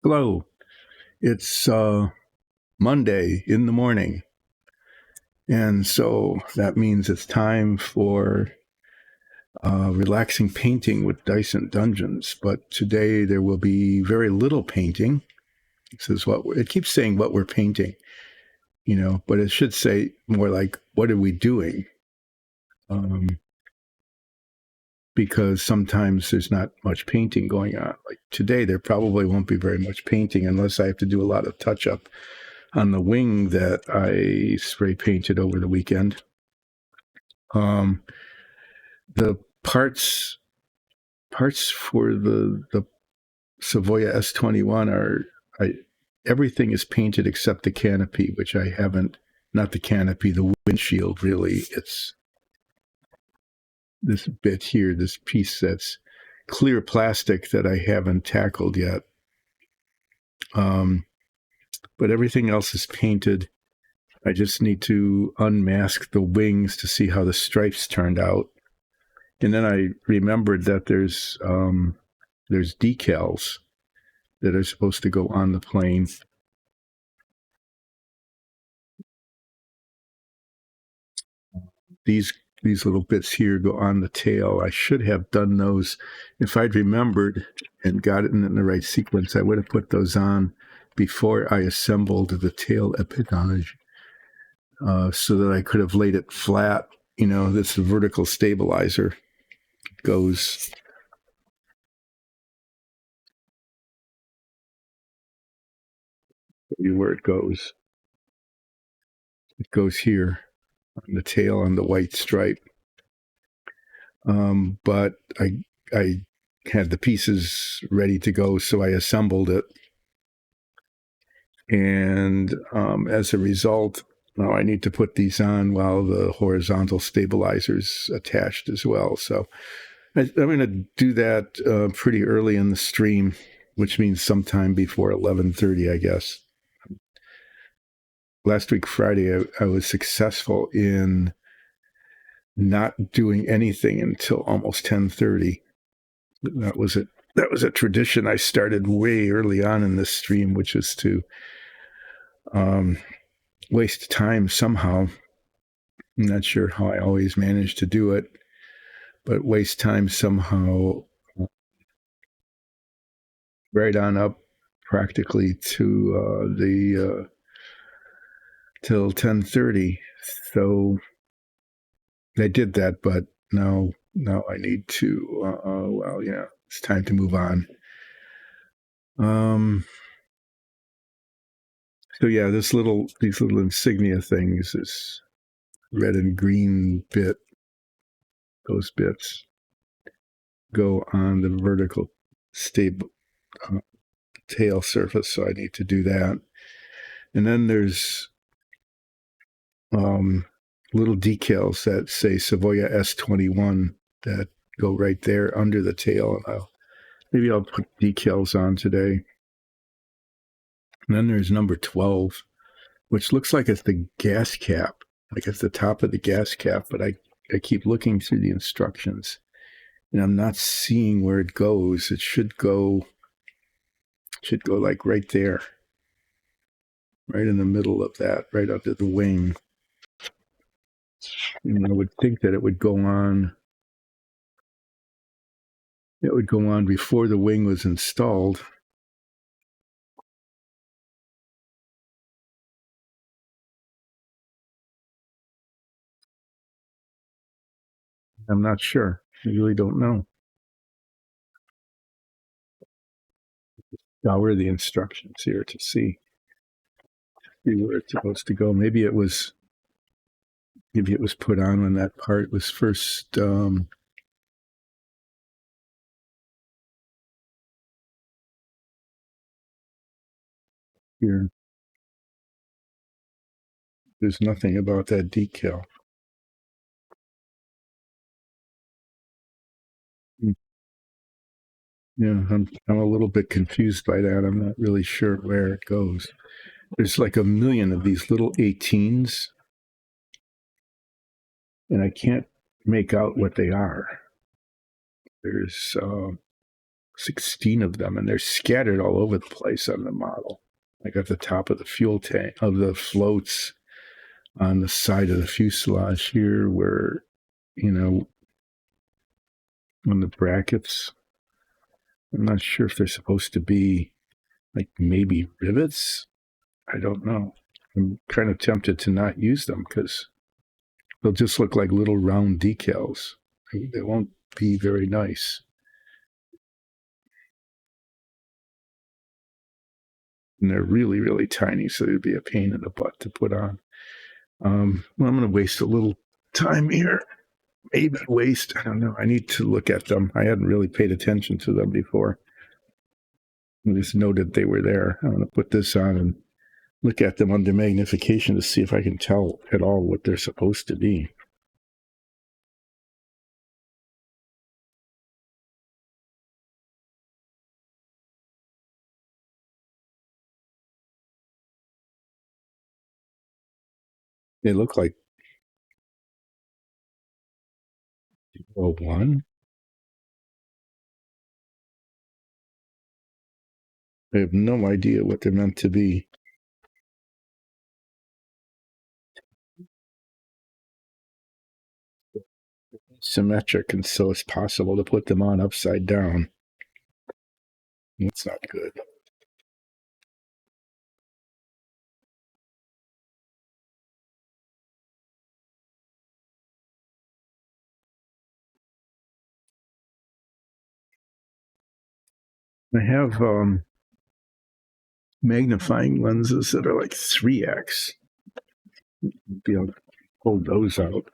Hello. It's Monday in the morning. And so that means it's time for relaxing painting with Dyson Dungeons. But today there will be very little painting. This is what it keeps saying what we're painting, but it should say more like, what are we doing? Because sometimes there's not much painting going on. Like today, there probably won't be very much painting unless I have to do a lot of touch up on the wing that I spray painted over the weekend. The parts for the Savoia S.21 everything is painted except the canopy, which I haven't. Not the canopy, the windshield. Really, it's this bit here, this piece that's clear plastic that I haven't tackled yet. But everything else is painted. I just need to unmask the wings to see how the stripes turned out. And then I remembered that there's decals that are supposed to go on the plane. These little bits here go on the tail. I should have done those. If I'd remembered and got it in the right sequence, I would have put those on before I assembled the tail empennage, so that I could have laid it flat. This vertical stabilizer goes where it goes. It goes here on the tail on the white stripe. But I had the pieces ready to go, so I assembled it. And as a result, now I need to put these on while the horizontal stabilizer's attached as well. So I'm going to do that pretty early in the stream, which means sometime before 11:30, I guess. Last week, Friday, I was successful in not doing anything until almost 10:30. That was a tradition I started way early on in this stream, which is to waste time somehow. I'm not sure how I always manage to do it, but waste time somehow right on up practically to till 10:30. So I did that, but now I need to it's time to move on. So yeah, these little insignia things, this red and green bit, those bits go on the vertical stable tail surface, so I need to do that. And then there's little decals that say Savoia S.21 that go right there under the tail, and maybe I'll put decals on today. And then there's number 12, which looks like it's the gas cap, like it's the top of the gas cap, but I keep looking through the instructions and I'm not seeing where it goes. It should go like right there, right in the middle of that, right under the wing. And I would think that it would go on. It would go on before the wing was installed. I'm not sure. I really don't know. Scour the instructions here to see where it's supposed to go. Maybe it was put on when that part was first here. There's nothing about that decal. Yeah, I'm a little bit confused by that. I'm not really sure where it goes. There's like a million of these little 18s, and I can't make out what they are. There's 16 of them, and they're scattered all over the place on the model. Like at the top of the fuel tank, of the floats, on the side of the fuselage here, where, on the brackets, I'm not sure if they're supposed to be like maybe rivets. I don't know. I'm kind of tempted to not use them because they'll just look like little round decals. They won't be very nice. And they're really, really tiny, so it'd be a pain in the butt to put on. Well, I'm going to waste a little time here. Maybe waste, I don't know. I need to look at them. I hadn't really paid attention to them before. I just noted they were there. I'm going to put this on and look at them under magnification to see if I can tell at all what they're supposed to be. They look like 01. I have no idea what they're meant to be. Symmetric, and so it's possible to put them on upside down. That's not good. I have magnifying lenses that are like 3x. Be able to pull those out.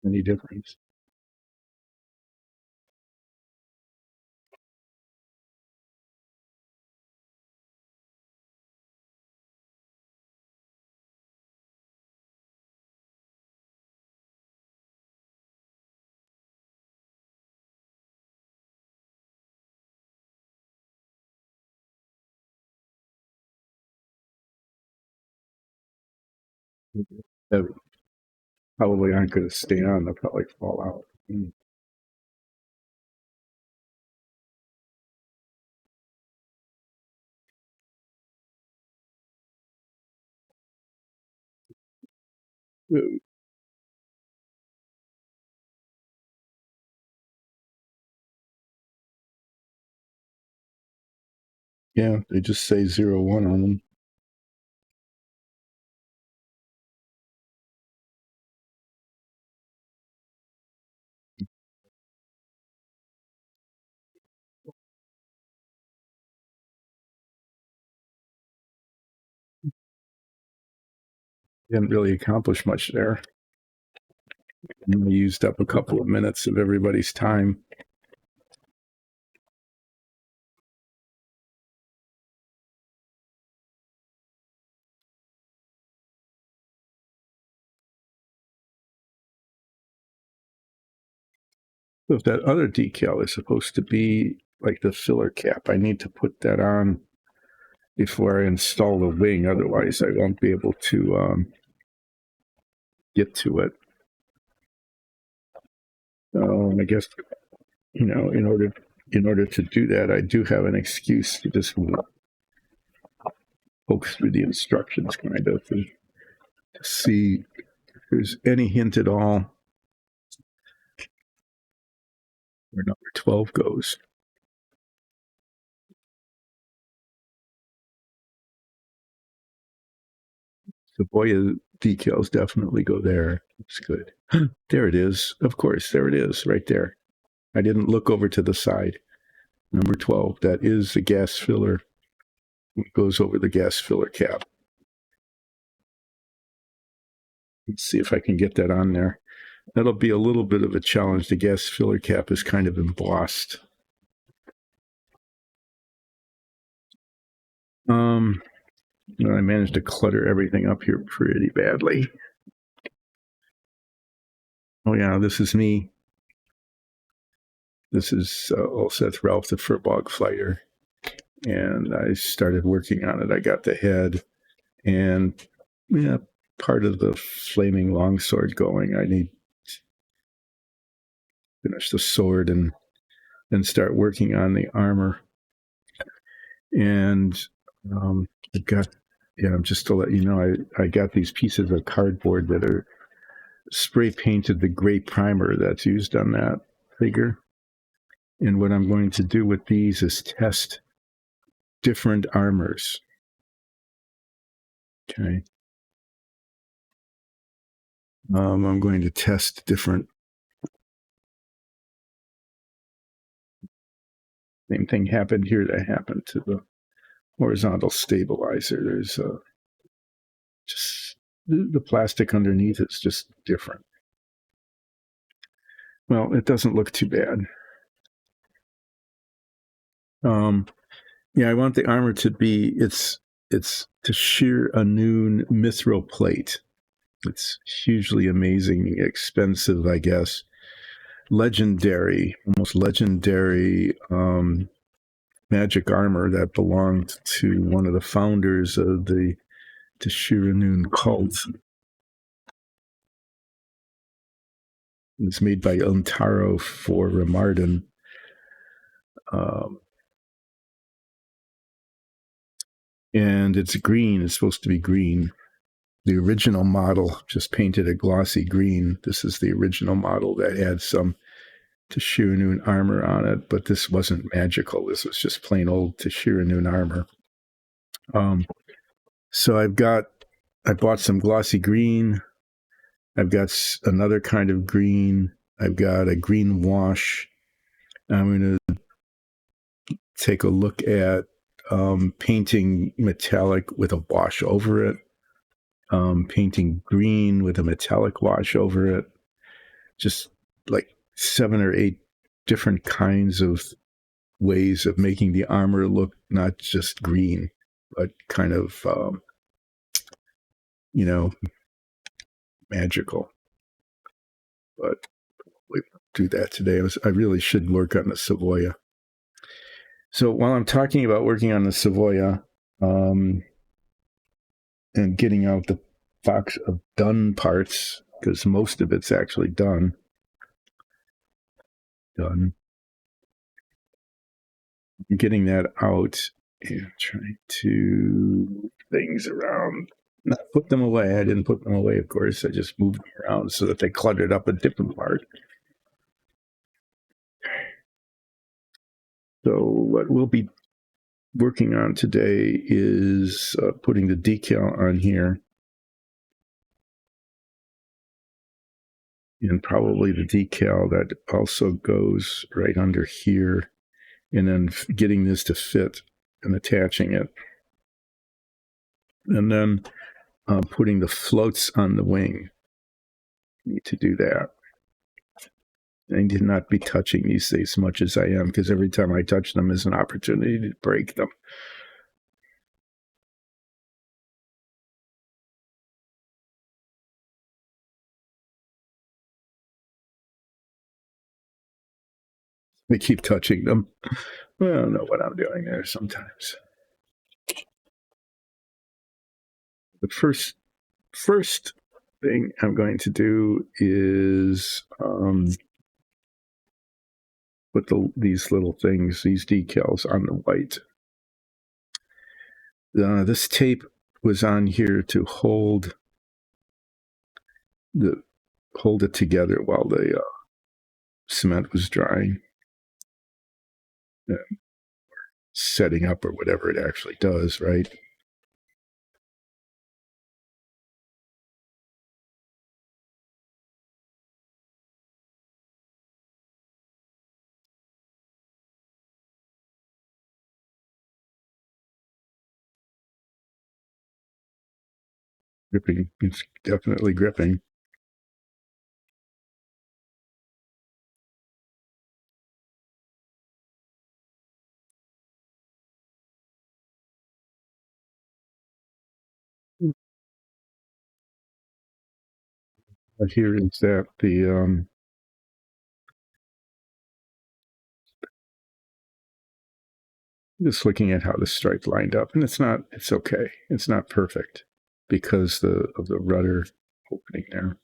Any difference? That probably aren't going to stay on. They'll probably fall out. Yeah, they just say 01 on them. Didn't really accomplish much there. We used up a couple of minutes of everybody's time. So if that other decal is supposed to be like the filler cap, I need to put that on before I install the wing. Otherwise, I won't be able to get to it. I guess, in order to do that, I do have an excuse to just poke through the instructions kind of to see if there's any hint at all where number 12 goes. Savoia decals definitely go there. It's good. There it is. Of course, there it is, right there. I didn't look over to the side. Number 12, that is the gas filler. It goes over the gas filler cap. Let's see if I can get that on there. That'll be a little bit of a challenge. The gas filler cap is kind of embossed. I managed to clutter everything up here pretty badly. Oh yeah, this is me. This is Seth Ralph, the Furbog fighter. And I started working on it. I got the head, and yeah, part of the flaming longsword going. I need to finish the sword and then start working on the armor. And I've got, yeah, just to let you know, I got these pieces of cardboard that are spray painted the gray primer that's used on that figure. And what I'm going to do with these is test different armors. Okay. I'm going to test different. Same thing happened here that happened to the horizontal stabilizer. There's just the plastic underneath is just different. Well, it doesn't look too bad. Yeah, I want the armor to be it's to shear a noon mithril plate. It's hugely amazing, expensive, I guess. Legendary, almost legendary magic armor that belonged to one of the founders of the Tashiranoon cult. It's made by Untaro for Ramardin. And it's green. It's supposed to be green. The original model just painted a glossy green. This is the original model that had some Tashiranoon armor on it, but this wasn't magical. This was just plain old Tashiranoon armor. So I bought some glossy green. I've got another kind of green. I've got a green wash. I'm going to take a look at painting metallic with a wash over it, painting green with a metallic wash over it, just like 7 or 8 different kinds of ways of making the armor look not just green, but kind of, magical. But we do that today. I really should work on the Savoia. So while I'm talking about working on the Savoia and getting out the box of done parts, because most of it's actually done. Getting that out and trying to move things around. Not put them away. I didn't put them away, of course. I just moved them around so that they cluttered up a different part. So what we'll be working on today is putting the decal on here. And probably the decal that also goes right under here. And then getting this to fit and attaching it. And then putting the floats on the wing. Need to do that. I need not be touching these as much as I am, because every time I touch them is an opportunity to break them. I keep touching them. Well, I don't know what I'm doing there sometimes. The first thing I'm going to do is put these little things, these decals on the white. This tape was on here to hold it together while the cement was drying, setting up, or whatever it actually does, right? Gripping. It's definitely gripping. But here is that the just looking at how the stripe lined up, and it's okay. It's not perfect. because of the rudder opening there.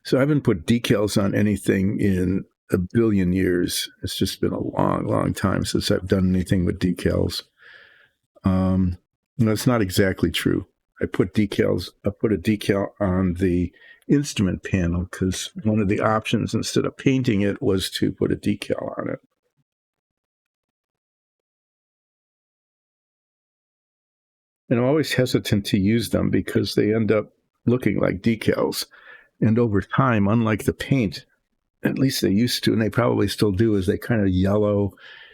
So I haven't put decals on anything in a billion years. It's just been a long, long time since I've done anything with decals. That's not exactly true. I put a decal on the instrument panel because one of the options instead of painting it was to put a decal on it. And I'm always hesitant to use them because they end up looking like decals. And over time, unlike the paint, at least they used to, and they probably still do, is they kind of yellow.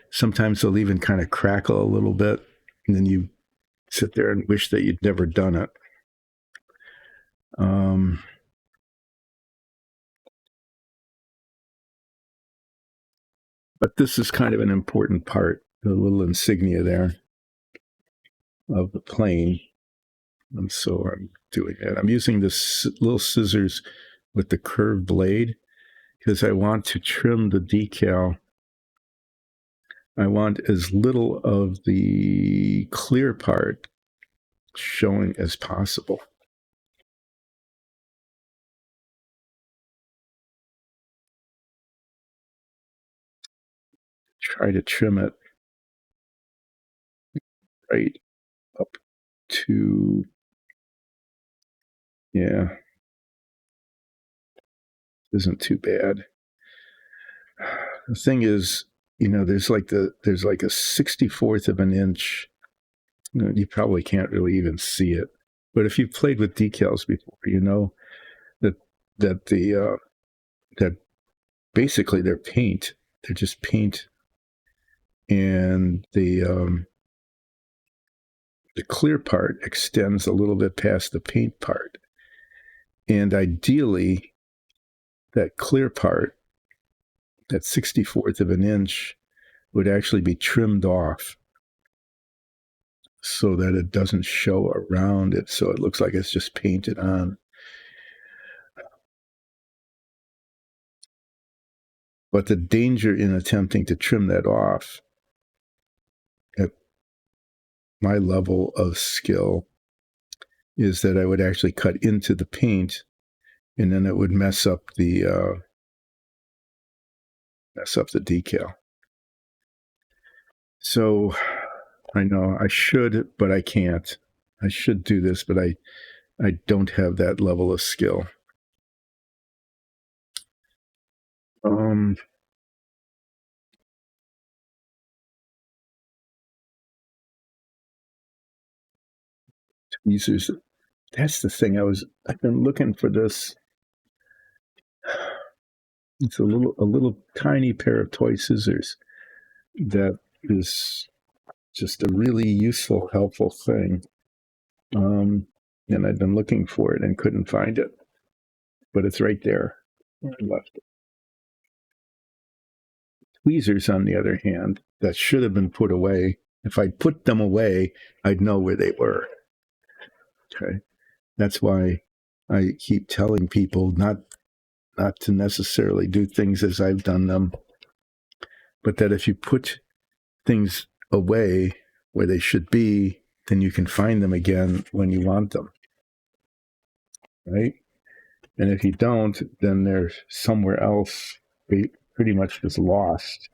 Sometimes they'll even kind of crackle a little bit. And then you sit there and wish that you'd never done it. But this is kind of an important part, the little insignia there of the plane. And so I'm doing that. I'm using this little scissors with the curved blade because I want to trim the decal. I want as little of the clear part showing as possible. Try to trim it right up to, yeah, isn't too bad. The thing is, there's like a 64th of an inch. You probably can't really even see it, but if you've played with decals before, you know that that basically they're paint. They're just paint, and the clear part extends a little bit past the paint part, and ideally, that clear part, that 64th of an inch, would actually be trimmed off so that it doesn't show around it, so it looks like it's just painted on. But the danger in attempting to trim that off at my level of skill is that I would actually cut into the paint, and then it would mess up the decal. So I know I should, but I can't. I should do this, but I don't have that level of skill. Tweezers. That's the thing. I've been looking for this. It's a little tiny pair of toy scissors that is just a really useful, helpful thing. And I've been looking for it and couldn't find it, but it's right there. I left it. Tweezers, on the other hand, that should have been put away. If I'd put them away, I'd know where they were. Okay, that's why I keep telling people not to necessarily do things as I've done them, but that if you put things away where they should be, then you can find them again when you want them. Right? And if you don't, then they're somewhere else, pretty much just lost.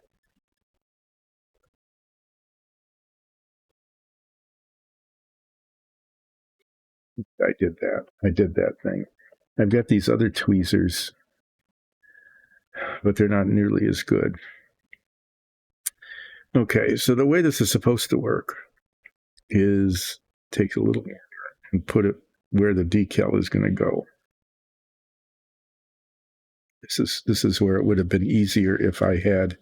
I did that thing. I've got these other tweezers, but they're not nearly as good. Okay, so the way this is supposed to work is take a little marker and put it where the decal is going to go. This is where it would have been easier if I had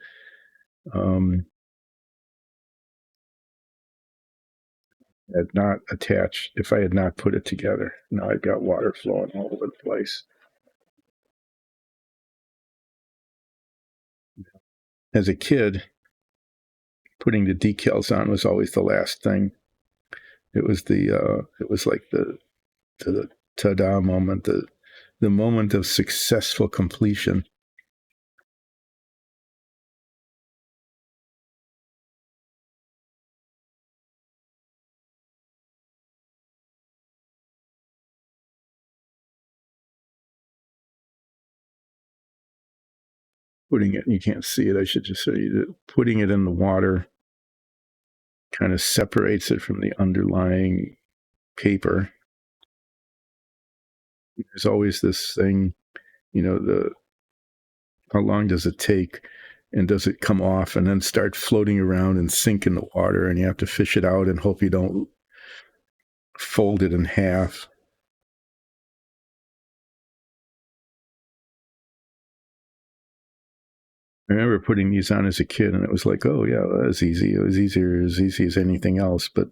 not attached, if I had not put it together. Now I've got water flowing all over the place. As a kid, putting the decals on was always the last thing. It was like the ta-da moment, the moment of successful completion. putting it, you can't see it, I should just say that putting it in the water kind of separates it from the underlying paper. There's always this thing, the how long does it take, and does it come off and then start floating around and sink in the water, and you have to fish it out and hope you don't fold it in half. I remember putting these on as a kid, and it was like, oh yeah, that was easy. It was as easy as anything else. But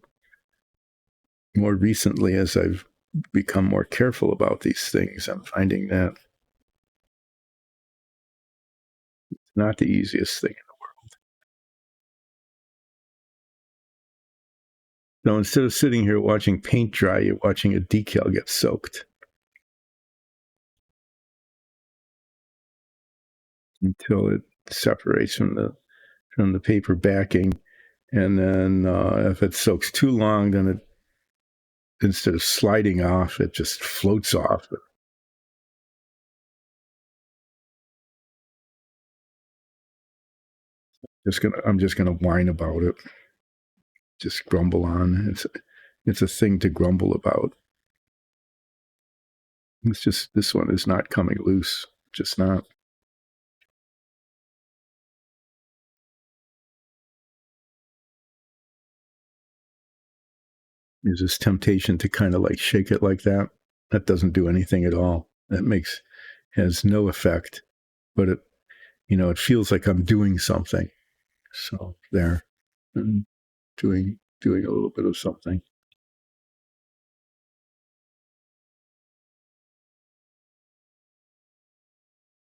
more recently, as I've become more careful about these things, I'm finding that it's not the easiest thing. So instead of sitting here watching paint dry, you're watching a decal get soaked until it separates from the paper backing. And then if it soaks too long, then it, instead of sliding off, it just floats off. I'm just gonna whine about it. Just grumble on. It's a thing to grumble about. It's just, this one is not coming loose. Just not. There's this temptation to kind of like shake it like that. That doesn't do anything at all. Has no effect, but it feels like I'm doing something. So there, I'm doing a little bit of something.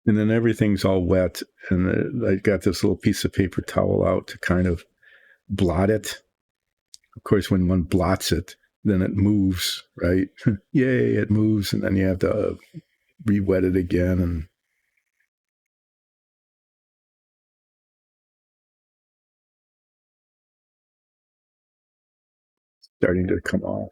And then everything's all wet, and I got this little piece of paper towel out to kind of blot it. Of course, when one blots it, then it moves, right? Yay, it moves, and then you have to re-wet it again, and starting to come off.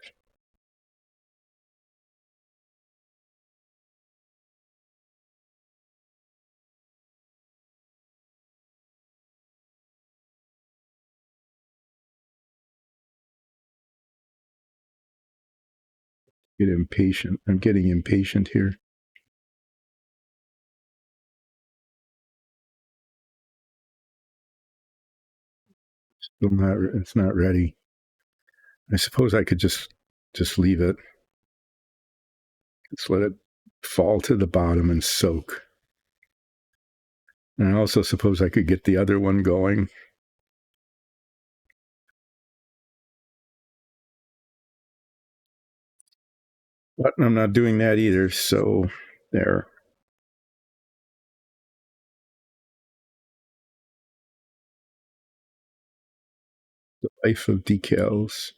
Get impatient. I'm getting impatient here. Still not. It's not ready. I suppose I could just leave it. Just let it fall to the bottom and soak. And I also suppose I could get the other one going. But I'm not doing that either. So there. The life of decals.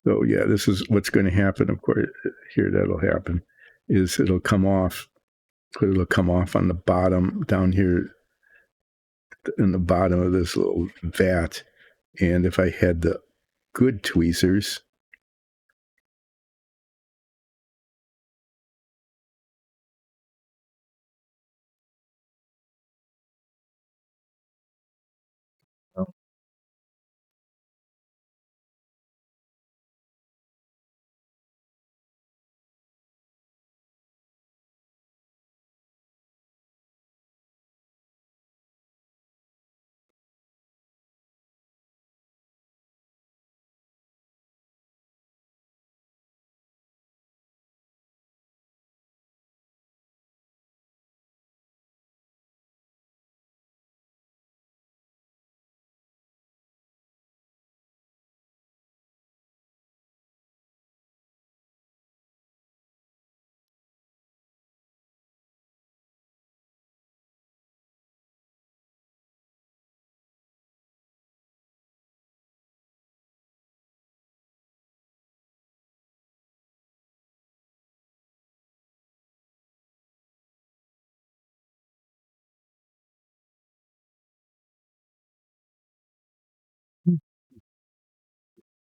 So yeah, this is what's going to happen. Of course, here that'll happen is it'll come off. It'll come off on the bottom down here in the bottom of this little vat. And if I had the good tweezers,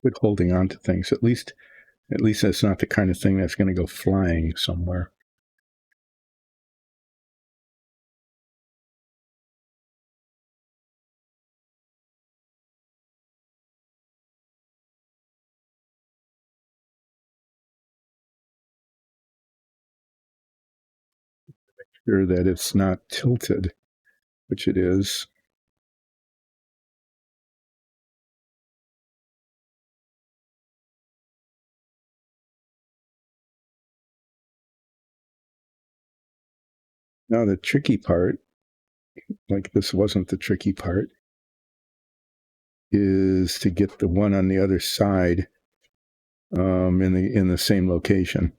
good holding on to things. At least it's not the kind of thing that's going to go flying somewhere. Sure that it's not tilted, which it is. Now the tricky part, like this wasn't the tricky part, is to get the one on the other side in the same location.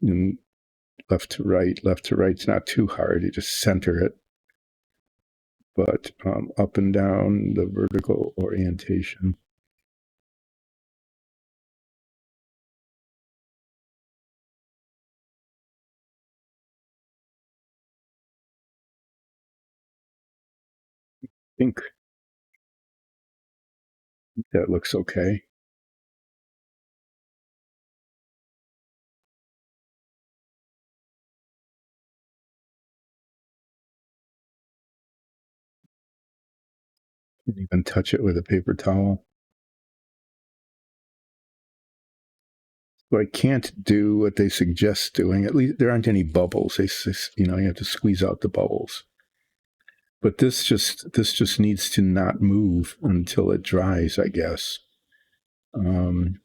And left to right's not too hard. You just center it, but up and down the vertical orientation. I think that looks okay. You can even touch it with a paper towel. So I can't do what they suggest doing. At least there aren't any bubbles. You have to squeeze out the bubbles. But this just needs to not move until it dries, I guess. Because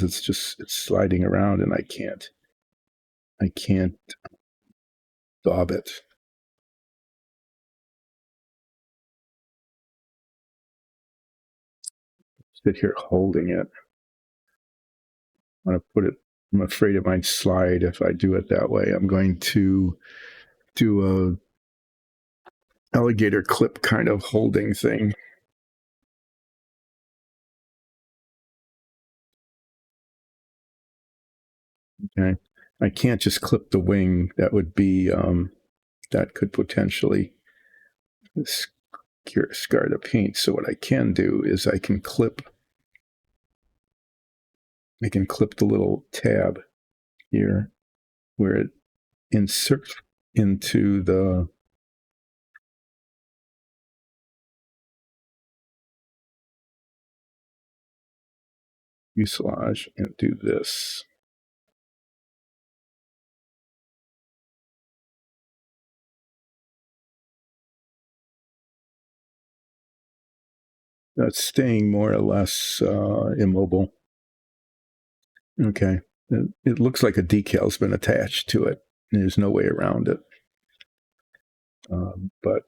it's sliding around and I can't daub it. Sit here holding it. I'm afraid it might slide if I do it that way. I'm going to do a alligator clip kind of holding thing. Okay. I can't just clip the wing. That would be, that could potentially scar the paint. So what I can do is I can clip the little tab here where it inserts into the fuselage and do this. That's staying more or less immobile. Okay. It looks like a decal's been attached to it. There's no way around it. But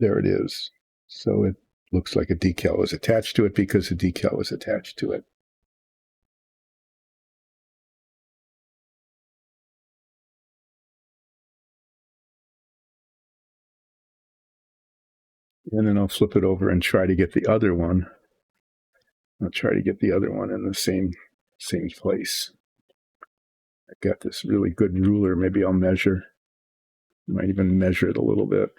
there it is. So it looks like a decal was attached to it because a decal was attached to it. And then I'll flip it over and try to get the other one. I'll try to get the other one in the same place. I've got this really good ruler. Maybe I'll measure. Might even measure it a little bit.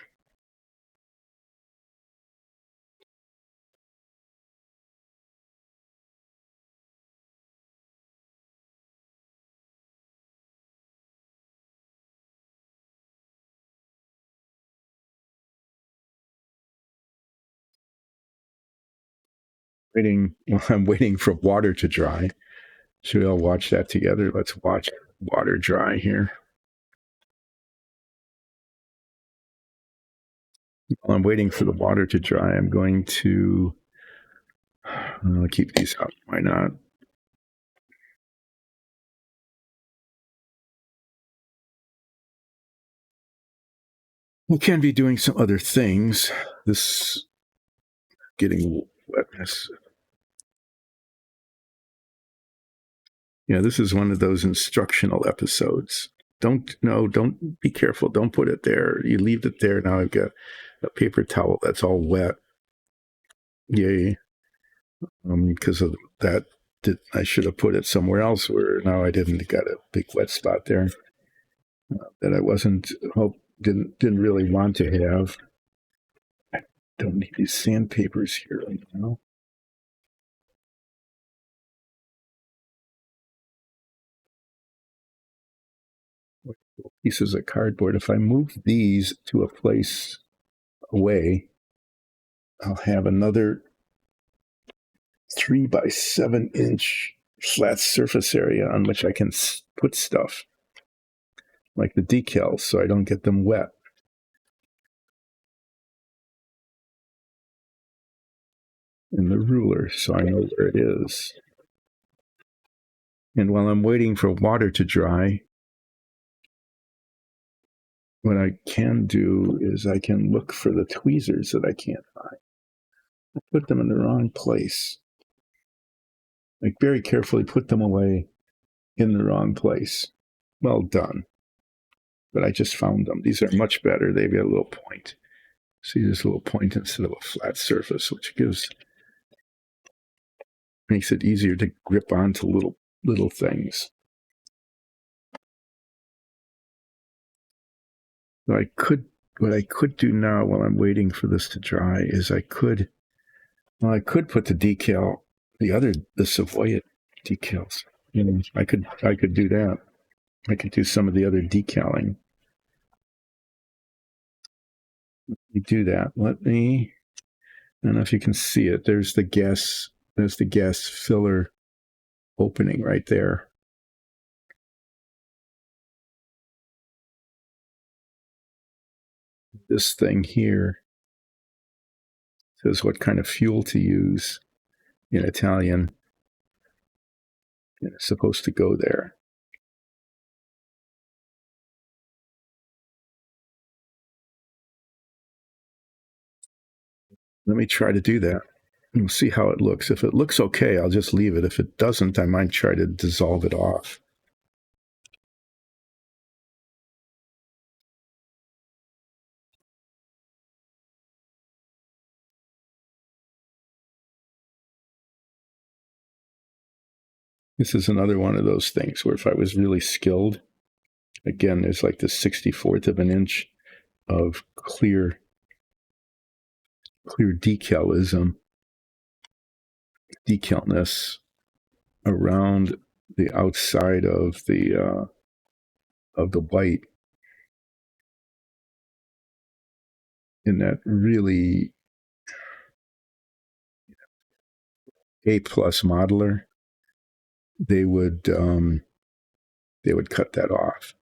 I'm waiting for water to dry. Should we all watch that together? Let's watch water dry here. While I'm waiting for the water to dry, I'm going to keep these out. Why not? We can be doing some other things. This getting wetness. Yeah, this is one of those instructional episodes. Don't be careful. Don't put it there. You leave it there. Now I've got a paper towel that's all wet. Yay. Because of that, I should have put it somewhere else where now I didn't. Got a big wet spot there that I didn't really want to have. Don't need these sandpapers here right now. Pieces of cardboard. If I move these to a place away, I'll have another 3 by 7 inch flat surface area on which I can put stuff, like the decals, so I don't get them wet. And the ruler, so I know where it is. And while I'm waiting for water to dry, what I can do is I can look for the tweezers that I can't find. I put them in the wrong place. Like, very carefully put them away in the wrong place. Well done. But I just found them. These are much better. They've got a little point. See this little point instead of a flat surface, which makes it easier to grip onto little things. What I could do now while I'm waiting for this to dry is I could put the decal, the Savoia decals. I could do that. I could do some of the other decaling. You do that. I don't know if you can see it. There's the gas filler opening right there. This thing here says what kind of fuel to use in Italian. And it's supposed to go there. Let me try to do that. We'll see how it looks. If it looks okay, I'll just leave it. If it doesn't, I might try to dissolve it off. This is another one of those things where if I was really skilled, again, there's like the 64th of an inch of clear decalness around the outside of the white, in that really A+ modeler. They would cut that off,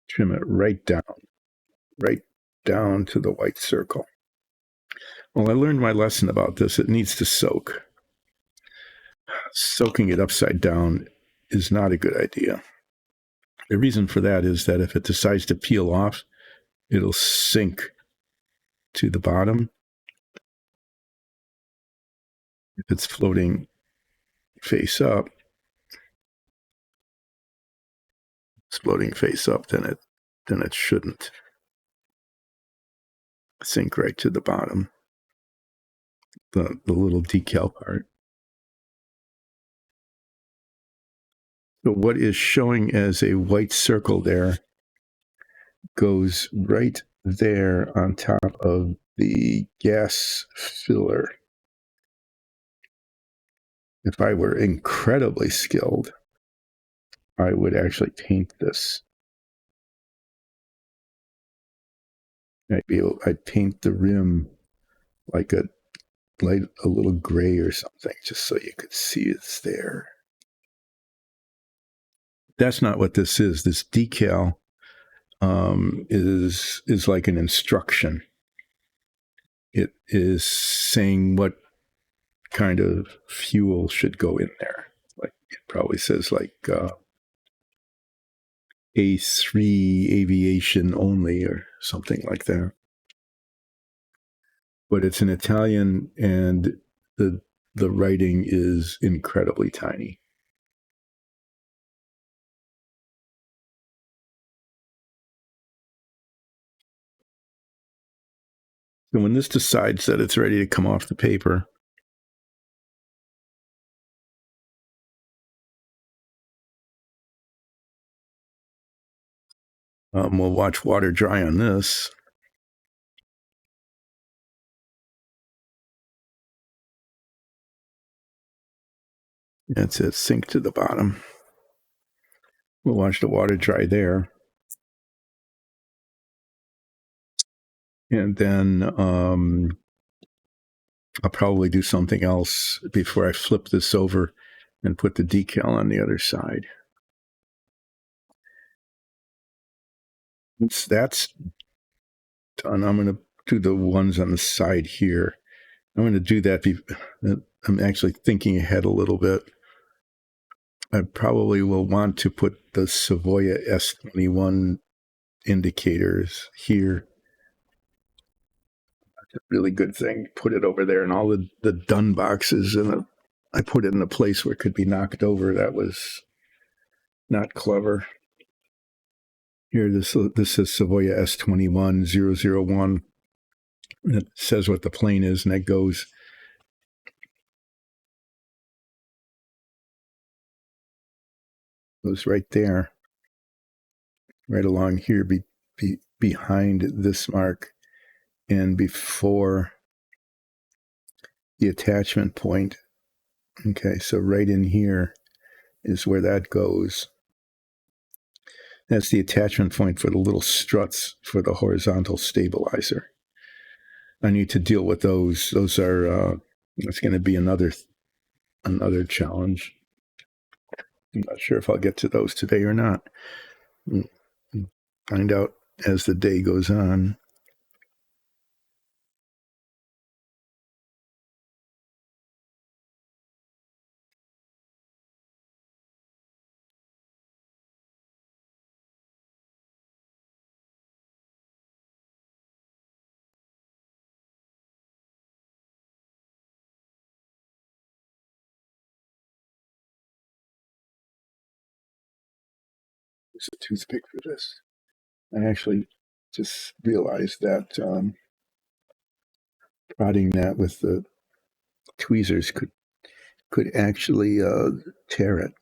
trim it right down to the white circle. Well, I learned my lesson about this. It needs to soak. Soaking it upside down is not a good idea. The reason for that is that if it decides to peel off, it'll sink to the bottom. If it's floating face up, then it shouldn't sink right to the bottom, the little decal part. So what is showing as a white circle there goes right there on top of the gas filler. If I were incredibly skilled, I would actually paint this. I'd paint the rim like a little gray or something, just so you could see it's there. That's not what this is. This decal is like an instruction. It is saying what kind of fuel should go in there. Like, it probably says like A3 aviation only or something like that. But it's in Italian, and the writing is incredibly tiny. So when this decides that it's ready to come off the paper, we'll watch water dry on this. That's it, sink to the bottom. We'll watch the water dry there. And then I'll probably do something else before I flip this over and put the decal on the other side. Once that's done, I'm going to do the ones on the side here. I'm going to do that. I'm actually thinking ahead a little bit. I probably will want to put the Savoia S.21 indicators here. That's a really good thing. Put it over there, and all the done boxes, and I put it in a place where it could be knocked over. That was not clever. Here, this is Savoia S21 001. And it says what the plane is, and that goes right there, right along here, behind this mark, and before the attachment point. Okay, so right in here is where that goes. That's the attachment point for the little struts for the horizontal stabilizer. I need to deal with those. Those are it's going to be another challenge. I'm not sure if I'll get to those today or not. Find out as the day goes on. There's a toothpick for this. I actually just realized that prodding that with the tweezers could actually tear it.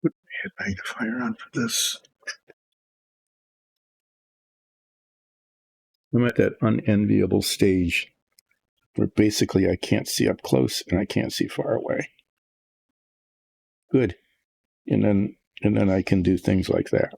Put a magnifier on for this. I'm at that unenviable stage where basically I can't see up close and I can't see far away. Good. And then I can do things like that.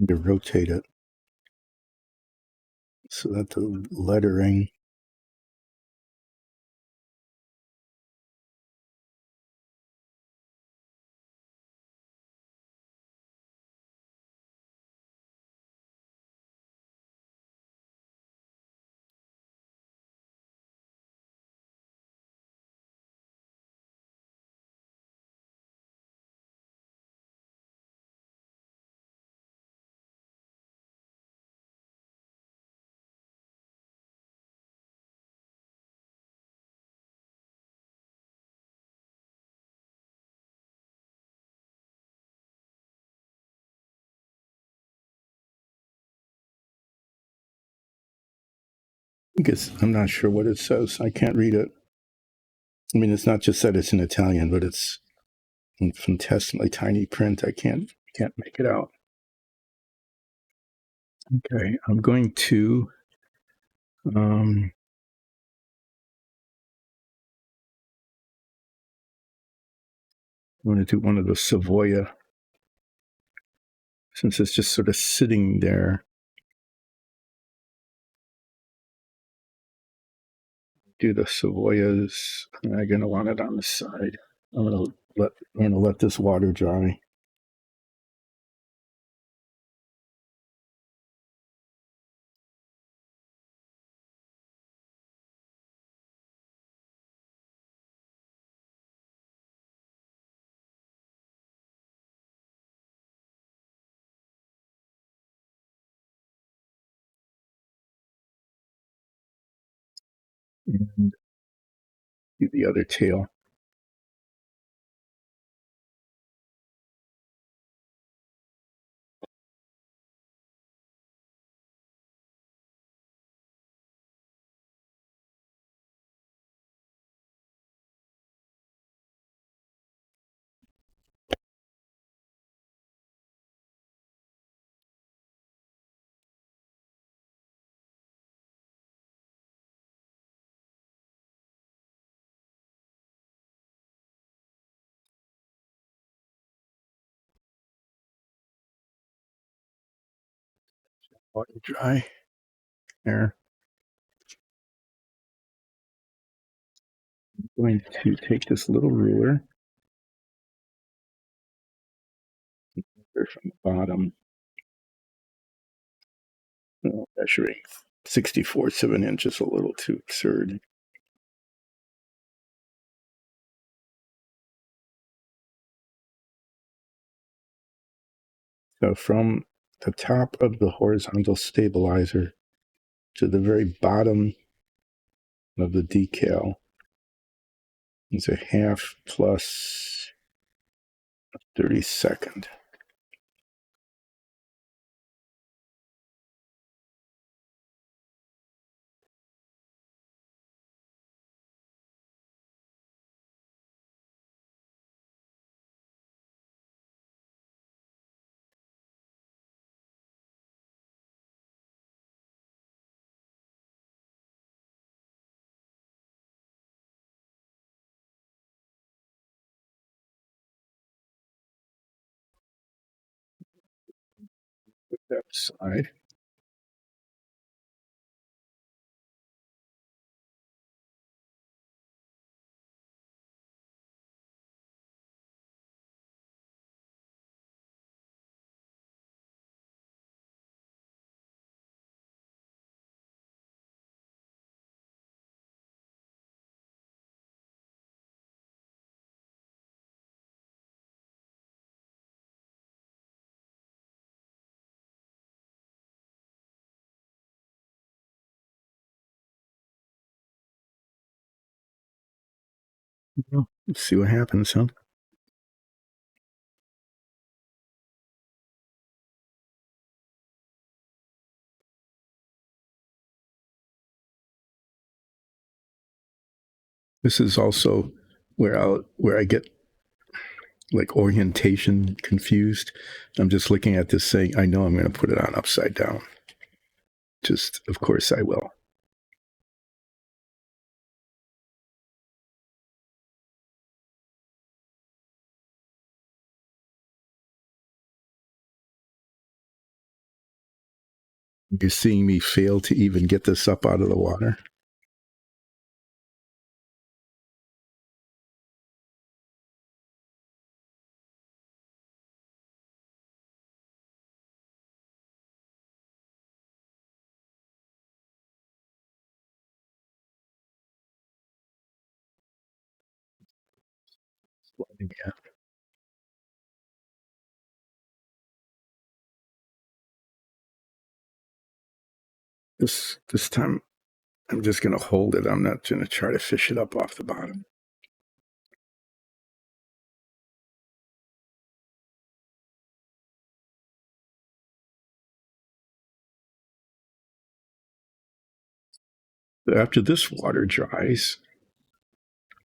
To rotate it. so that the lettering. I guess I'm not sure what it says. I can't read it. I mean, it's not just that it's in Italian, but it's in infinitesimally tiny print. I can't make it out. Okay, I'm going to I'm going to do one of the Savoia, since it's just sort of sitting there. Do the Savoias. I'm going to want it on the side. I'm going to let this water dry. And do the other tail. Water dry. There. I'm going to take this little ruler from the bottom, measuring 64ths of an inch is a little too absurd. So from the top of the horizontal stabilizer to the very bottom of the decal is a half plus 32nd. Put that aside. Well, let's see what happens, huh? This is also where I get like orientation confused. I'm just looking at this saying, I know I'm going to put it on upside down. Just, of course I will. You're seeing me fail to even get this up out of the water. Yeah. This time I'm just going to hold it. I'm not going to try to fish it up off the bottom. After this water dries,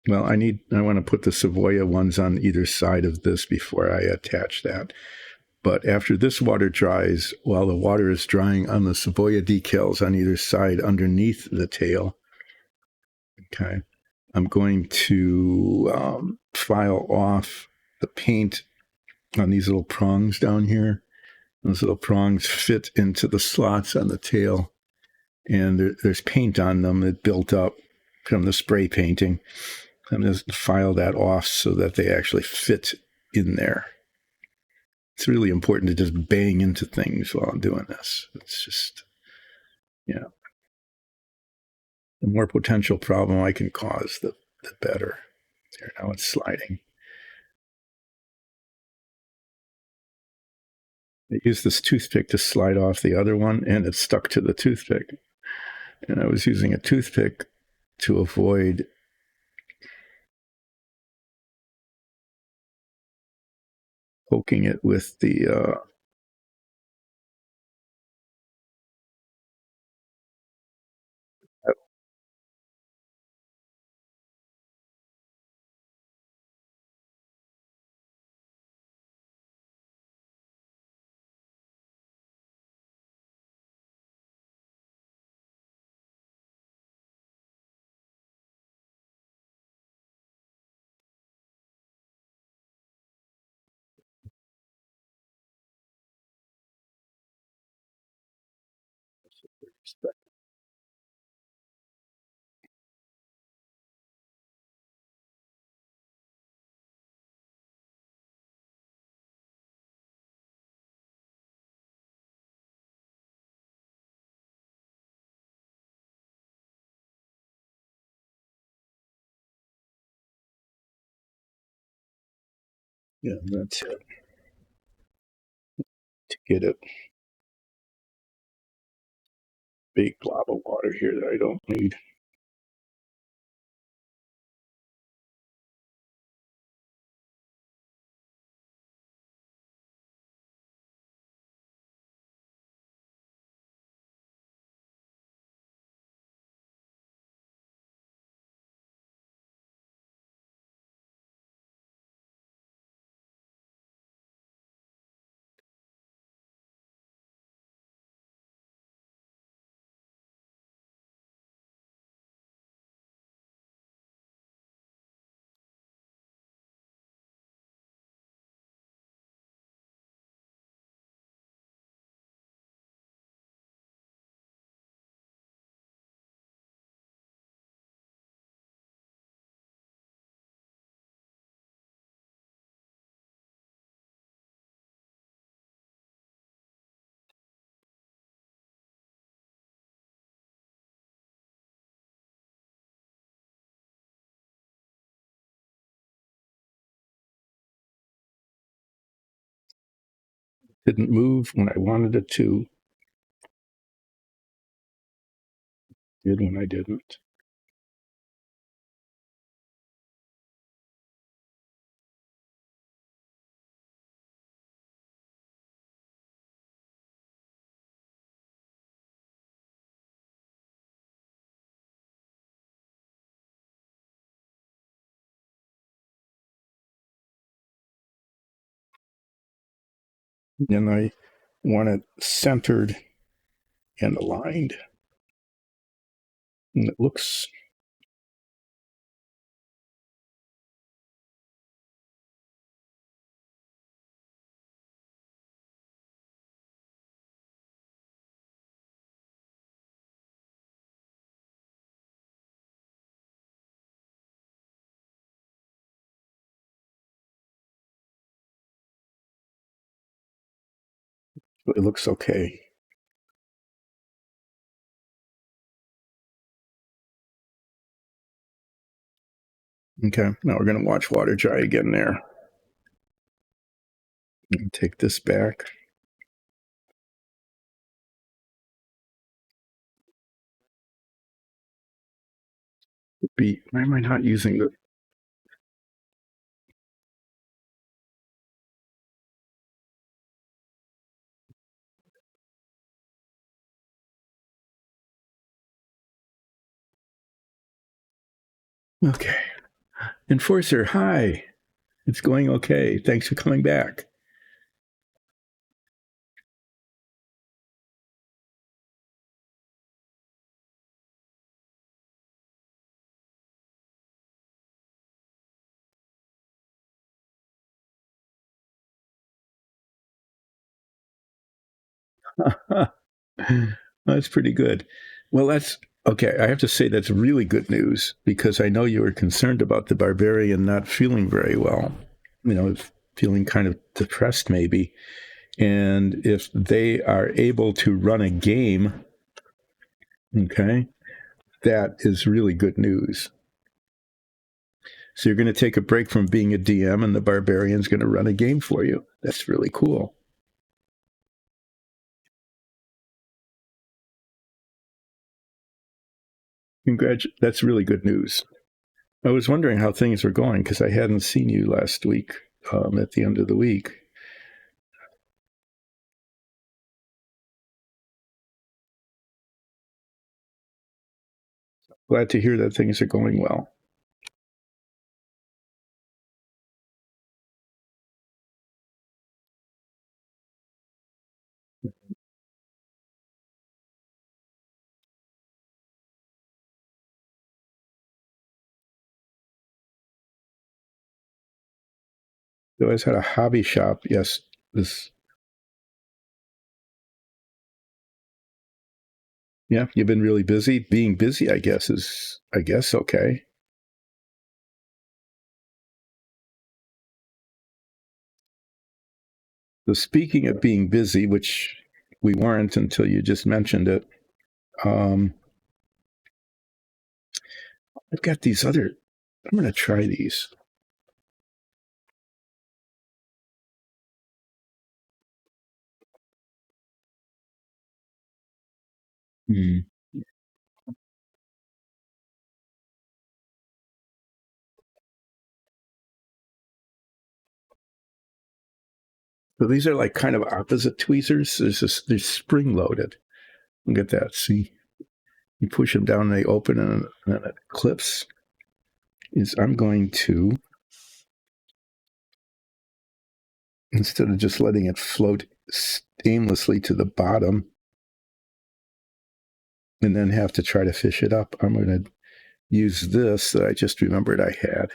well, I want to put the Savoia ones on either side of this before I attach that. But after this water dries, while the water is drying on the Savoia decals on either side underneath the tail, okay, I'm going to file off the paint on these little prongs down here. Those little prongs fit into the slots on the tail, and there's paint on them that built up from the spray painting. I'm going to file that off so that they actually fit in there. It's really important to just bang into things while I'm doing this. It's just, the more potential problem I can cause, the better. There, now it's sliding. I used this toothpick to slide off the other one, and it stuck to the toothpick. And I was using a toothpick to avoid poking it with the yeah, that's it. To get a big glob of water here that I don't need. Didn't move when I wanted it to. Did when I didn't. And I want it centered and aligned. And it looks It looks okay. Okay, now we're going to watch water dry again there. Take this back. Why am I not using the... Okay. Enforcer, hi. It's going okay. Thanks for coming back. That's pretty good. Well, that's okay. I have to say that's really good news because I know you were concerned about the barbarian not feeling very well, feeling kind of depressed maybe. And if they are able to run a game, okay, that is really good news. So you're going to take a break from being a DM and the barbarian's going to run a game for you. That's really cool. That's really good news. I was wondering how things were going because I hadn't seen you last week at the end of the week. Glad to hear that things are going well. You always had a hobby shop. Yes, yeah, you've been really busy. Being busy, I guess, okay. So speaking of being busy, which we weren't until you just mentioned it, I've got these other. I'm going to try these. Hmm. So these are like kind of opposite tweezers. They're spring loaded. Look at that. See, you push them down and they open and then it clips. I'm going to, instead of just letting it float aimlessly to the bottom and then have to try to fish it up, I'm going to use this that I just remembered I had.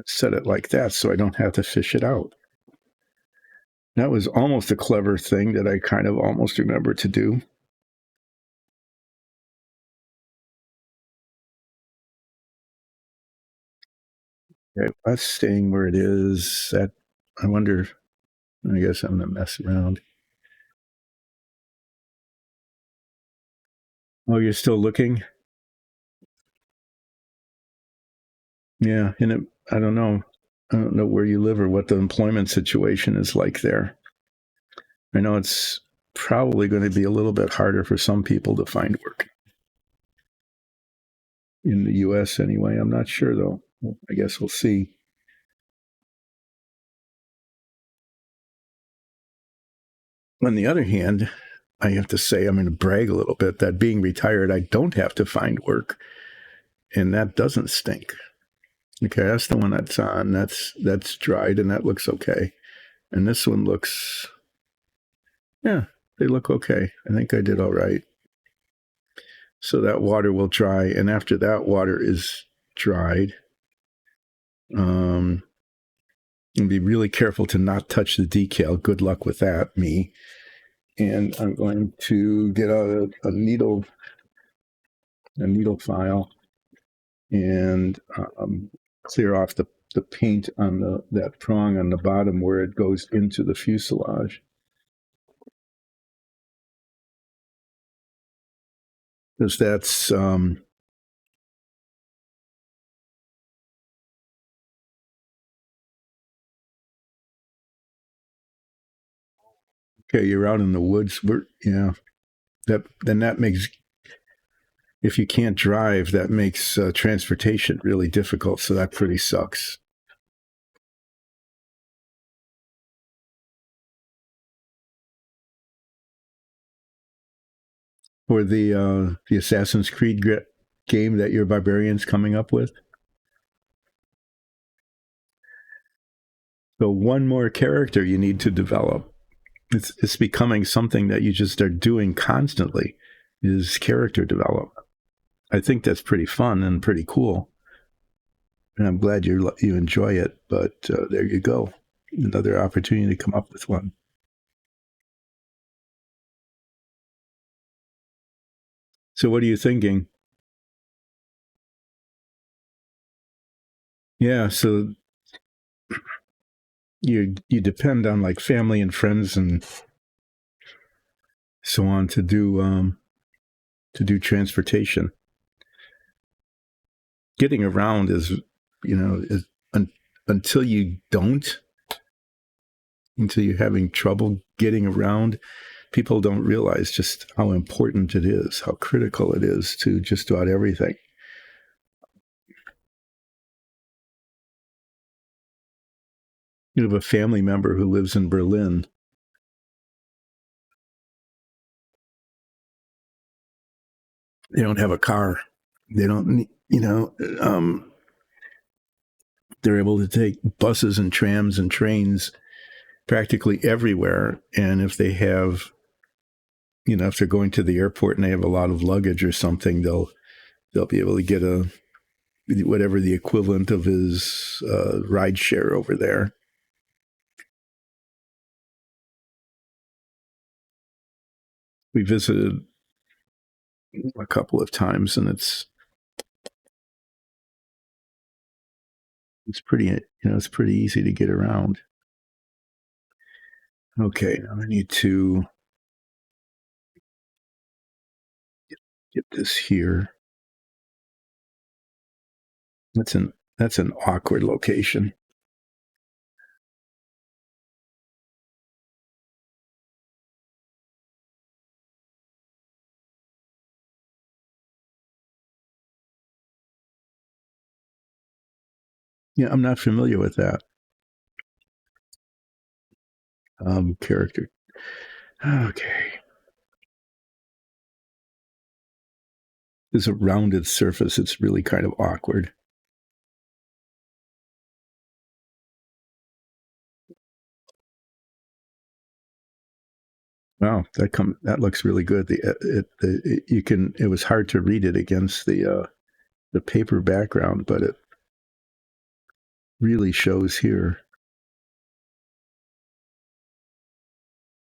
Set it like that so I don't have to fish it out. That was almost a clever thing that I kind of almost remembered to do. Okay, that's staying where it is. That I wonder. I guess I'm gonna mess around. Oh, you're still looking? Yeah, and I don't know. I don't know where you live or what the employment situation is like there. I know it's probably going to be a little bit harder for some people to find work in the U.S. anyway. I'm not sure though. I guess we'll see. On the other hand, I have to say I'm going to brag a little bit that being retired, I don't have to find work, and that doesn't stink. Okay, that's the one that's on. That's dried, and that looks okay. And this one looks, yeah, they look okay. I think I did all right. So that water will dry, and after that water is dried, and be really careful to not touch the decal. Good luck with that, me. And I'm going to get a needle file and clear off the paint on that prong on the bottom where it goes into the fuselage. Because that's okay. You're out in the woods. Yeah. That makes, if you can't drive, that makes transportation really difficult. So that pretty sucks. Or the Assassin's Creed game that your barbarian's coming up with. So one more character you need to develop. It's becoming something that you just are doing constantly, is character development. I think that's pretty fun and pretty cool, and I'm glad you enjoy it. But there you go, another opportunity to come up with one. So what are you thinking? Yeah, so you depend on like family and friends and so on to do transportation. Getting around is, until you don't, until you're having trouble getting around, people don't realize just how important it is, how critical it is to just about everything. You have a family member who lives in Berlin. They don't have a car. They don't, they're able to take buses and trams and trains practically everywhere. And if they have, if they're going to the airport and they have a lot of luggage or something, they'll be able to get whatever the equivalent of his ride share over there. We visited a couple of times, and it's pretty, it's pretty easy to get around. Okay, now I need to get this here. That's an awkward location. Yeah, I'm not familiar with that character. Okay, there's a rounded surface. It's really kind of awkward. Wow, that looks really good. It was hard to read it against the paper background, but it really shows here.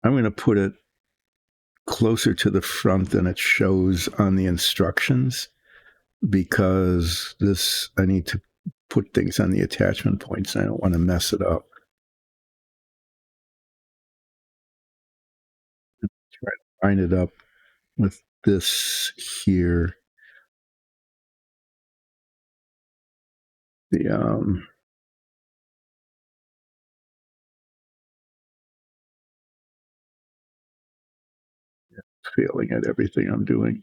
I'm going to put it closer to the front than it shows on the instructions, because I need to put things on the attachment points. I don't want to mess it up. Try to line it up with this here. The failing at everything I'm doing.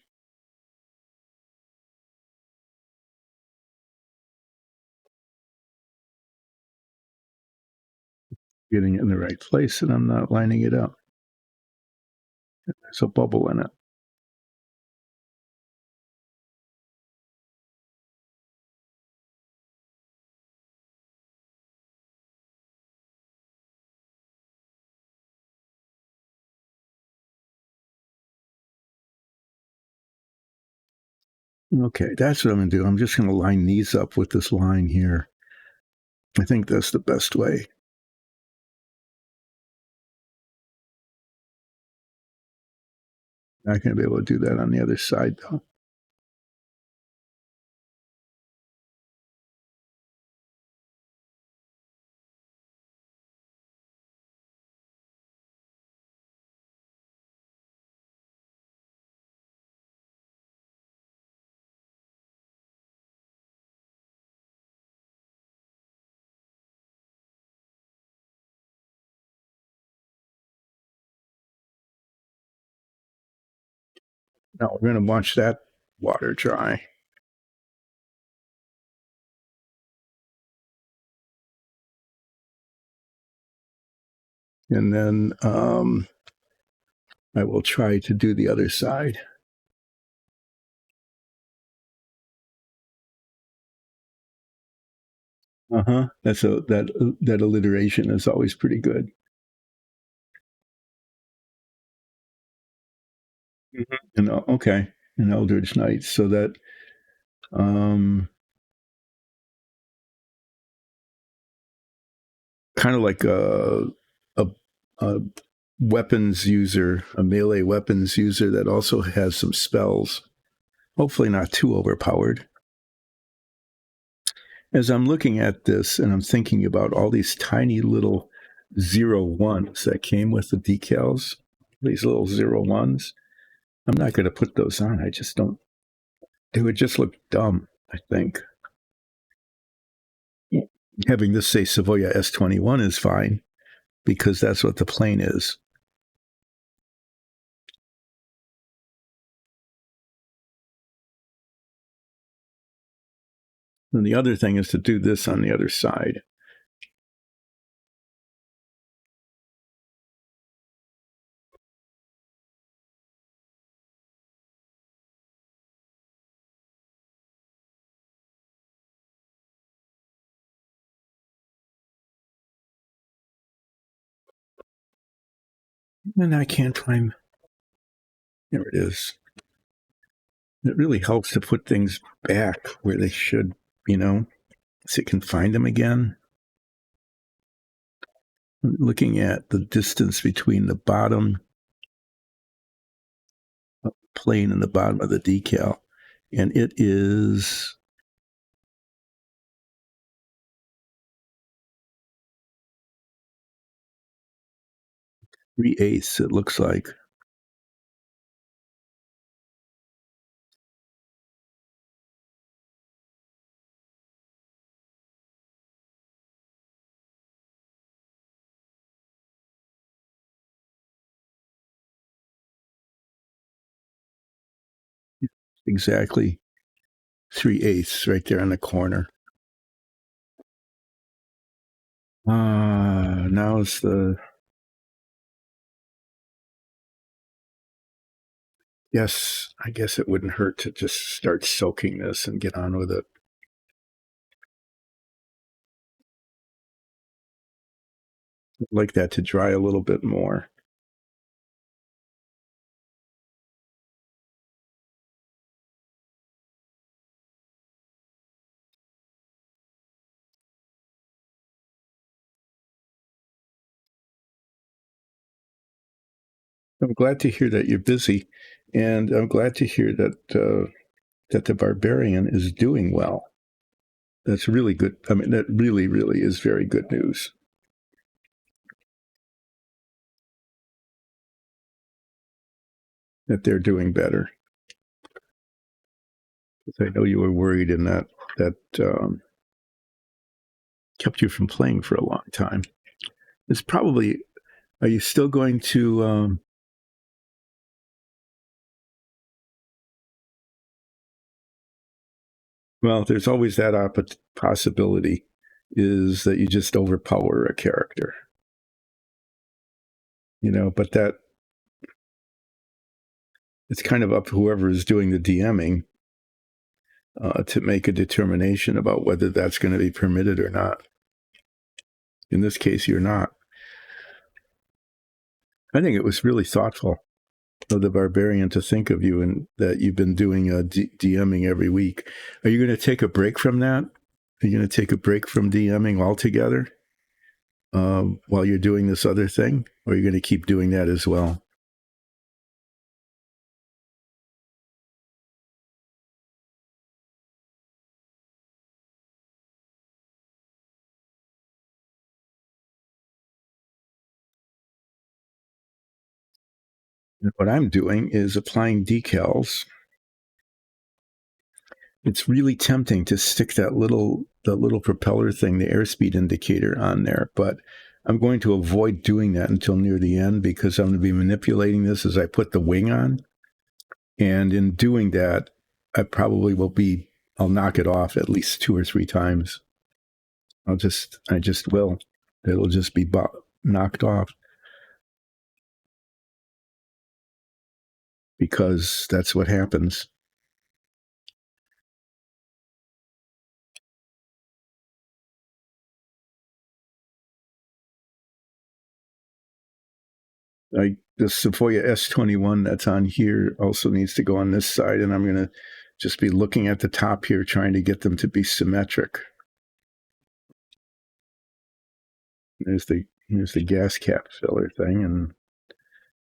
Getting it in the right place, and I'm not lining it up. There's a bubble in it. Okay, that's what I'm going to do. I'm just going to line these up with this line here. I think that's the best way. Not going to be able to do that on the other side, though. Now we're going to watch that water dry. And then I will try to do the other side. That alliteration is always pretty good. Mm-hmm. Okay, an Eldridge Knight. So that kind of like a weapons user, a melee weapons user that also has some spells. Hopefully not too overpowered. As I'm looking at this and I'm thinking about all these tiny little 0-1s that came with the decals, these little 0-1s, I'm not going to put those on. I just don't. It would just look dumb, I think. Having this say Savoia S.21 is fine because that's what the plane is. And the other thing is to do this on the other side. And I can't find. There it is. It really helps to put things back where they should, so you can find them again. I'm looking at the distance between the bottom plane and the bottom of the decal, and it is 3/8. It looks like. Exactly 3/8 right there on the corner. Now it's the. Yes, I guess it wouldn't hurt to just start soaking this and get on with it. I'd like that to dry a little bit more. I'm glad to hear that you're busy, and I'm glad to hear that that the barbarian is doing well. That's really good. I mean, that really, really is very good news. That they're doing better. I know you were worried, and that kept you from playing for a long time. It's probably. Are you still going to? Well, there's always that possibility, is that you just overpower a character. But that it's kind of up to whoever is doing the DMing to make a determination about whether that's going to be permitted or not. In this case, you're not. I think it was really thoughtful of the barbarian to think of you and that you've been doing DMing every week. Are you going to take a break from that? Are you going to take a break from DMing altogether while you're doing this other thing? Or are you going to keep doing that as well? And what I'm doing is applying decals. It's really tempting to stick that little propeller thing, the airspeed indicator, on there, but I'm going to avoid doing that until near the end because I'm going to be manipulating this as I put the wing on. And in doing that, I probably I'll knock it off at least 2 or 3 times. I just will. It'll just be knocked off because that's what happens. The Savoia S.21 that's on here also needs to go on this side, and I'm going to just be looking at the top here, trying to get them to be symmetric. Here's the gas cap filler thing, and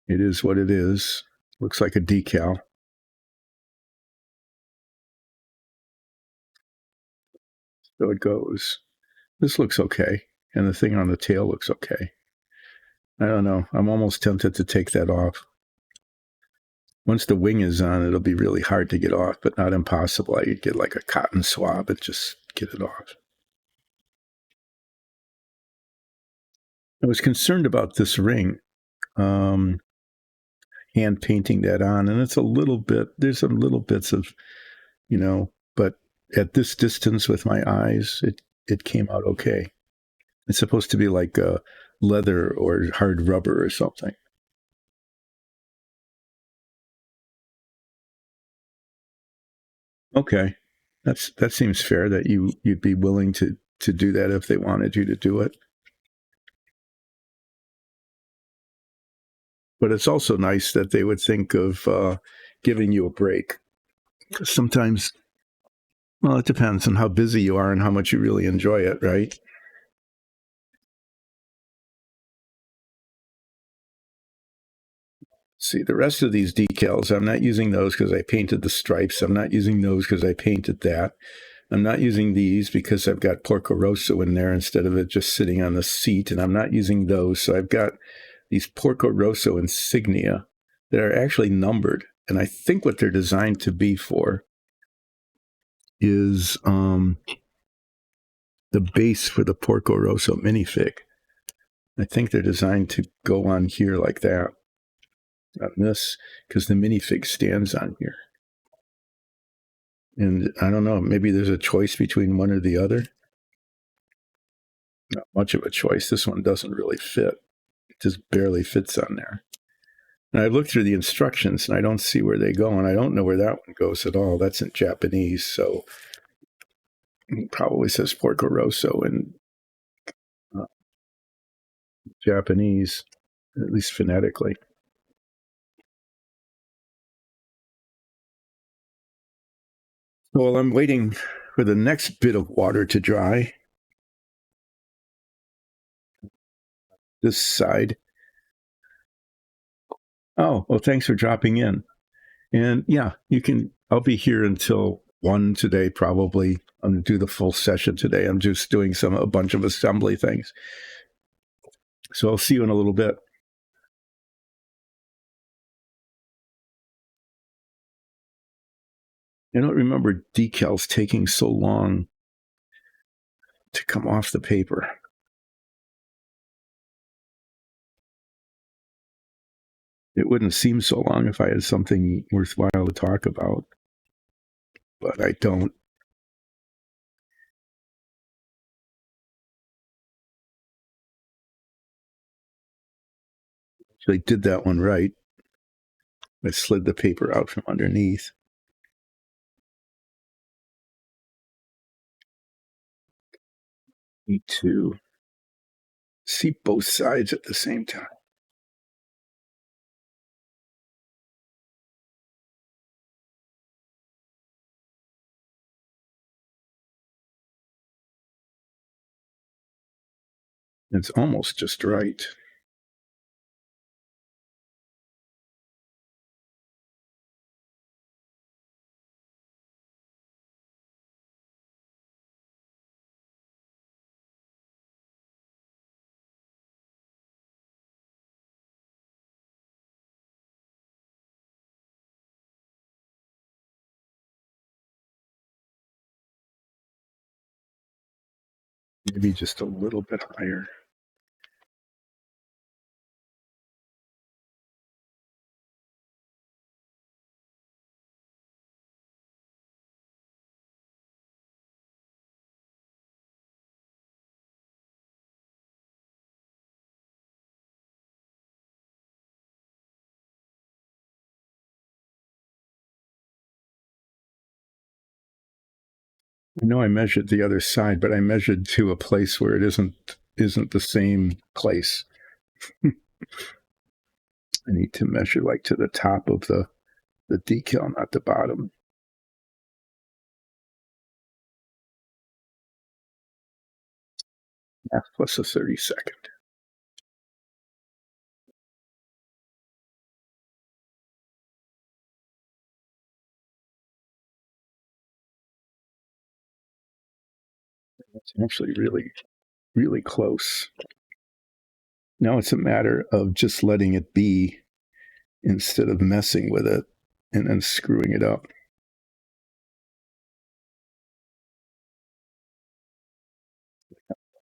it is what it is. Looks like a decal. So it goes. This looks okay, and the thing on the tail looks okay. I don't know. I'm almost tempted to take that off. Once the wing is on, it'll be really hard to get off, but not impossible. I could get like a cotton swab and just get it off. I was concerned about this ring, hand painting that on, and it's there's some little bits of, but at this distance with my eyes, it came out okay. It's supposed to be like leather or hard rubber or something. Okay, that seems fair. That you'd be willing to do that if they wanted you to do it. But it's also nice that they would think of giving you a break. Because sometimes, well, it depends on how busy you are and how much you really enjoy it, right? See, the rest of these decals, I'm not using those because I painted the stripes. I'm not using those because I painted that. I'm not using these because I've got Porco Rosso in there instead of it just sitting on the seat. And I'm not using those. So I've got these Porco Rosso insignia that are actually numbered. And I think what they're designed to be for is the base for the Porco Rosso minifig. I think they're designed to go on here like that. On this, because the minifig stands on here. And I don't know, maybe there's a choice between one or the other. Not much of a choice. This one doesn't really fit. It just barely fits on there. And I looked through the instructions and I don't see where they go, and I don't know where that one goes at all. That's in Japanese, so it probably says Porco Rosso in Japanese, at least phonetically. Well, I'm waiting for the next bit of water to dry. This side. Oh, well, thanks for dropping in. And yeah, I'll be here until 1 today, probably. I'm going to do the full session today. I'm just doing a bunch of assembly things. So I'll see you in a little bit. I don't remember decals taking so long to come off the paper. It wouldn't seem so long if I had something worthwhile to talk about, but I don't. Actually did that one right. I slid the paper out from underneath. Need to see both sides at the same time. It's almost just right. Maybe just a little bit higher. I know I measured the other side, but I measured to a place where it isn't the same place. I need to measure like to the top of the decal, not the bottom. Half plus a 32nd. It's actually really, really close. Now it's a matter of just letting it be instead of messing with it and then screwing it up.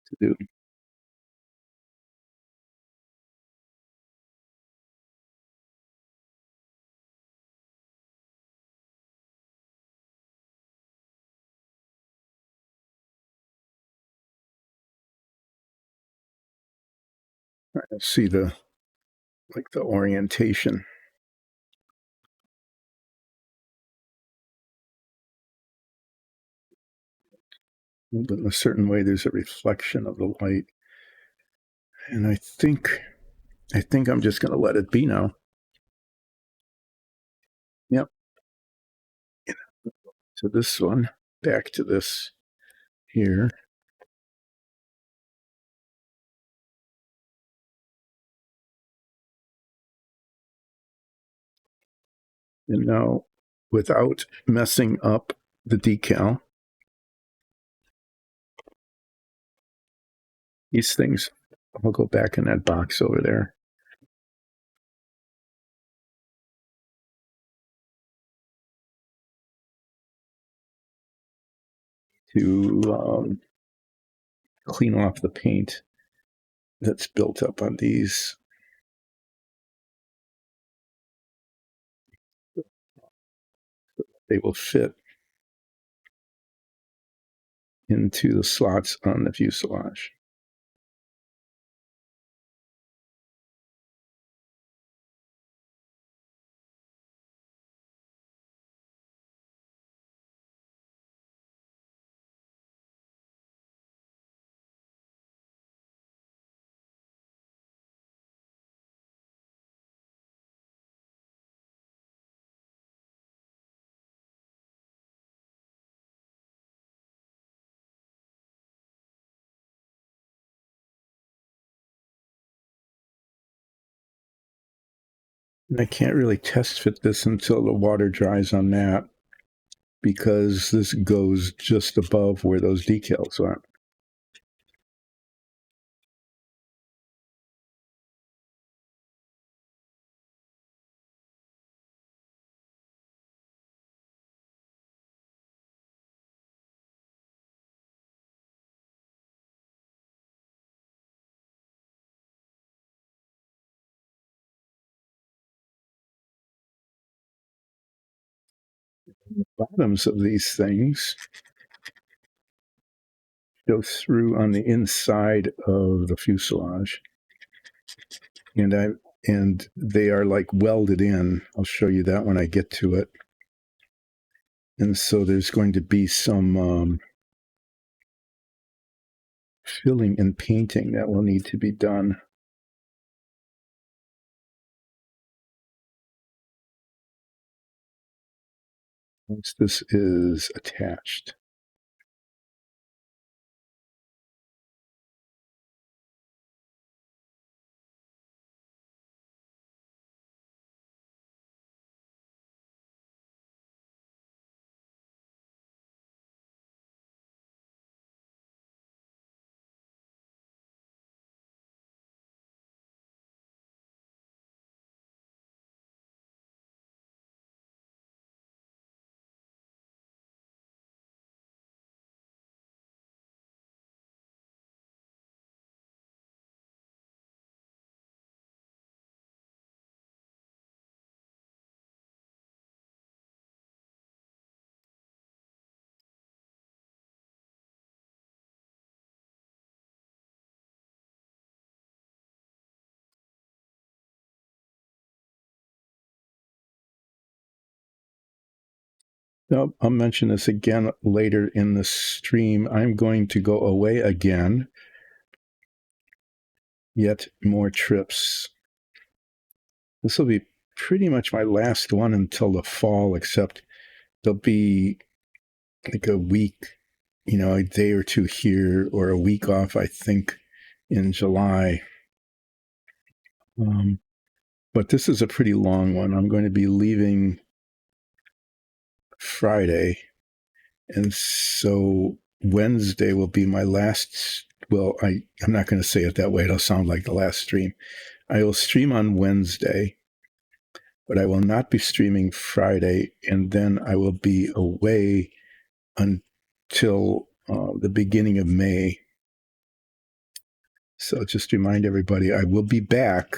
To do. I see the orientation. But in a certain way, there's a reflection of the light, and I think I'm just going to let it be now. Yep. So this one, back to this here. And now, without messing up the decal, these things, I'll go back in that box over there. To clean off the paint that's built up on these. They will fit into the slots on the fuselage. And I can't really test fit this until the water dries on that, because this goes just above where those decals are. The bottoms of these things go through on the inside of the fuselage, and they are like welded in. I'll show you that when I get to it. And so there's going to be some filling and painting that will need to be done. Once this is attached. I'll mention this again later in the stream. I'm going to go away again. Yet more trips. This will be pretty much my last one until the fall, except there'll be like a week, a day or two here, or a week off, I think, in July. But this is a pretty long one. I'm going to be leaving Friday, and so Wednesday will be my last. Well, I'm not going to say it that way. It'll sound like the last stream. I will stream on Wednesday, but I will not be streaming Friday, and then I will be away until the beginning of May. So just remind everybody, I will be back,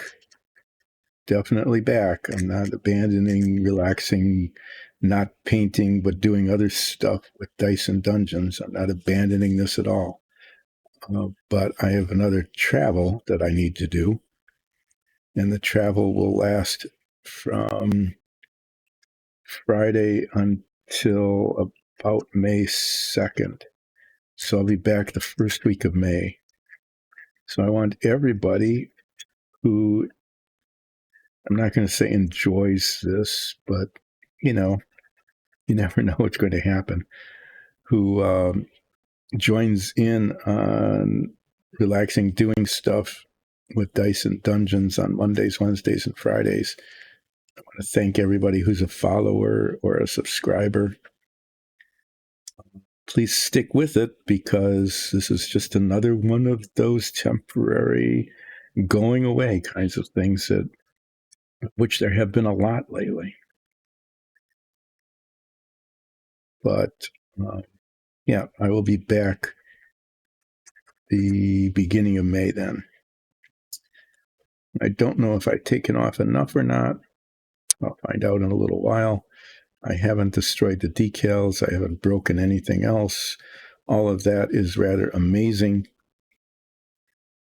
definitely back. I'm not abandoning, relaxing, not painting, but doing other stuff with Dice and Dungeons. I'm not abandoning this at all. But I have another travel that I need to do, and the travel will last from Friday until about May 2nd. So I'll be back the first week of May. So I want everybody who, I'm not going to say enjoys this, but you never know what's going to happen, who joins in on relaxing, doing stuff with Dice and Dungeons on Mondays, Wednesdays, and Fridays. I want to thank everybody who's a follower or a subscriber. Please stick with it, because this is just another one of those temporary going away kinds of things, that which there have been a lot lately. But yeah, I will be back the beginning of May then. I don't know if I've taken off enough or not. I'll find out in a little while. I haven't destroyed the decals. I haven't broken anything else. All of that is rather amazing.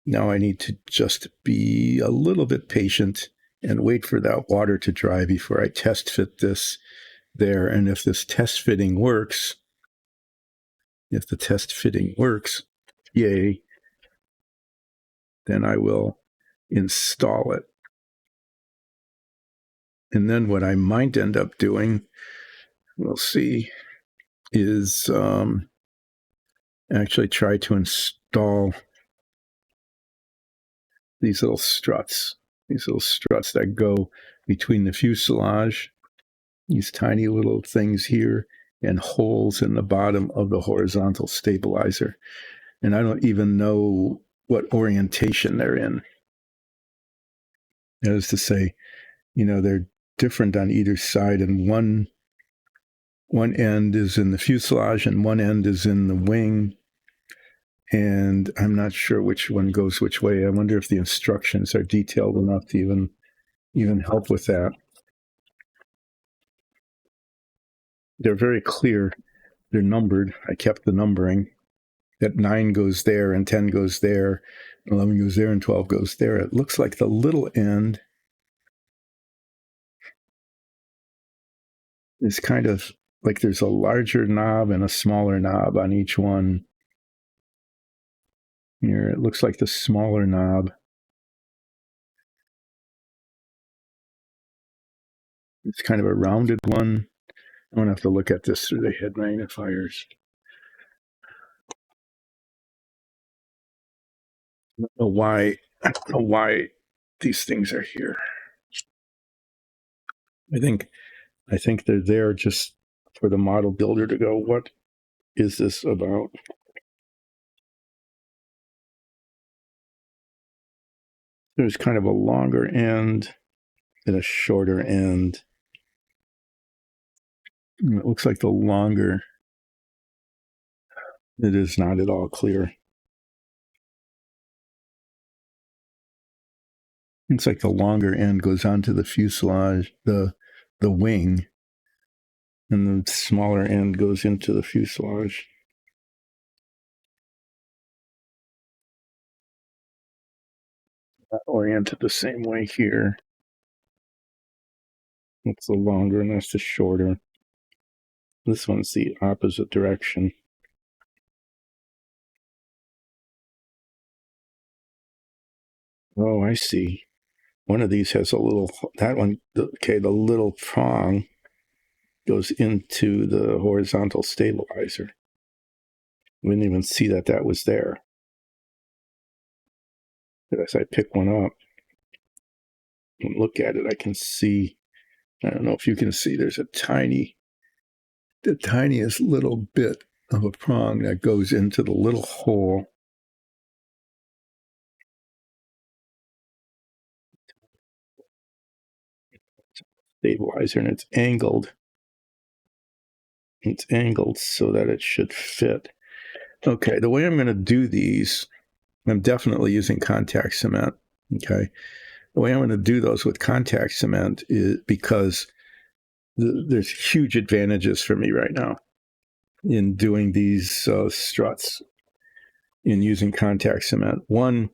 Now I need to just be a little bit patient and wait for that water to dry before I test fit this there. And if this test fitting works, yay, then I will install it. And then what I might end up doing, we'll see, is actually try to install these little struts that go between the fuselage, these tiny little things here, and holes in the bottom of the horizontal stabilizer. And I don't even know what orientation they're in. That is to say, they're different on either side, and one end is in the fuselage and one end is in the wing, and I'm not sure which one goes which way. I wonder if the instructions are detailed enough to even help with that. They're very clear. They're numbered. I kept the numbering. That 9 goes there and 10 goes there, 11 goes there and 12 goes there. It looks like the little end is kind of like there's a larger knob and a smaller knob on each one. Here, it looks like the smaller knob. It's kind of a rounded one. I'm going to have to look at this through the head magnifiers. I don't know why these things are here. I think they're there just for the model builder to go, what is this about? There's kind of a longer end and a shorter end. And it looks like the longer, it is not at all clear. Looks like the longer end goes onto the fuselage, the wing, and the smaller end goes into the fuselage. Not oriented the same way here. That's the longer and that's the shorter. This one's the opposite direction. Oh, I see. One of these has a little, that one, okay, the little prong goes into the horizontal stabilizer. We didn't even see that that was there. But as I pick one up and look at it, I can see, I don't know if you can see, there's the tiniest little bit of a prong that goes into the little hole. Stabilizer, and it's angled. It's angled so that it should fit. Okay, the way I'm going to do these, I'm definitely using contact cement. Okay, the way I'm going to do those with contact cement is because there's huge advantages for me right now in doing these struts in using contact cement. One,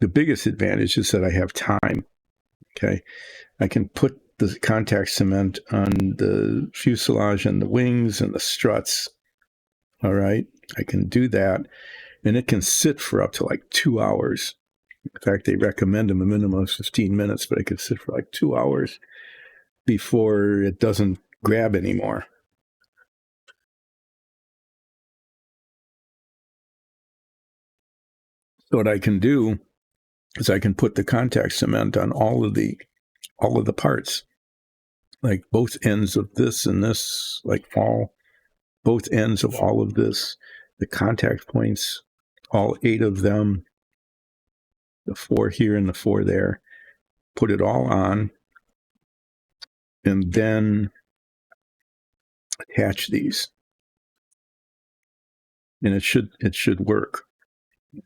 the biggest advantage is that I have time. Okay, I can put the contact cement on the fuselage and the wings and the struts. All right, I can do that, and it can sit for up to like 2 hours. In fact, they recommend a minimum of 15 minutes, but it could sit for like 2 hours before it doesn't grab anymore. So what I can do is I can put the contact cement on all of the parts, like both ends of this and this, like both ends of all of this, the contact points, all 8 of them, the 4 here and the 4 there, put it all on, and then attach these. And it should work.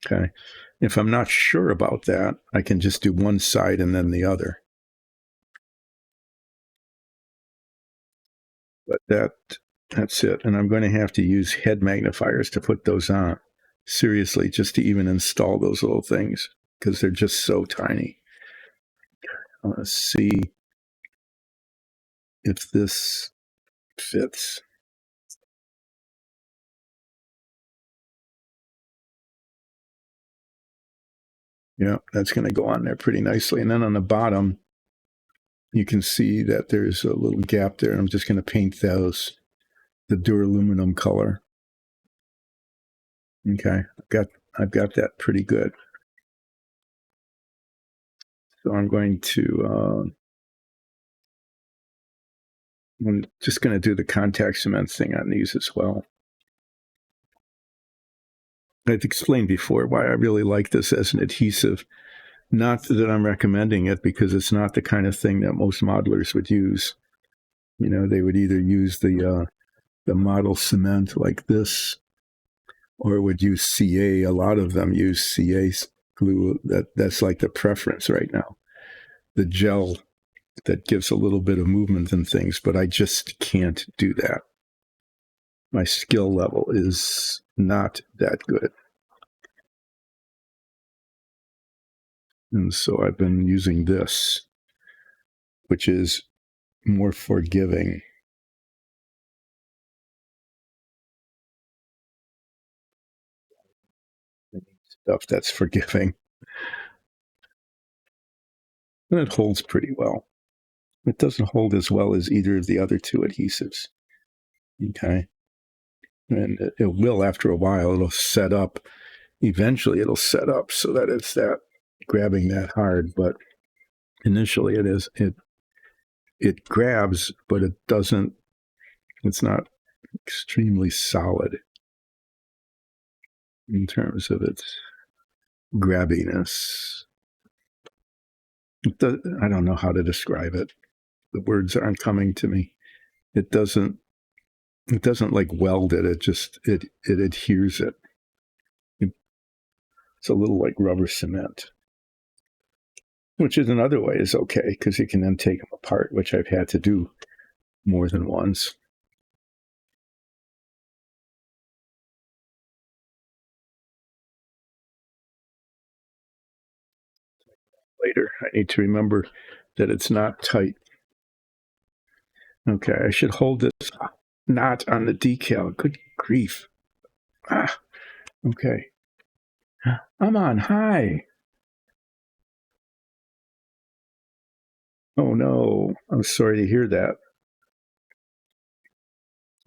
Okay. If I'm not sure about that, I can just do one side and then the other. But that's it. And I'm going to have to use head magnifiers to put those on. Seriously, just to even install those little things, because they're just so tiny. Let's see if this fits. Yeah, that's going to go on there pretty nicely. And then on the bottom, you can see that there's a little gap there. I'm just going to paint those the duraluminum color. Okay, I've got that pretty good. So I'm just going to do the contact cement thing on these as well. I've explained before why I really like this as an adhesive. Not that I'm recommending it, because it's not the kind of thing that most modelers would use. You know, they would either use the model cement like this, or would use CA. A lot of them use CA glue. That's like the preference right now. The gel that gives a little bit of movement and things, but I just can't do that. My skill level is not that good. And so I've been using this, which is more forgiving. Stuff that's forgiving. And it holds pretty well. It doesn't hold as well as either of the other 2 adhesives. Okay. And it will after a while. It'll set up. Eventually it'll set up so that it's that grabbing that hard. But initially it grabs, but it doesn't, it's not extremely solid in terms of its grabbiness. I don't know how to describe it. The words aren't coming to me. It doesn't like weld it. It adheres it. It's a little like rubber cement, which in another way is okay, because you can then take them apart, which I've had to do more than once. Later, I need to remember that it's not tight. Okay, I should hold this knot on the decal. Good grief. Ah, okay. I'm on high. Oh no, I'm sorry to hear that.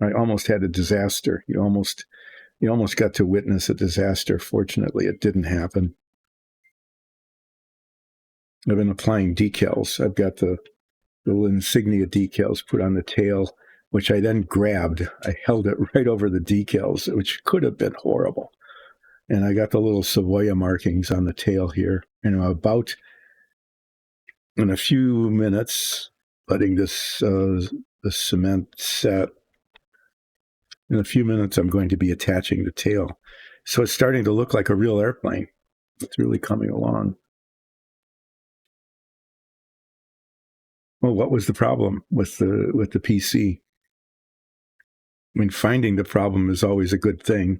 I almost had a disaster. You almost got to witness a disaster. Fortunately, it didn't happen. I've been applying decals. I've got the little insignia decals put on the tail, which I then grabbed. I held it right over the decals, which could have been horrible. And I got the little Savoia markings on the tail here. And I'm about in a few minutes, letting this the cement set. In a few minutes, I'm going to be attaching the tail. So it's starting to look like a real airplane. It's really coming along. Well, what was the problem with the PC? I mean, finding the problem is always a good thing.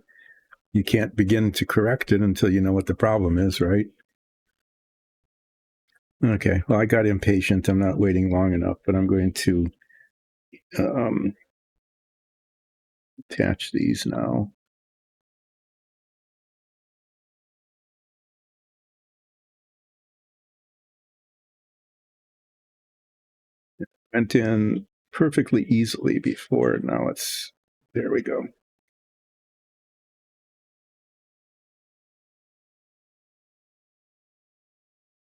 You can't begin to correct it until you know what the problem is, right? Okay. Well, I got impatient. I'm not waiting long enough, but I'm going to um, attach these now. Went in perfectly easily before. Now it's there. We go.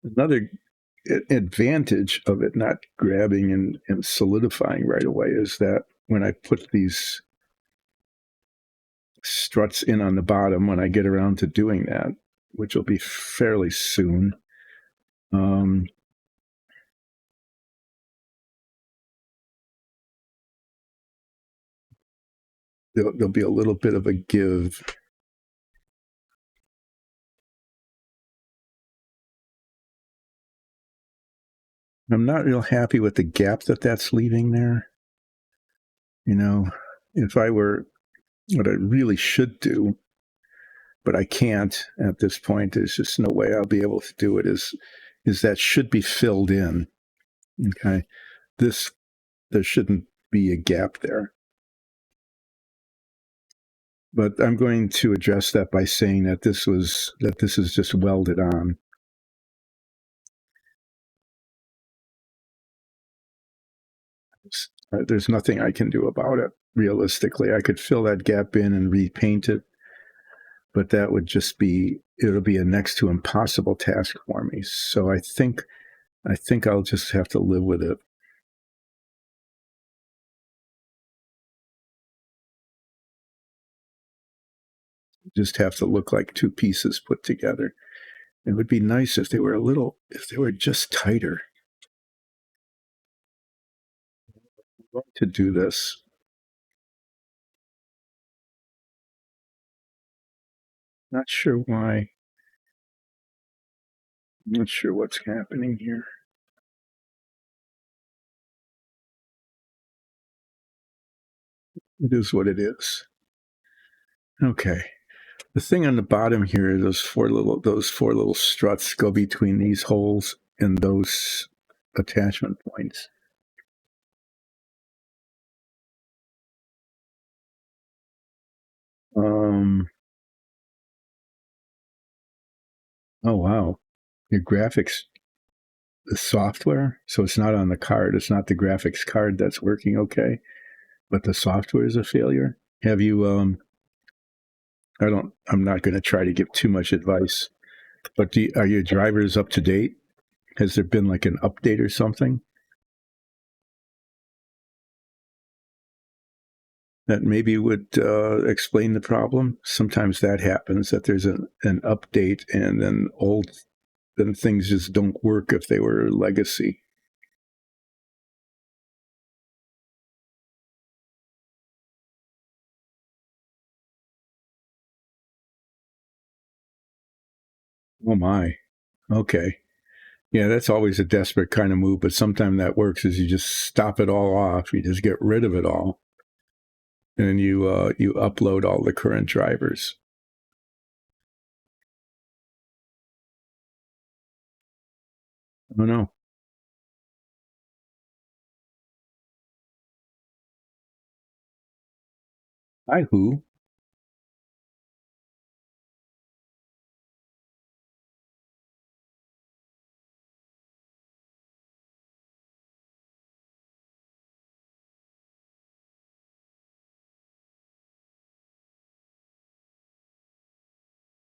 Another advantage of it not grabbing and solidifying right away is that when I put these struts in on the bottom, when I get around to doing that, which will be fairly soon, there'll be a little bit of a give. I'm not real happy with the gap that's leaving there. You know, if I were, what I really should do, but I can't at this point, there's just no way I'll be able to do it, is that should be filled in. Okay. There shouldn't be a gap there. But I'm going to address that by saying that this is just welded on. There's nothing I can do about it. Realistically, I could fill that gap in and repaint it, but that would just be, it'll be a next to impossible task for me. So I think I'll just have to live with it. Just have to look like two pieces put together. It would be nice if they were just tighter. I'm going to do this. Not sure why. I'm not sure what's happening here. It is what it is. Okay. The thing on the bottom here, those four little struts go between these holes and those attachment points. Oh wow. Your graphics, the software, so it's not on the card. It's not the graphics card that's working okay, but the software is a failure. Have you I'm not going to try to give too much advice, but are your drivers up to date? Has there been like an update or something that maybe would explain the problem? Sometimes that happens, that there's an update and then things just don't work if they were legacy. Oh my. Okay. Yeah, that's always a desperate kind of move, but sometimes that works is you just stop it all off. You just get rid of it all. And then you upload all the current drivers. Oh no. Hi, who?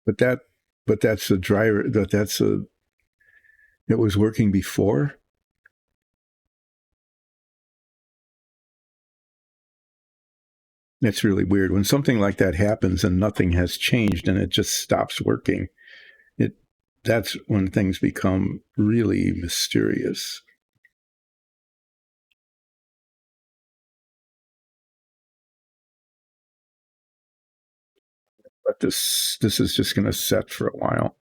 But that, but that's a driver. That's a. It was working before. That's really weird. When something like that happens and nothing has changed and it just stops working, it that's when things become really mysterious. But this is just going to set for a while.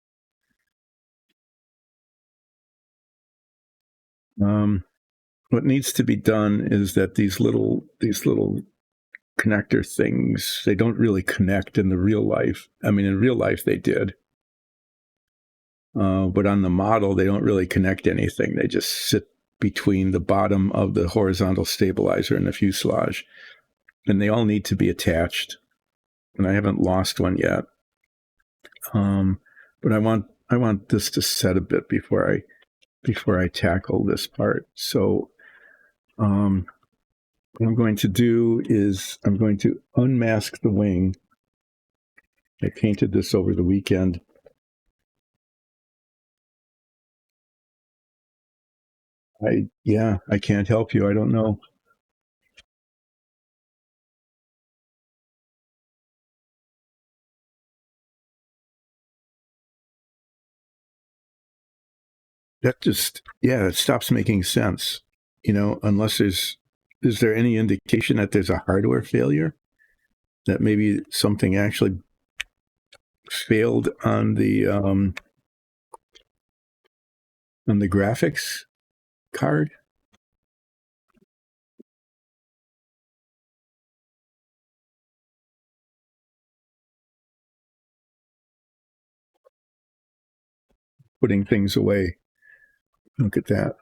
What needs to be done is that these little connector things, they don't really connect in the real life. I mean, in real life they did, but on the model they don't really connect anything. They just sit between the bottom of the horizontal stabilizer and the fuselage, and they all need to be attached. And I haven't lost one yet. But I want this to set a bit before I tackle this part. So what I'm going to do is I'm going to unmask the wing. I painted this over the weekend. I can't help you. I don't know. That just it stops making sense. Unless is there any indication that there's a hardware failure? That maybe something actually failed on the graphics card? Putting things away. Look at that.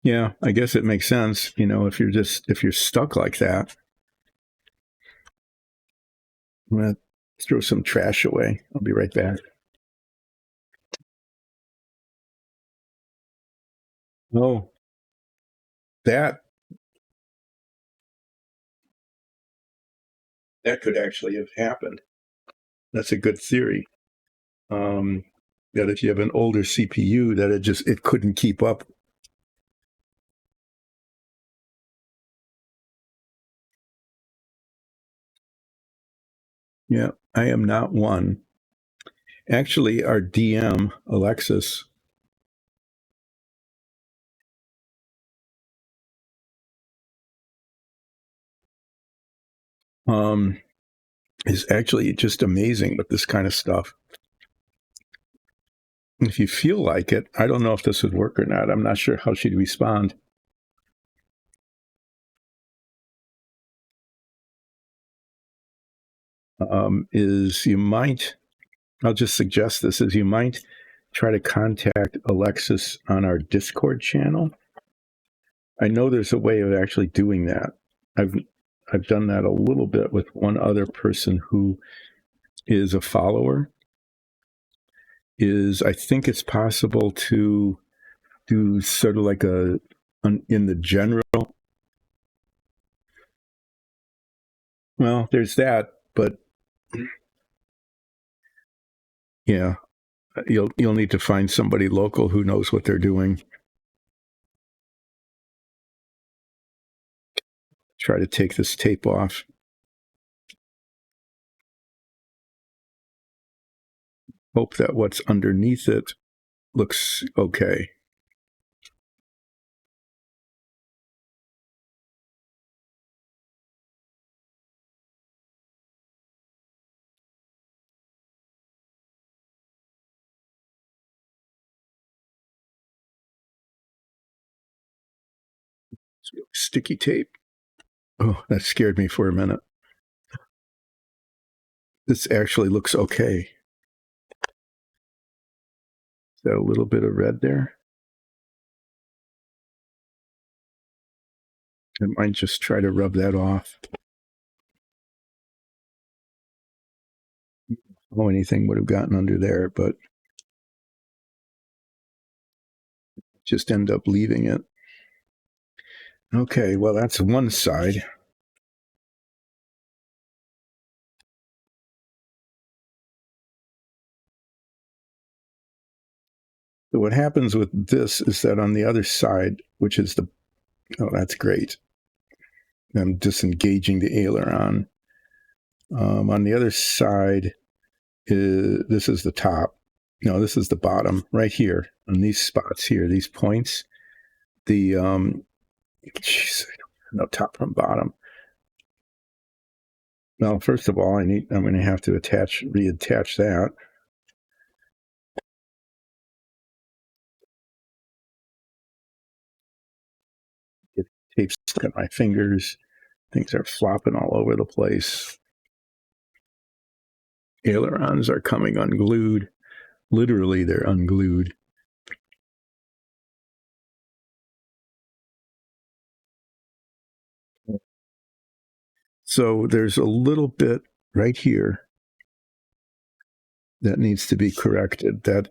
Yeah, I guess it makes sense. If you're stuck like that, I'm gonna throw some trash away. I'll be right back. Oh, that that could actually have happened. That's a good theory. Um, that if you have an older CPU, that it couldn't keep up. Yeah, I am not one. Actually, our DM Alexis um, is actually just amazing with this kind of stuff. If you feel like it, I don't know if this would work or not. I'm not sure how she'd respond. Is you might, I'll just suggest this, is you might try to contact Alexis on our Discord channel. I know there's a way of actually doing that. I've I've done that a little bit with one other person who is a follower. Is I think it's possible to do sort of like in the general. Well, there's that, but yeah, you'll need to find somebody local who knows what they're doing. Try to take this tape off. Hope that what's underneath it looks okay. Sticky tape. Oh, that scared me for a minute. This actually looks okay. Is that a little bit of red there? I might just try to rub that off. Oh, anything would have gotten under there, but just end up leaving it. Okay, well, that's one side. So what happens with this is that on the other side, which is the, oh, that's great. I'm disengaging the aileron. On the other side, this is the top. No, this is the bottom right here on these spots here, these points. The, no, top from bottom. Well, first of all, I'm going to have to reattach that. It tapes at my fingers. Things are flopping all over the place. Ailerons are coming unglued. Literally, they're unglued. So there's a little bit right here that needs to be corrected. That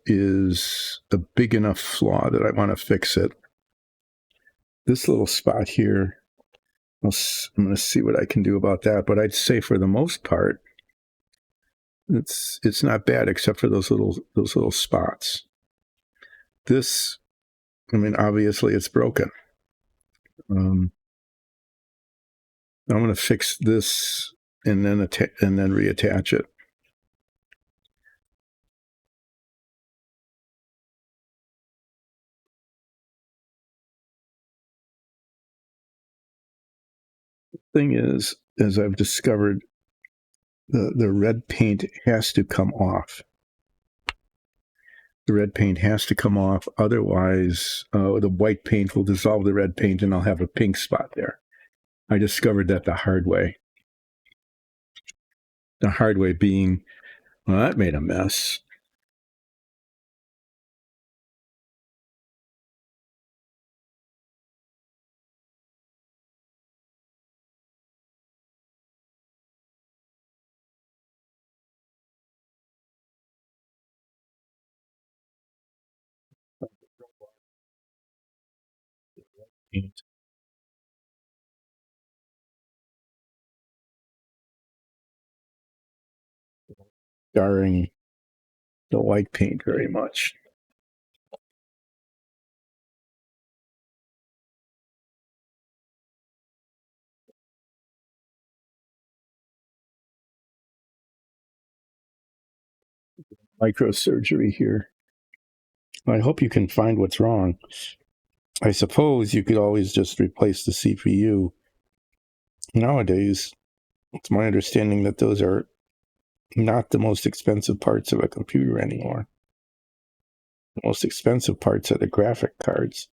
is a big enough flaw that I want to fix it. This little spot here, I'm going to see what I can do about that. But I'd say for the most part, it's not bad except for those little spots. This, I mean, obviously it's broken. I'm going to fix this and then reattach it. Thing is, as I've discovered, the red paint has to come off. The red paint has to come off. Otherwise, the white paint will dissolve the red paint and I'll have a pink spot there. I discovered that the hard way. The hard way being, well, that made a mess. Paint. Starring the white paint very much. Microsurgery here. I hope you can find what's wrong. I suppose you could always just replace the CPU. Nowadays, it's my understanding that those are not the most expensive parts of a computer anymore. The most expensive parts are the graphic cards.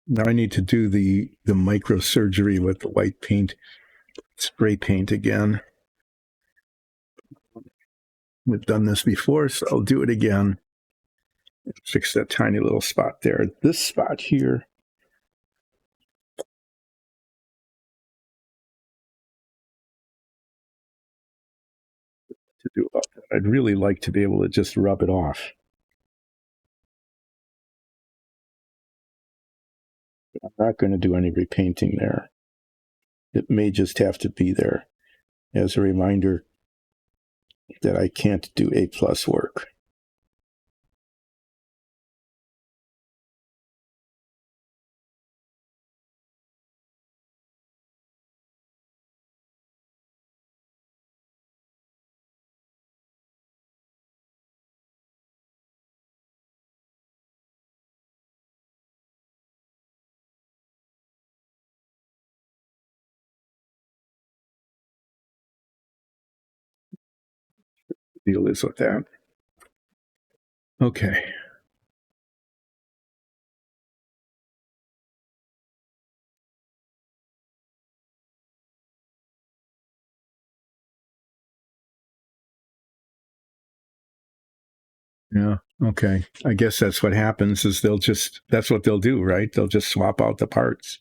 Now I need to do the microsurgery with the white paint, spray paint again. We've done this before, so I'll do it again. Fix that tiny little spot there. This spot here, to do about that. I'd really like to be able to just rub it off. I'm not going to do any repainting there. It may just have to be there as a reminder that I can't do A+ work. deal is with that. Okay. Yeah. Okay. I guess that's what happens is that's what they'll do, right? They'll just swap out the parts.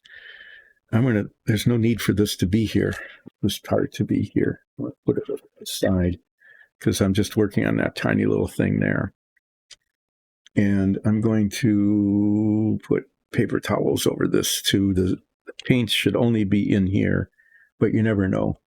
There's no need for this to be here, this part to be here. I'll put it aside because I'm just working on that tiny little thing there. And I'm going to put paper towels over this too. The paint should only be in here, but you never know.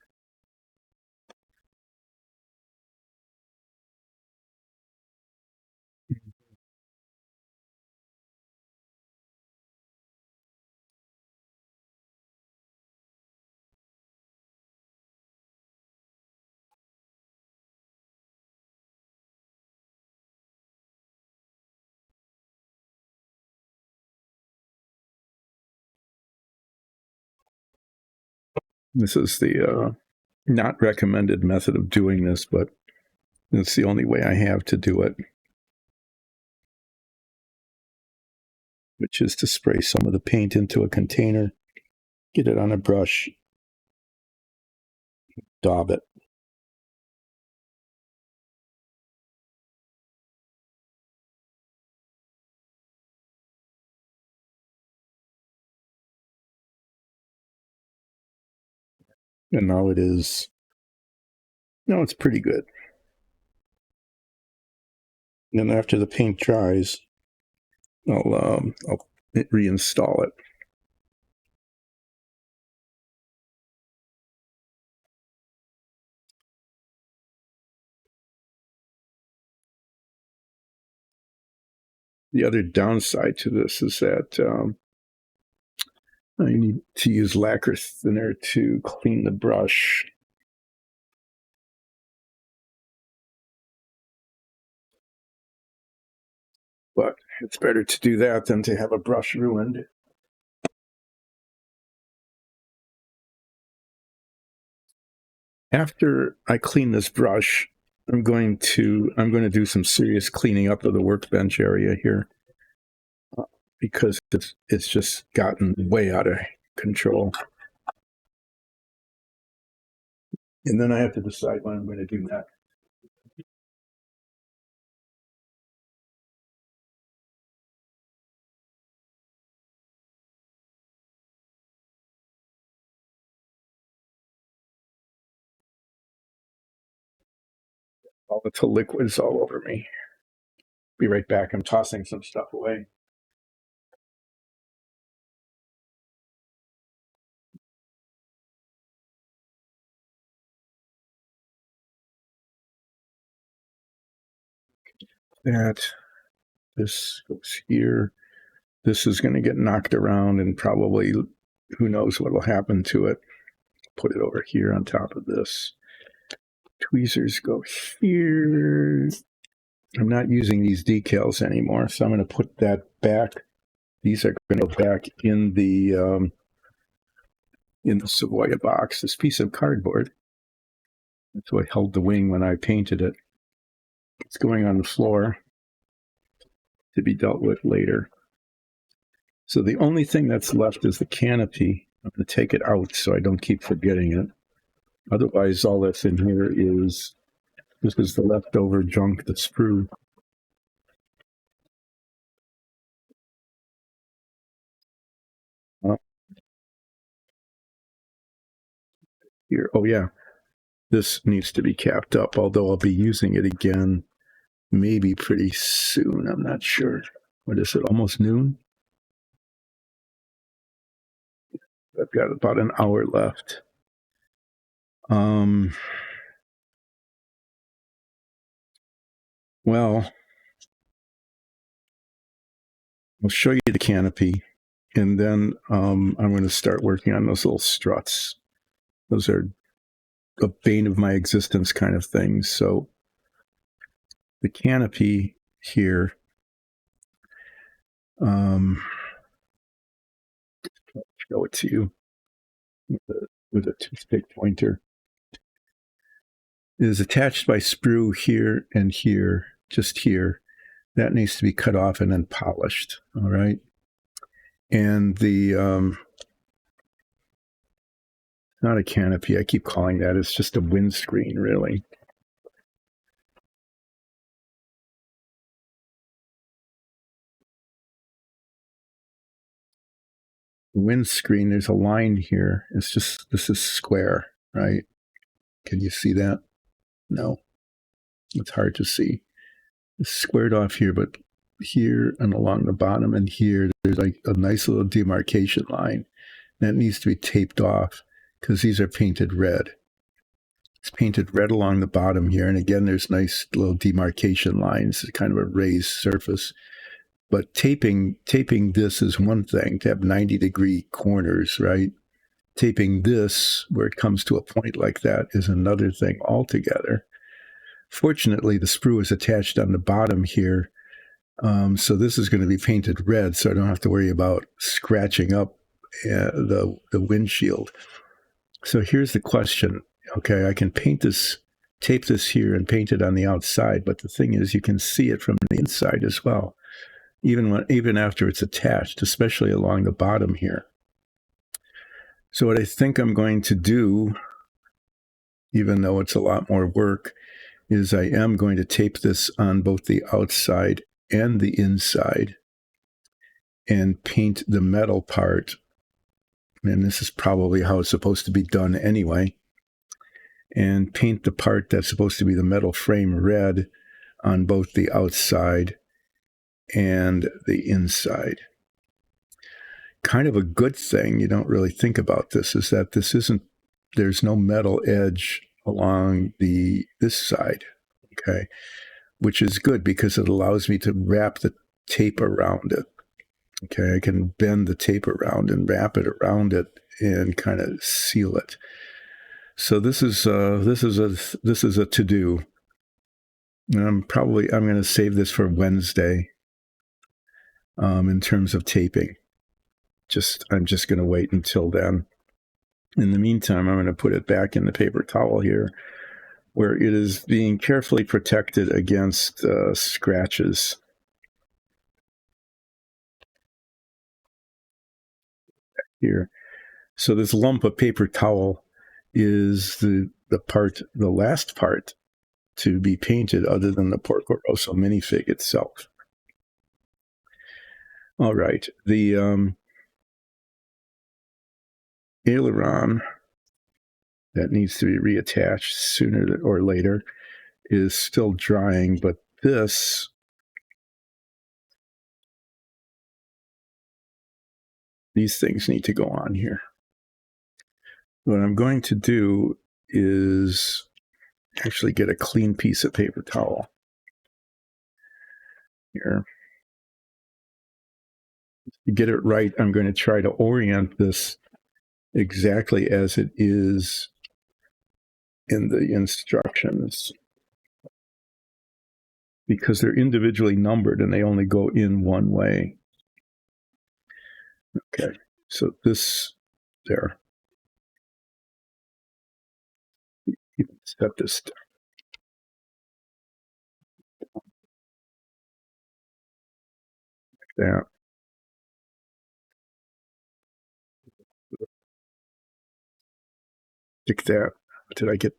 This is the not recommended method of doing this, but it's the only way I have to do it, which is to spray some of the paint into a container, get it on a brush, daub it. And now it is, no, it's pretty good. And then after the paint dries, I'll reinstall it. The other downside to this is that I need to use lacquer thinner to clean the brush. But it's better to do that than to have a brush ruined. After I clean this brush, I'm going to do some serious cleaning up of the workbench area here because it's just gotten way out of control. And then I have to decide what I'm going to do next. Volatile liquids all over me. Be right back. I'm tossing some stuff away. This goes here. This is going to get knocked around and probably who knows what will happen to it. Put it over here on top of this. Tweezers go here. I'm not using these decals anymore, so I'm going to put that back. These are going to go back in the Savoia box. This piece of cardboard. That's what held the wing when I painted it. It's going on the floor to be dealt with later. So the only thing that's left is the canopy. I'm going to take it out so I don't keep forgetting it. Otherwise, all that's in here is, this is the leftover junk, the sprue. Here, oh yeah, this needs to be capped up, although I'll be using it again maybe pretty soon. I'm not sure. What is it, almost noon? I've got about an hour left. Well, I'll show you the canopy, and then I'm going to start working on those little struts. Those are a bane of my existence kind of things. So the canopy here, show it to you with a toothpick pointer. It is attached by sprue here and here, just here. That needs to be cut off and then polished, all right? And the, not a canopy, I keep calling that, it's just a windscreen, really. Windscreen, there's a line here. It's just, this is square, right? Can you see that? No, it's hard to see. It's squared off here, but here and along the bottom and here, there's like a nice little demarcation line. That needs to be taped off because these are painted red. It's painted red along the bottom here. And again, there's nice little demarcation lines, kind of a raised surface. But taping this is one thing, to have 90-degree corners, right? Taping this, where it comes to a point like that, is another thing altogether. Fortunately, the sprue is attached on the bottom here. So this is going to be painted red, so I don't have to worry about scratching up the windshield. So here's the question. Okay, I can paint this, tape this here and paint it on the outside, but the thing is you can see it from the inside as well, even after it's attached, especially along the bottom here. So what I think I'm going to do, even though it's a lot more work, is I am going to tape this on both the outside and the inside and paint the metal part. And this is probably how it's supposed to be done anyway. And paint the part that's supposed to be the metal frame red on both the outside and the inside. Kind of a good thing, you don't really think about this, is that there's no metal edge along this side, okay? Which is good because it allows me to wrap the tape around it. Okay, I can bend the tape around and wrap it around it and kind of seal it. So this is a to-do. I'm going to save this for Wednesday. In terms of taping, I'm just going to wait until then. In the meantime, I'm going to put it back in the paper towel here, where it is being carefully protected against scratches. Here. So this lump of paper towel is the last part to be painted other than the Porco Rosso minifig itself. All right, the aileron that needs to be reattached sooner or later is still drying, but these things need to go on here. What I'm going to do is actually get a clean piece of paper towel here. To get it right, I'm going to try to orient this exactly as it is in the instructions, because they're individually numbered and they only go in one way. Okay, so this there. You can set this down. Like that. Stick that. Did I get?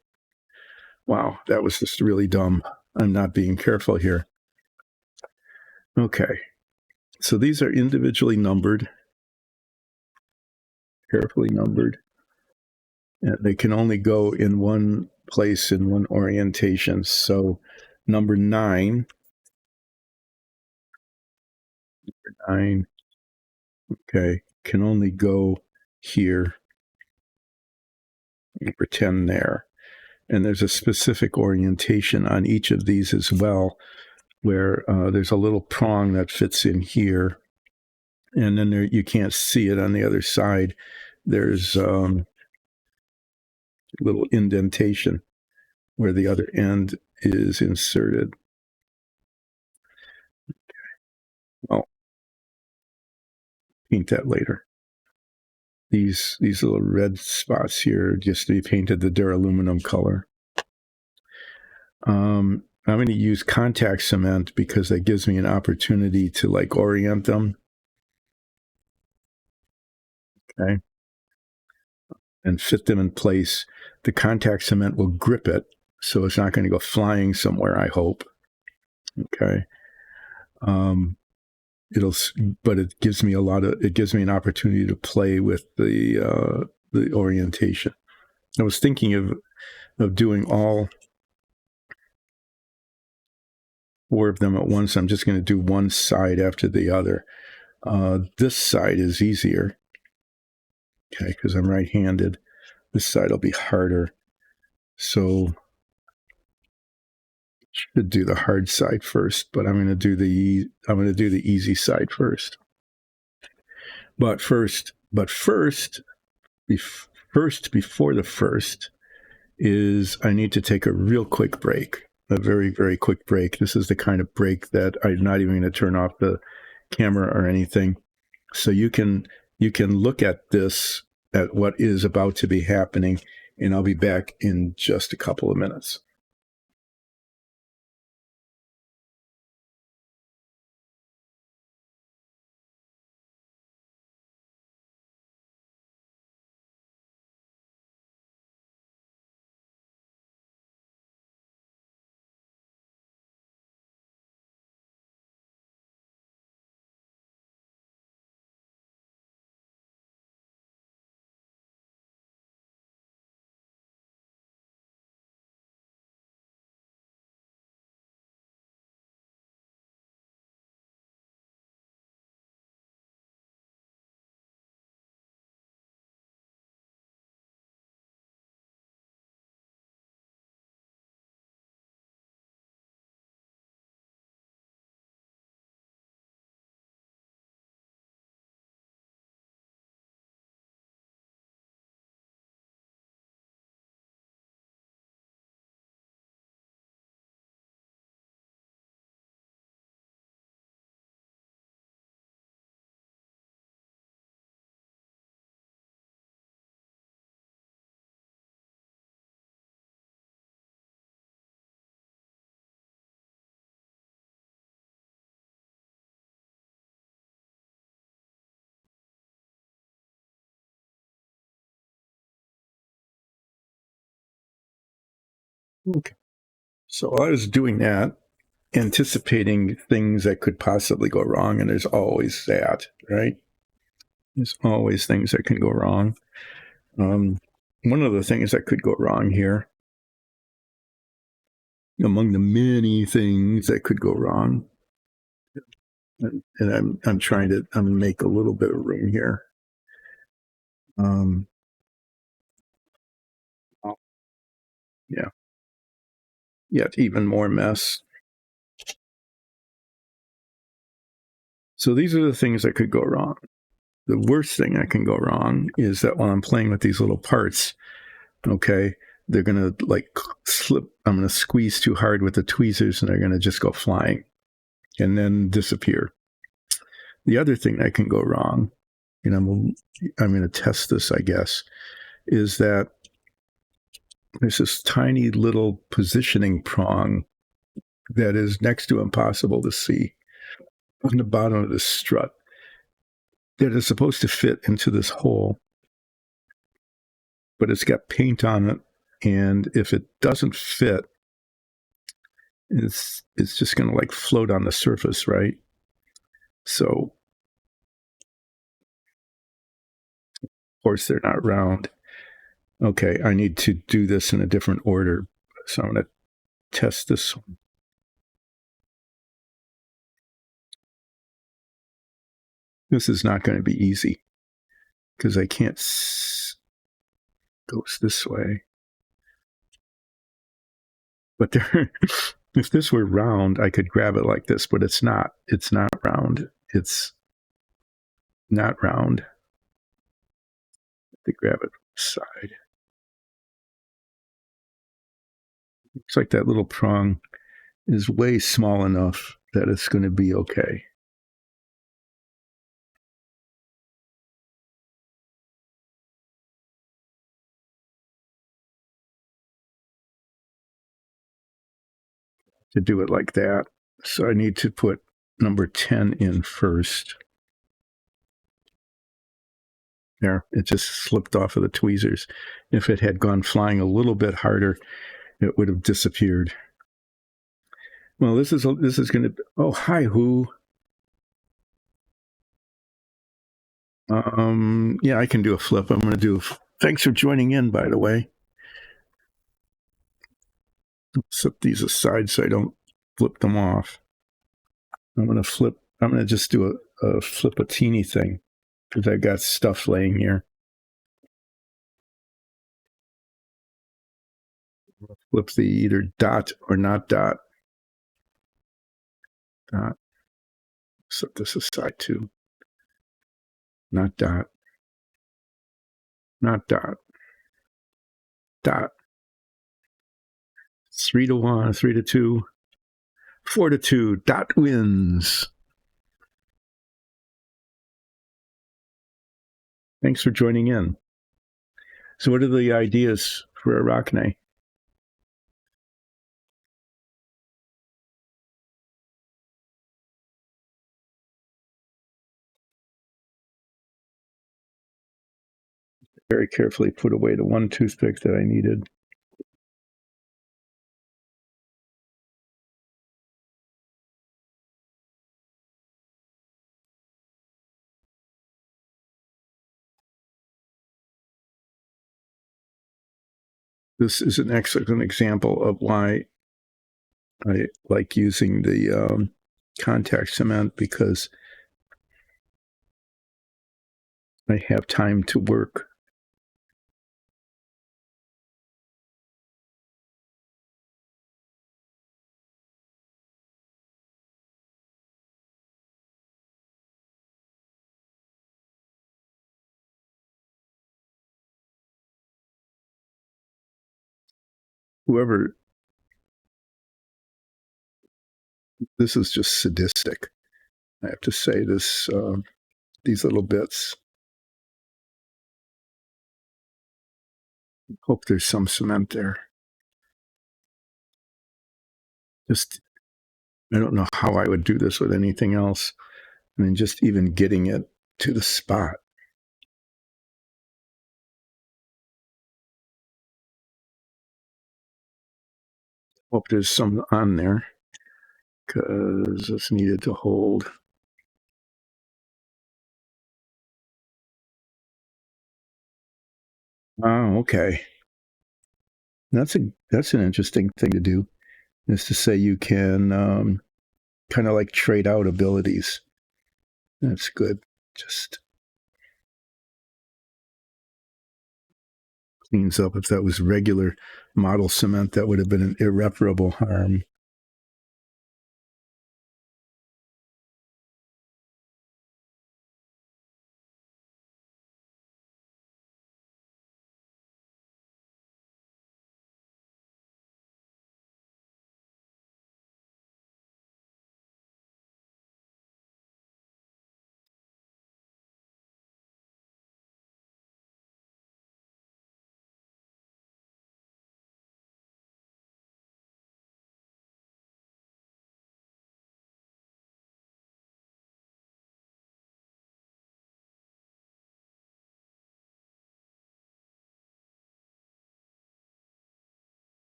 Wow, that was just really dumb. I'm not being careful here. Okay, so these are individually numbered, carefully numbered, and they can only go in one place in one orientation. So number 9, okay, can only go here. Number 10 there. And there's a specific orientation on each of these as well, where there's a little prong that fits in here, and then you can't see it on the other side. There's a little indentation where the other end is inserted. I'll paint that later. These little red spots here just to be painted the duraluminum color. I'm going to use contact cement because that gives me an opportunity to like orient them. Okay. And fit them in place. The contact cement will grip it, so it's not going to go flying somewhere, I hope. Okay. Um, it'll, but it gives me an opportunity to play with the orientation. I was thinking of doing all 4 of them at once. I'm just going to do one side after the other. This side is easier, okay, because I'm right-handed. This side will be harder. So should do the hard side first, but I'm going to do the easy side first. But first, before the first is I need to take a real quick break, a very, very quick break. This is the kind of break that I'm not even going to turn off the camera or anything. So you can look at this, at what is about to be happening, and I'll be back in just a couple of minutes. Okay. So I was doing that, anticipating things that could possibly go wrong, and there's always that, right? There's always things that can go wrong. One of the things that could go wrong here, among the many things that could go wrong, and I'm trying to make a little bit of room here. Yeah, yet even more mess. So these are the things that could go wrong. The worst thing that can go wrong is that while I'm playing with these little parts, okay, they're going to like slip. I'm going to squeeze too hard with the tweezers and they're going to just go flying and then disappear. The other thing that can go wrong, and I'm going to test this, I guess, is that there's this tiny little positioning prong that is next to impossible to see on the bottom of the strut that is supposed to fit into this hole, but it's got paint on it, and if it doesn't fit, it's just going to like float on the surface, right? So, of course, they're not round. Okay, I need to do this in a different order, so I'm going to test this one. This is not going to be easy because I can't goes this way. But there, if this were round, I could grab it like this, but it's not. It's not round. It's not round. To grab it from the side. Looks like that little prong is way small enough that it's going to be okay. to do it like that. So I need to put number 10 in first. There, it just slipped off of the tweezers. If it had gone flying a little bit harder, it would have disappeared. Well, this is going to. Oh, hi, who? Yeah, I can do a flip. I'm going to do. Thanks for joining in, by the way. Set these aside so I don't flip them off. I'm going to just do a flip a teeny thing because I got stuff laying here. Flip the either dot or not dot. Dot. Set this aside too. Not dot. Not dot. Dot. 3-1, 3-2, 4-2. Dot wins. Thanks for joining in. So, what are the ideas for Arachne? Very carefully put away the one toothpick that I needed. This is an excellent example of why I like using the contact cement, because I have time to work. Whoever, this is just sadistic. I have to say this, these little bits. Hope there's some cement there. Just, I don't know how I would do this with anything else. I mean, just even getting it to the spot. Hope there's some on there, because it's needed to hold. Oh, okay. That's an interesting thing to do, is to say you can kind of like trade out abilities. That's good. Just cleans up. If that was regular model cement, that would have been an irreparable harm.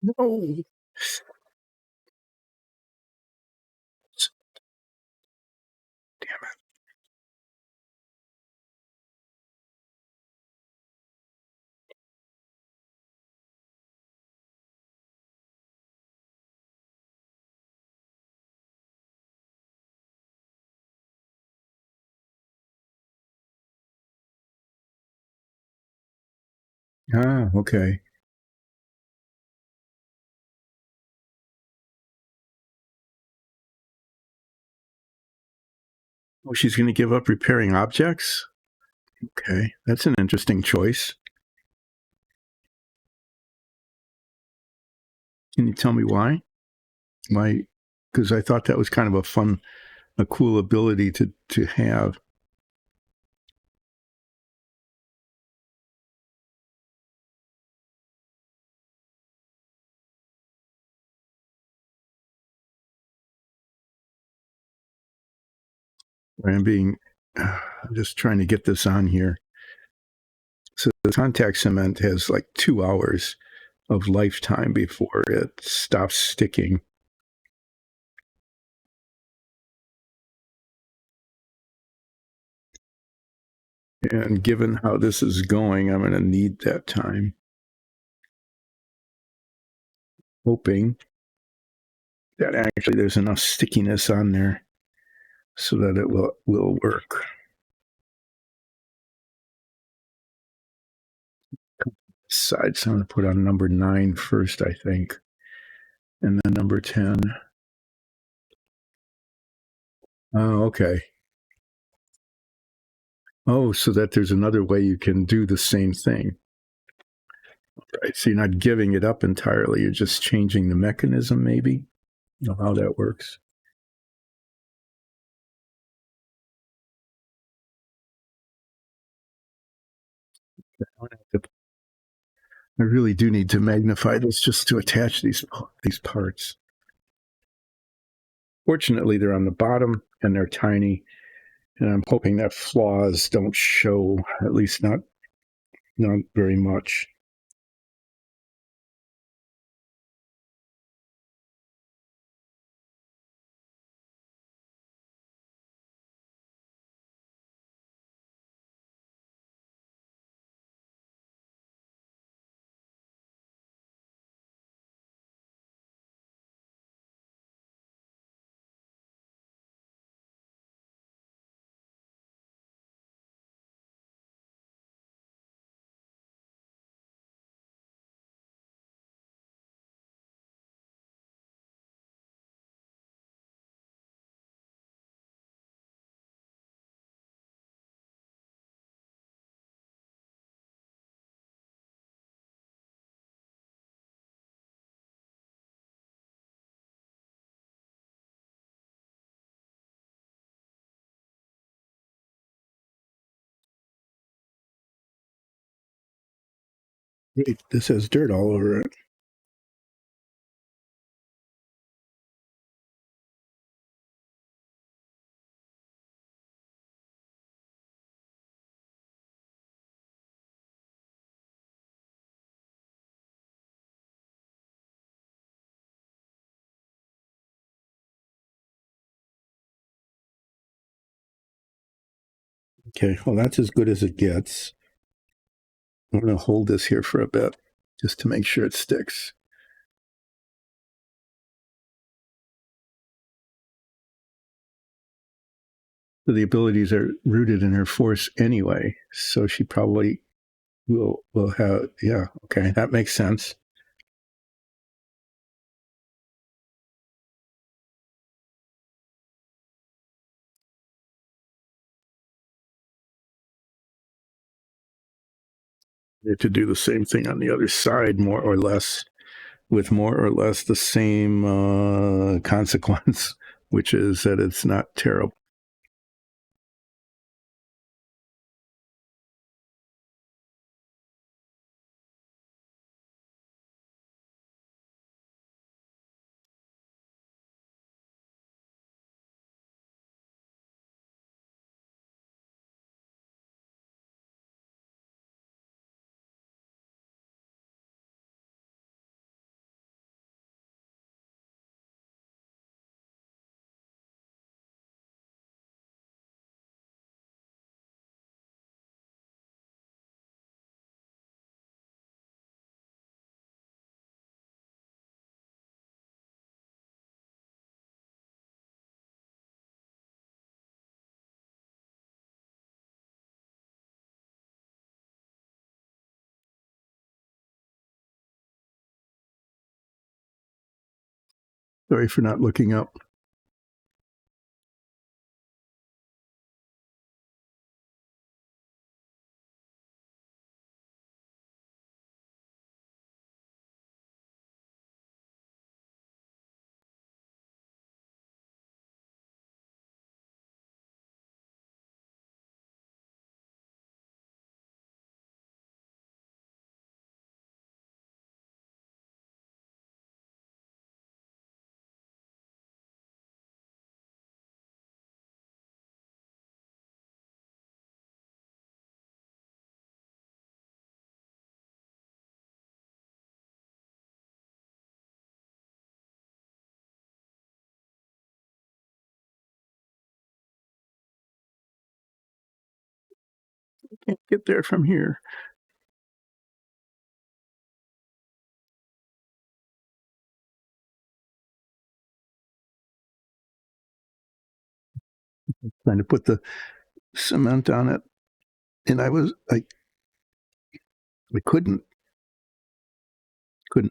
No. Damn it. Ah, okay. Oh, she's going to give up repairing objects? Okay, that's an interesting choice. Can you tell me why? Why? Because I thought that was kind of a cool ability to have. I'm just trying to get this on here. So the contact cement has like 2 hours of lifetime before it stops sticking. And given how this is going, I'm going to need that time. Hoping that actually there's enough stickiness on there so that it will work. Side, so I'm going to put on number 9 first, I think, and then number 10. Oh, okay. Oh, so that there's another way you can do the same thing. Right. So you're not giving it up entirely. You're just changing the mechanism, maybe. You know how that works. I really do need to magnify this just to attach these parts. Fortunately, they're on the bottom and they're tiny, and I'm hoping that flaws don't show, at least not very much. Wait, this has dirt all over it. Okay, well, that's as good as it gets. I'm going to hold this here for a bit just to make sure it sticks. So the abilities are rooted in her force anyway, so she probably will have, yeah, okay, that makes sense. To do the same thing on the other side, more or less, with more or less the same consequence, which is that it's not terrible. Sorry for not looking up. Can't get there from here. Trying to put the cement on it, and I couldn't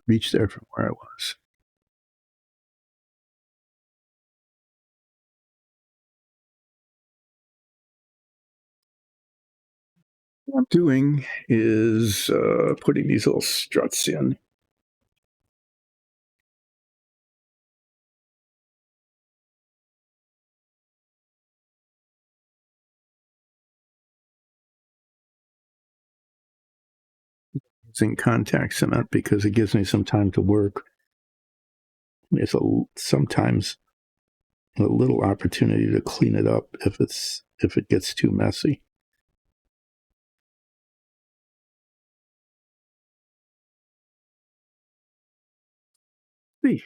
reach there from where I was. What I'm doing is putting these little struts in. Using contact cement because it gives me some time to work. There's sometimes a little opportunity to clean it up if it gets too messy. See,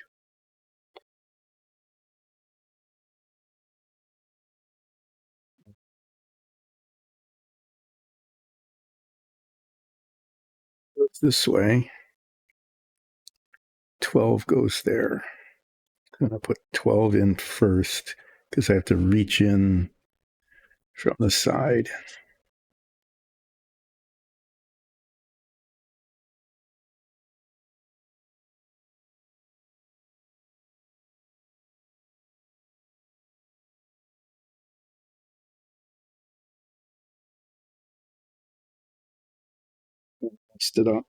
goes this way. 12 goes there. I'm going to put 12 in first because I have to reach in from the side. Mixed it up.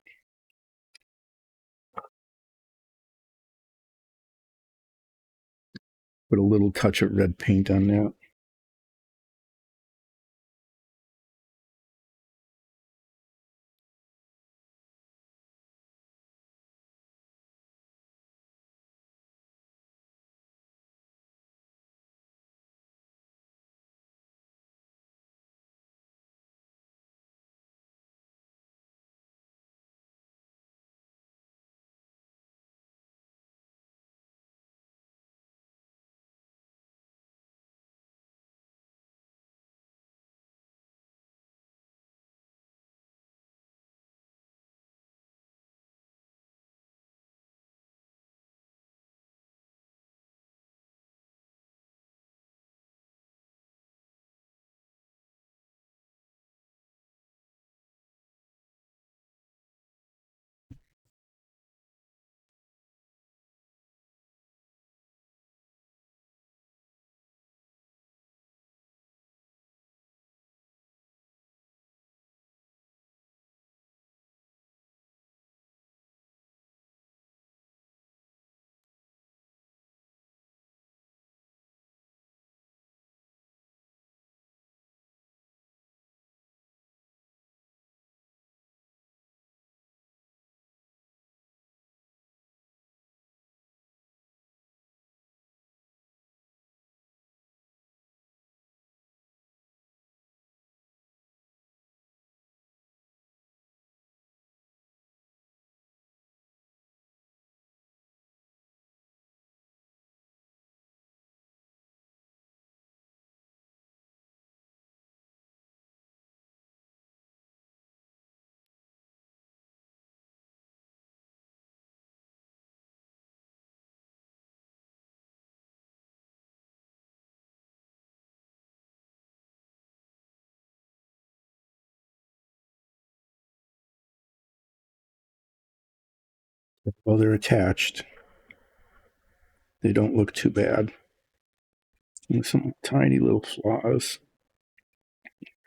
Put a little touch of red paint on that. Well, they're attached. They don't look too bad. And some tiny little flaws.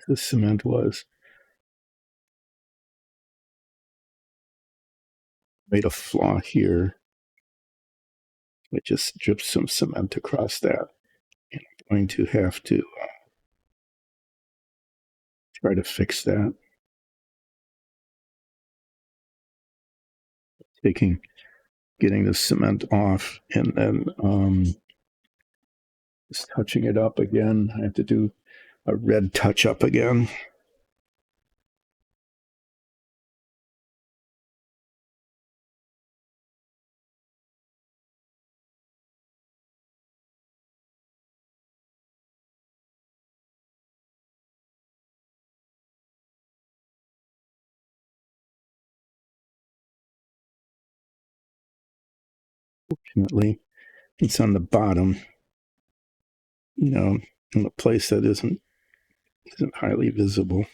The cement was made a flaw here. I just dripped some cement across that. And I'm going to have to try to fix that. Getting the cement off and then just touching it up again. I have to do a red touch up again. Fortunately, it's on the bottom, in a place that isn't highly visible.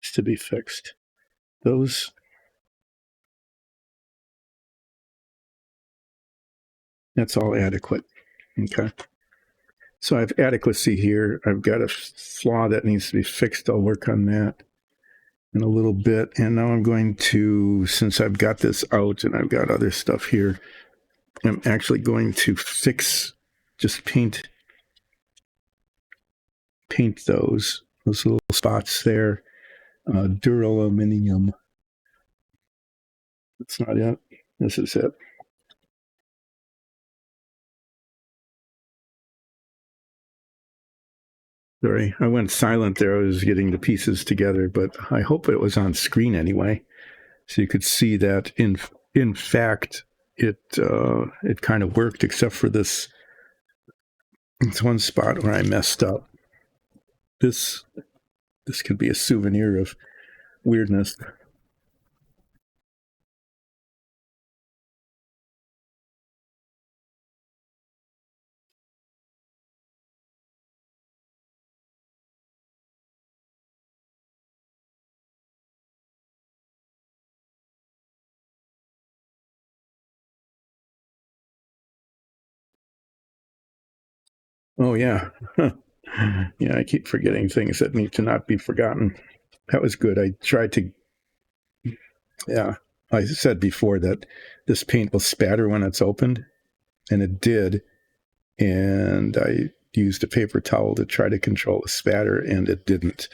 It's to be fixed. That's all adequate. Okay. So I have adequacy here. I've got a flaw that needs to be fixed. I'll work on that in a little bit. And now I'm going to, since I've got this out and I've got other stuff here, I'm actually going to just paint those little spots there. Duraluminum. That's not it. This is it. Sorry, I went silent there. I was getting the pieces together, but I hope it was on screen anyway, so you could see that in fact it kind of worked, except for this one spot where I messed up. This could be a souvenir of weirdness. Oh yeah, yeah. I keep forgetting things that need to not be forgotten. That was good. I tried to. Yeah, I said before that this paint will spatter when it's opened, and it did. And I used a paper towel to try to control the spatter, and it didn't.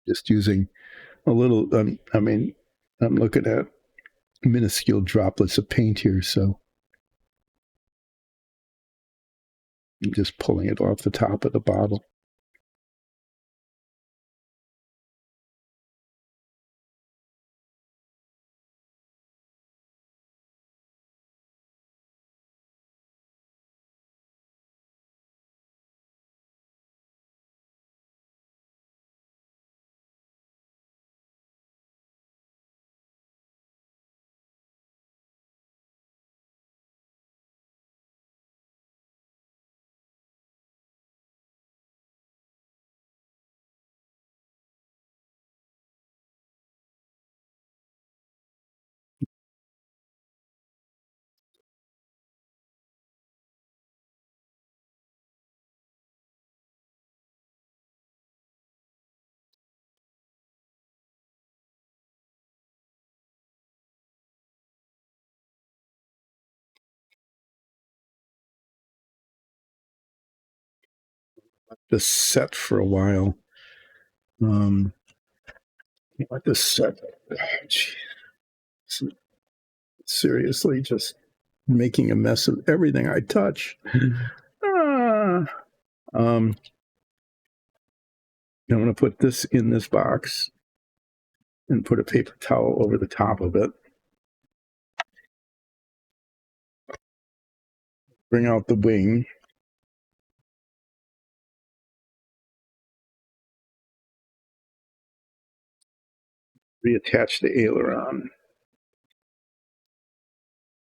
Just using a little. I'm looking at minuscule droplets of paint here, so I'm just pulling it off the top of the bottle. This set for a while. Let this set. Seriously, just making a mess of everything I touch. Ah. I'm going to put this in this box and put a paper towel over the top of it. Bring out the wing. Reattach the aileron.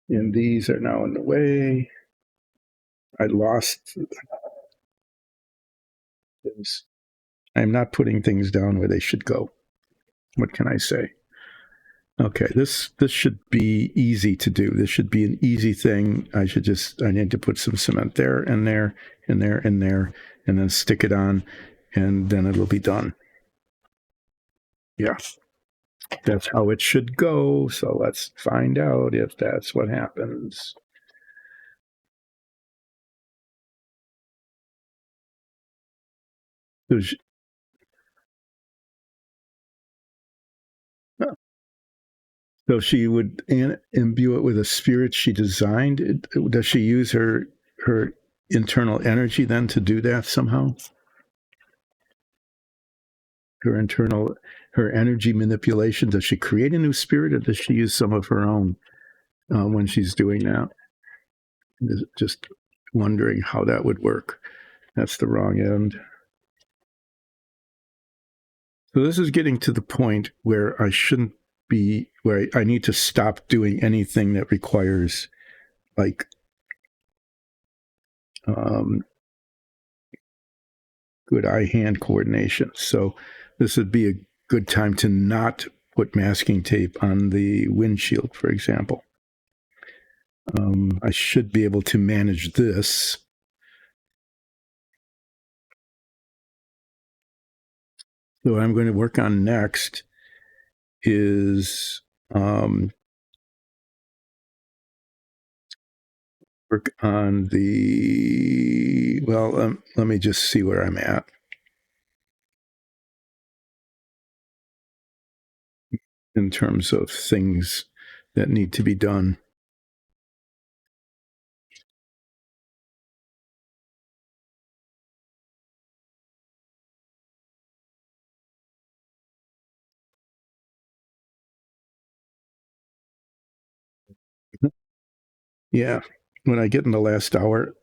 And these are now in the way. I lost. I'm not putting things down where they should go. What can I say? Okay, this should be easy to do. This should be an easy thing. I need to put some cement there and there and there and there, and then stick it on, and then it'll be done. Yeah, that's how it should go. So let's find out if that's what happens. There's, So she would imbue it with a spirit she designed. Does she use her internal energy then to do that somehow? Her energy manipulation. Does she create a new spirit, or does she use some of her own when she's doing that? Just wondering how that would work. That's the wrong end. So this is getting to the point where I shouldn't be, where I need to stop doing anything that requires like good eye-hand coordination. So this would be a good time to not put masking tape on the windshield, for example. I should be able to manage this. So what I'm going to work on next is work on the, well, let me just see where I'm at. In terms of things that need to be done. Yeah. When I get in the last hour,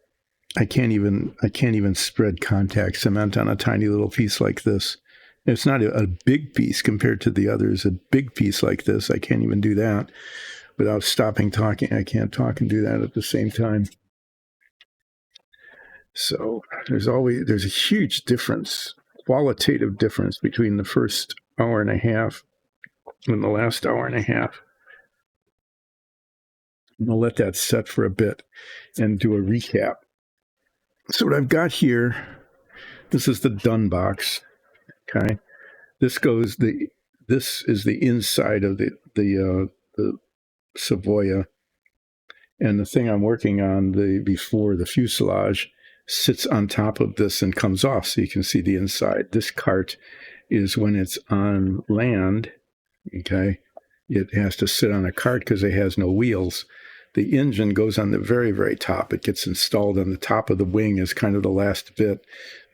I can't even spread contact cement on a tiny little piece like this. It's not a big piece compared to the others. A big piece like this, I can't even do that without stopping talking. I can't talk and do that at the same time. So there's a huge difference, qualitative difference between the first hour and a half and the last hour and a half. And I'll let that set for a bit and do a recap. So what I've got here, this is the done box. Okay, this is the inside of the Savoia, and the thing I'm working on, before the fuselage, sits on top of this and comes off, so you can see the inside. This cart is when it's on land. Okay, it has to sit on a cart because it has no wheels. The engine goes on the very, very top. It gets installed on the top of the wing as kind of the last bit.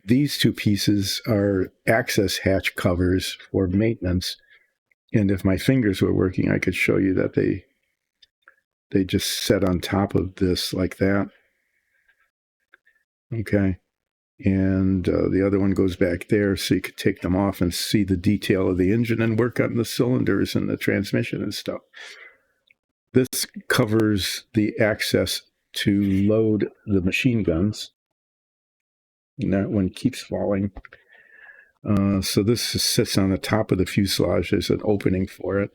These two pieces are access hatch covers for maintenance. And if my fingers were working, I could show you that they just set on top of this like that. Okay. And the other one goes back there, so you could take them off and see the detail of the engine and work on the cylinders and the transmission and stuff. This covers the access to load the machine guns. And that one keeps falling. So this sits on the top of the fuselage. There's an opening for it.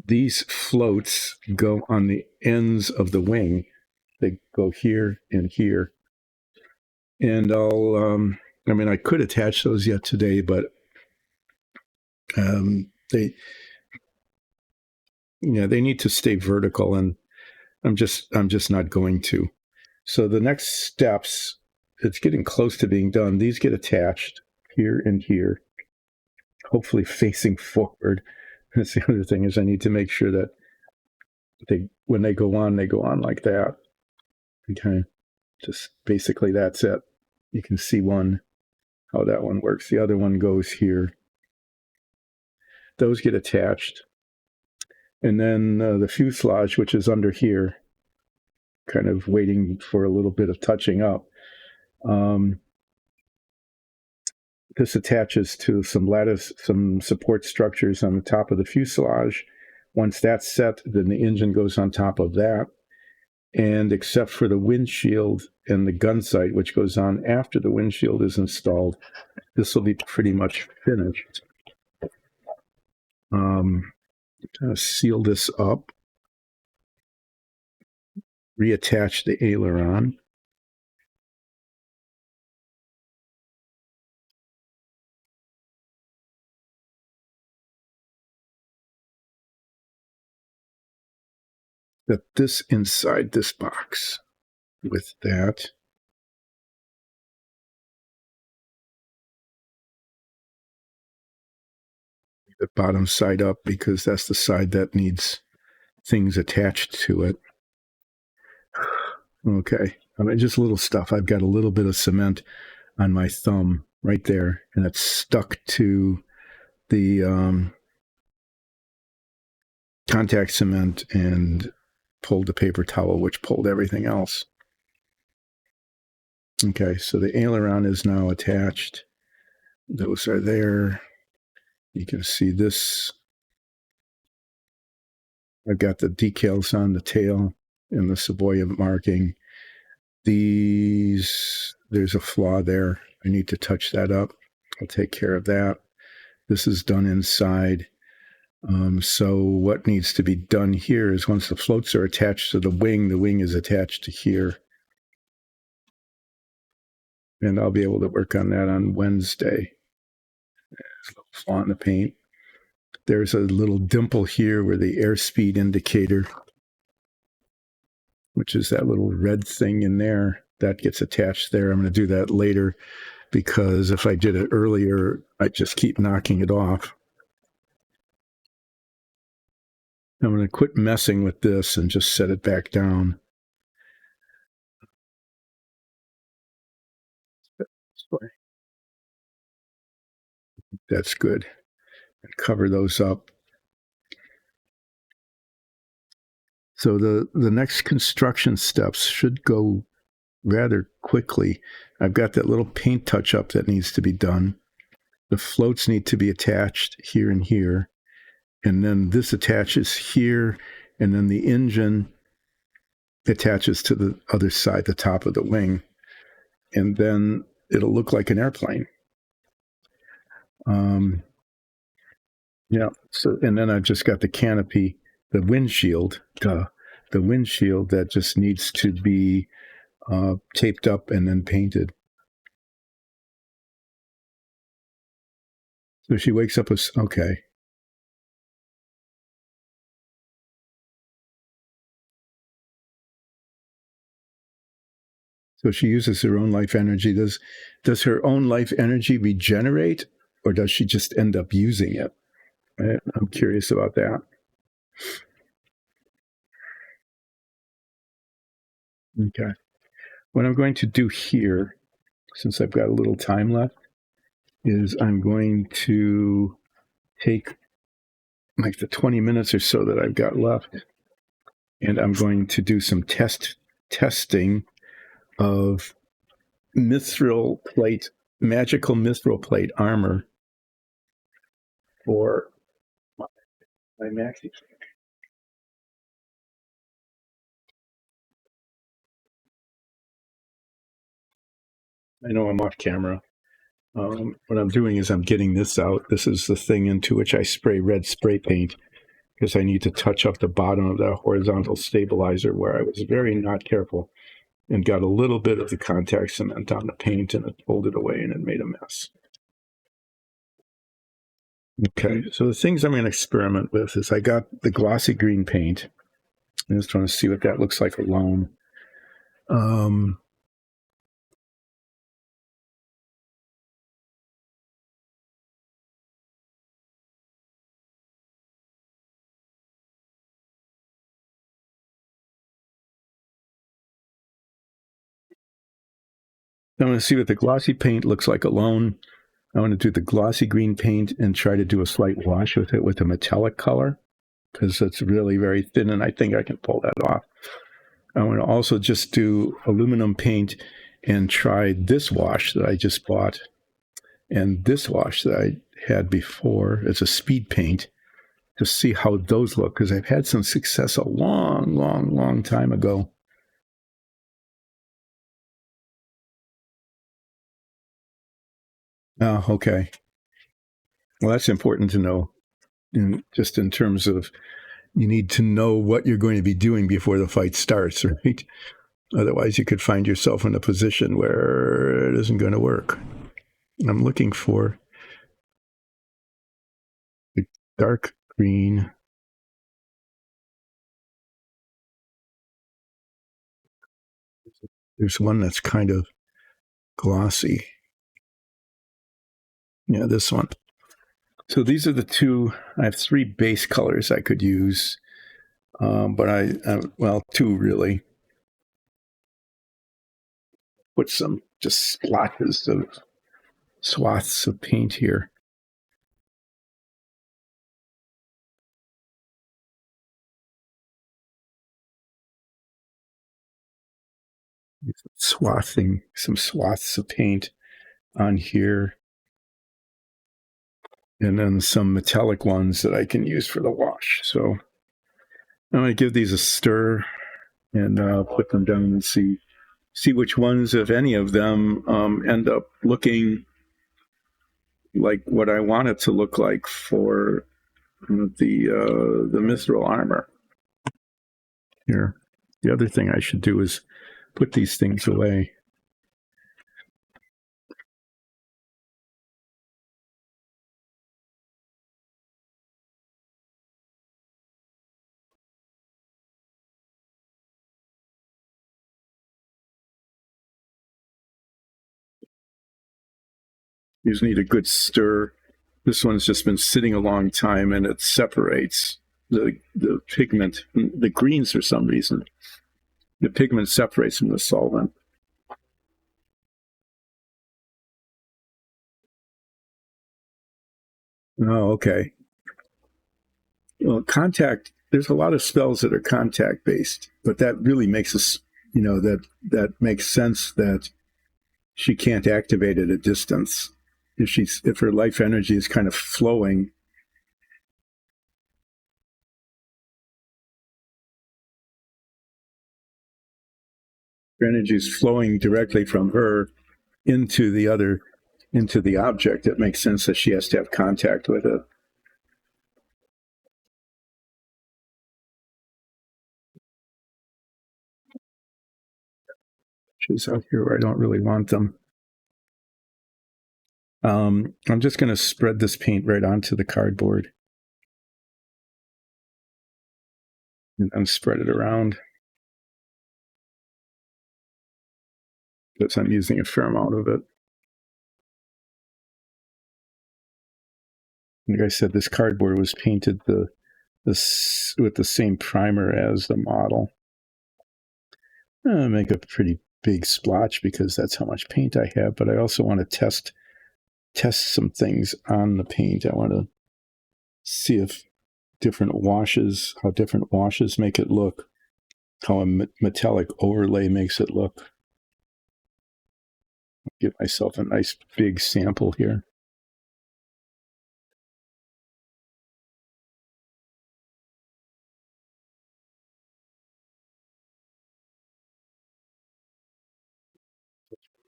These floats go on the ends of the wing. They go here and here. And I could attach those yet today, but they need to stay vertical, and I'm just not going to. So the next steps, it's getting close to being done. These get attached here and here, hopefully facing forward. That's the other thing, is I need to make sure that when they go on like that. Okay, just basically that's it. You can see how that one works. The other one goes here. Those get attached. And then the fuselage, which is under here, kind of waiting for a little bit of touching up. This attaches to some support structures on the top of the fuselage. Once that's set, then the engine goes on top of that. And except for the windshield and the gun sight, which goes on after the windshield is installed, this will be pretty much finished. Seal this up, reattach the aileron. Set this inside this box with that. the bottom side up because that's the side that needs things attached to it. Okay. I mean, just little stuff. I've got a little bit of cement on my thumb right there, and it's stuck to the contact cement and pulled the paper towel, which pulled everything else. Okay, so the aileron is now attached. Those are there. You can see this. I've got the decals on the tail and the Savoia marking. There's a flaw there. I need to touch that up. I'll take care of that. This is done inside. So what needs to be done here is once the floats are attached to the wing is attached to here. And I'll be able to work on that on Wednesday. There's a little flaw in the paint. There's a little dimple here where the airspeed indicator, which is that little red thing in there, that gets attached there. I'm going to do that later because if I did it earlier, I just keep knocking it off. I'm going to quit messing with this and just set it back down. That's good. And cover those up. So the next construction steps should go rather quickly. I've got that little paint touch up that needs to be done. The floats need to be attached here and here. And then this attaches here. And then the engine attaches to the other side, the top of the wing. And then it'll look like an airplane. Yeah. So, and then I've just got the canopy, the windshield that just needs to be taped up and then painted. So she wakes up with, okay. So she uses her own life energy. Does her own life energy regenerate, or does she just end up using it? I'm curious about that. Okay. What I'm going to do here, since I've got a little time left, is I'm going to take like the 20 minutes or so that I've got left, and I'm going to do some testing of magical mithril plate armor for my maxi. I know I'm off camera. What I'm doing is I'm getting this out. This is the thing into which I spray red spray paint because I need to touch up the bottom of the horizontal stabilizer where I was very not careful and got a little bit of the contact cement on the paint and it pulled it away and it made a mess. Okay, so the things I'm going to experiment with is I got the glossy green paint. I just want to see what that looks like alone. I want to see what the glossy paint looks like alone. I want to do the glossy green paint and try to do a slight wash with it with a metallic color because it's really very thin and I think I can pull that off. I want to also just do aluminum paint and try this wash that I just bought and this wash that I had before. It's a speed paint to see how those look because I've had some success a long time ago. Oh, okay. Well, that's important to know, just in terms of you need to know what you're going to be doing before the fight starts, right? Otherwise, you could find yourself in a position where it isn't going to work. I'm looking for the dark green. There's one that's kind of glossy. Yeah, this one. So these are the two. I have three base colors I could use, but well, two really. Put some just swaths of paint here. Some swaths of paint on here, and then some metallic ones that I can use for the wash. So I'm going to give these a stir and put them down and see which ones, if any of them, end up looking like what I want it to look like for the mithril armor. Here, the other thing I should do is put these things away. These need a good stir. This one's just been sitting a long time, and it separates the pigment. The greens, for some reason, the pigment separates from the solvent. Oh, okay. Well, contact. There's a lot of spells that are contact based, but that really makes us, that makes sense that she can't activate at a distance if her life energy is kind of flowing. Her energy is flowing directly from her into the object. It makes sense that she has to have contact with it. She's out here where I don't really want them. I'm just going to spread this paint right onto the cardboard and then spread it around, because I'm using a fair amount of it. Like I said, this cardboard was painted with the same primer as the model. I'll make a pretty big splotch because that's how much paint I have, but I also want to test some things on the paint. I want to see if how different washes make it look, how a metallic overlay makes it look. Give myself a nice big sample here.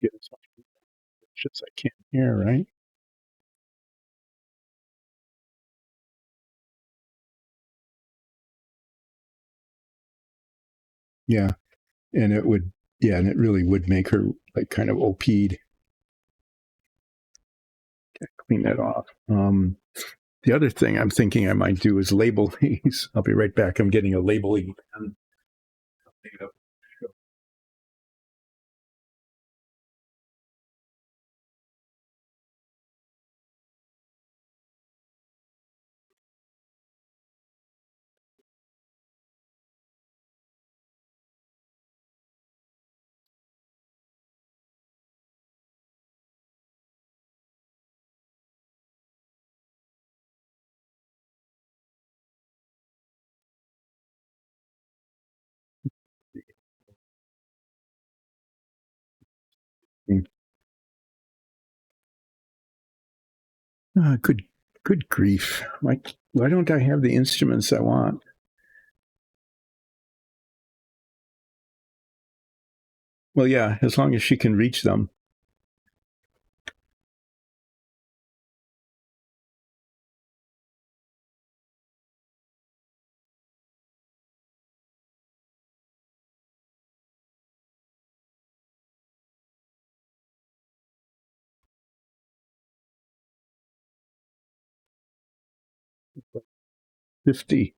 Get as much as I can here, right? Yeah, and it really would make her like kind of OP'd. Clean that off. The other thing I'm thinking I might do is label these. I'll be right back. I'm getting a labeling pen. Good grief. Like, why don't I have the instruments I want? Well, yeah, as long as she can reach them. $50.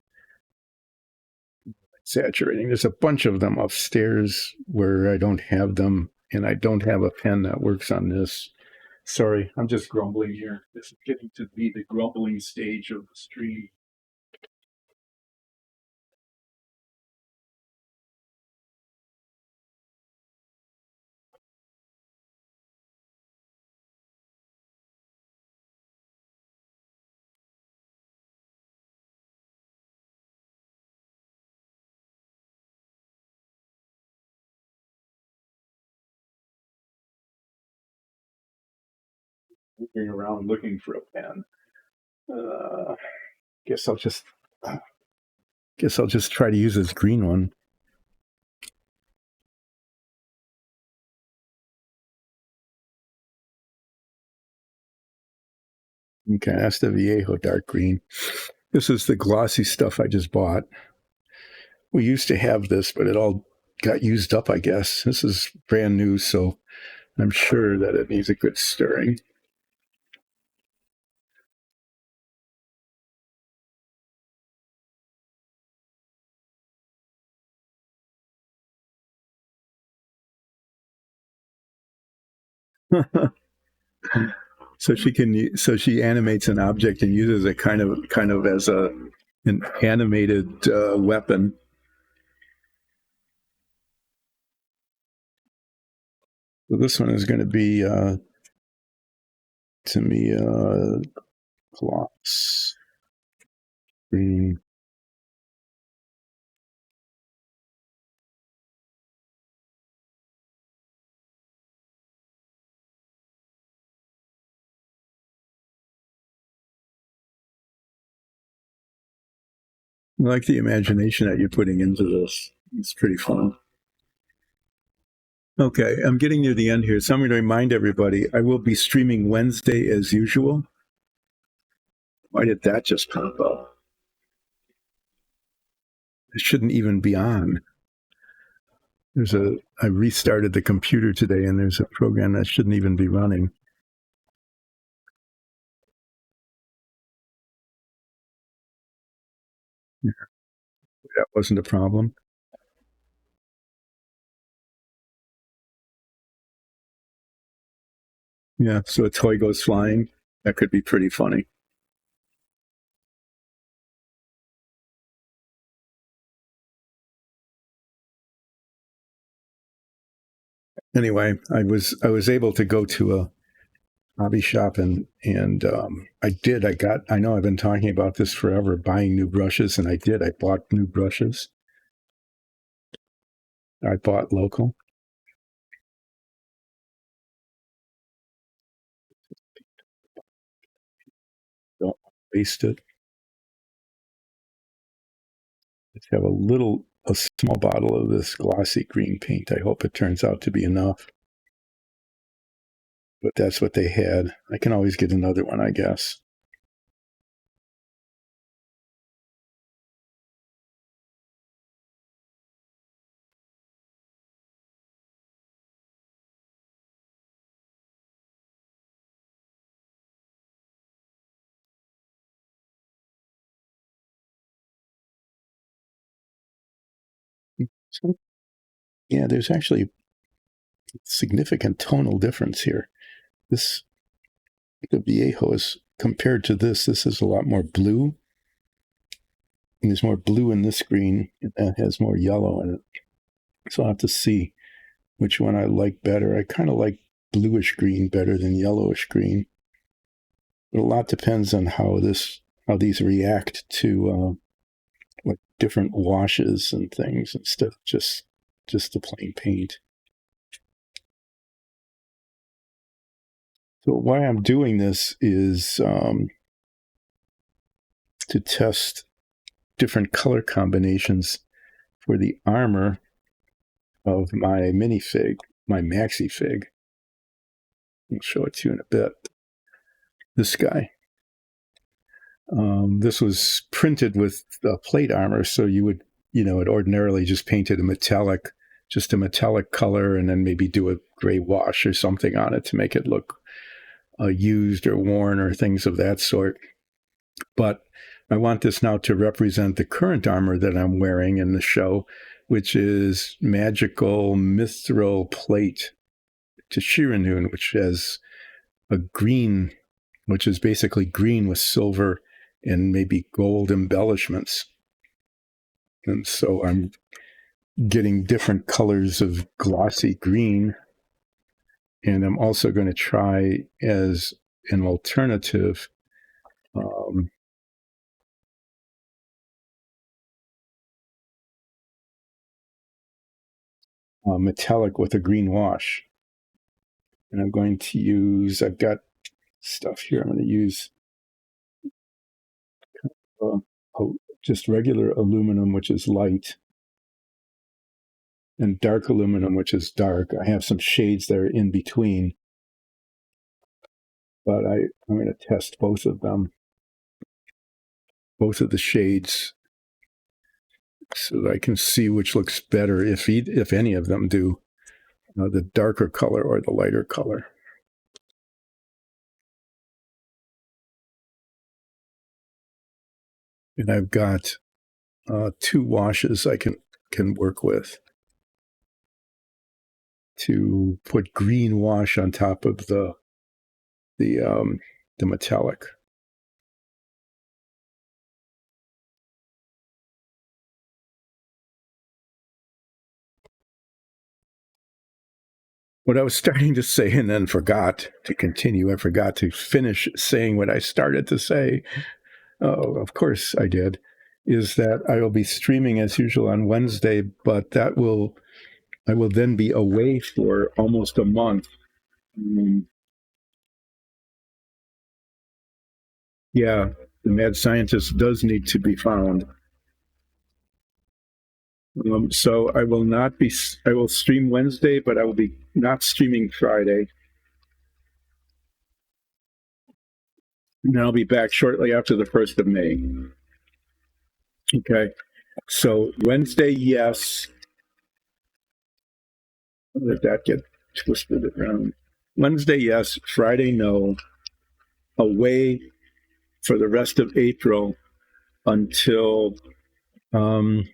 Exaggerating. There's a bunch of them upstairs where I don't have them, and I don't have a pen that works on this. Sorry, I'm just grumbling here. This is getting to be the grumbling stage of the stream. Moving around looking for a pen. Uh, guess I'll just try to use this green one. Okay, that's the Viejo dark green. This is the glossy stuff I just bought. We used to have this, but it all got used up, I guess. This is brand new, so I'm sure that it needs a good stirring. So she animates an object and uses it kind of as an animated weapon. So this one is going to be to me gloss green. I like the imagination that you're putting into this. It's pretty fun. Okay, I'm getting near the end here, so I'm going to remind everybody I will be streaming Wednesday as usual. Why did that just pop up? It shouldn't even be on. I restarted the computer today, and there's a program that shouldn't even be running. That wasn't a problem. Yeah, so a toy goes flying. That could be pretty funny. Anyway, I was able to go to a hobby shop and I know I've been talking about this forever, buying new brushes, and I bought new brushes. I bought local. Don't waste it. Let's have a small bottle of this glossy green paint. I hope it turns out to be enough. But that's what they had. I can always get another one, I guess. So, yeah, there's actually significant tonal difference here. This the Viejo is compared to this is a lot more blue. And there's more blue in this green. It has more yellow in it. So I'll have to see which one I like better. I kind of like bluish green better than yellowish green. But a lot depends on how these react to like different washes and things instead of just the plain paint. So why I'm doing this is to test different color combinations for the armor of my minifig, my maxi fig. I'll show it to you in a bit. This guy. This was printed with plate armor, so you would, it ordinarily just painted just a metallic color, and then maybe do a gray wash or something on it to make it look used or worn or things of that sort. But I want this now to represent the current armor that I'm wearing in the show, which is magical mithril plate to Shiranun, which has a green, which is basically green with silver and maybe gold embellishments. And so I'm getting different colors of glossy green. And I'm also going to try as an alternative metallic with a green wash. And I'm going to use, I've got stuff here. I'm going to use just regular aluminum, which is light, and dark aluminum, which is dark. I have some shades that are in between, but I'm going to test both of them, both of the shades, so that I can see which looks better, if any of them do, the darker color or the lighter color. And I've got 2 washes I can work with to put green wash on top of the metallic. What I was starting to say and then forgot to continue, I forgot to finish saying what I started to say. Oh, of course I did, is that I will be streaming as usual on Wednesday, but I will then be away for almost a month. Yeah, the mad scientist does need to be found. So I will stream Wednesday, but I will be not streaming Friday. And I'll be back shortly after the 1st of May. Okay. So Wednesday, yes. How did that get twisted around? Wednesday, yes. Friday, no. Away for the rest of April until the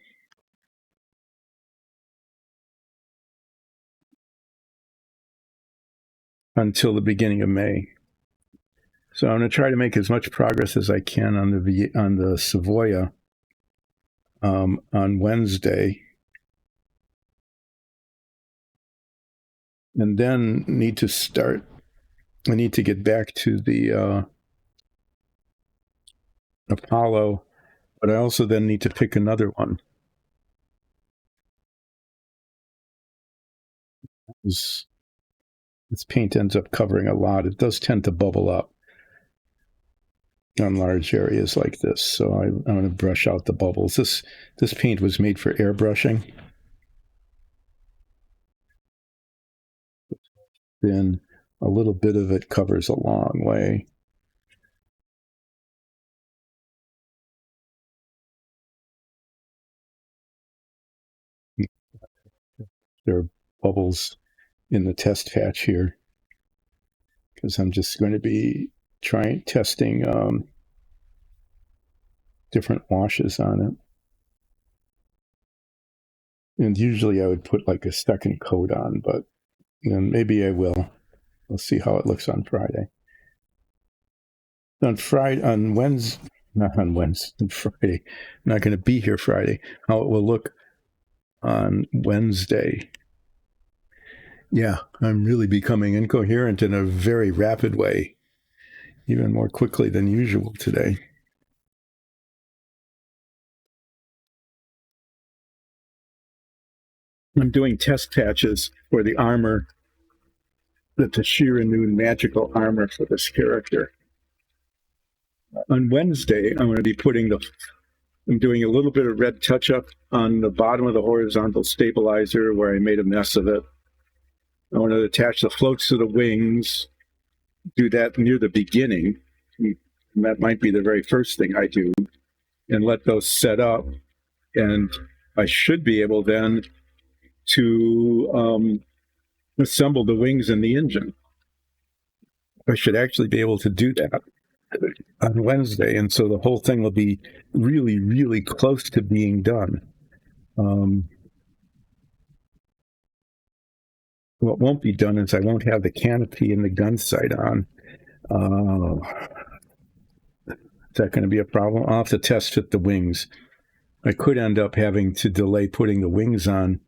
beginning of May. So I'm going to try to make as much progress as I can on the Savoia on Wednesday, and then I need to get back to the Apollo, but I also then need to pick another one. This paint ends up covering a lot. It does tend to bubble up on large areas like this, so I'm going to brush out the bubbles. This paint was made for airbrushing. Then a little bit of it covers a long way. There are bubbles in the test patch here because I'm just going to be testing different washes on it. And usually I would put like a second coat on, but maybe I will. We'll see how it looks on Friday. On Friday, on Wednesday, not on Wednesday, Friday. I'm not going to be here Friday. How it will look on Wednesday. Yeah, I'm really becoming incoherent in a very rapid way, even more quickly than usual today. I'm doing test patches for the armor, the Tashira Noon magical armor for this character. On Wednesday, I'm going to be I'm doing a little bit of red touch-up on the bottom of the horizontal stabilizer where I made a mess of it. I want to attach the floats to the wings, do that near the beginning. And that might be the very first thing I do, and let those set up. And I should be able then to assemble the wings and the engine. I should actually be able to do that on Wednesday, and so the whole thing will be really, really close to being done. What won't be done is I won't have the canopy and the gun sight on, Is that going to be a problem? I'll have to test fit the wings. I could end up having to delay putting the wings on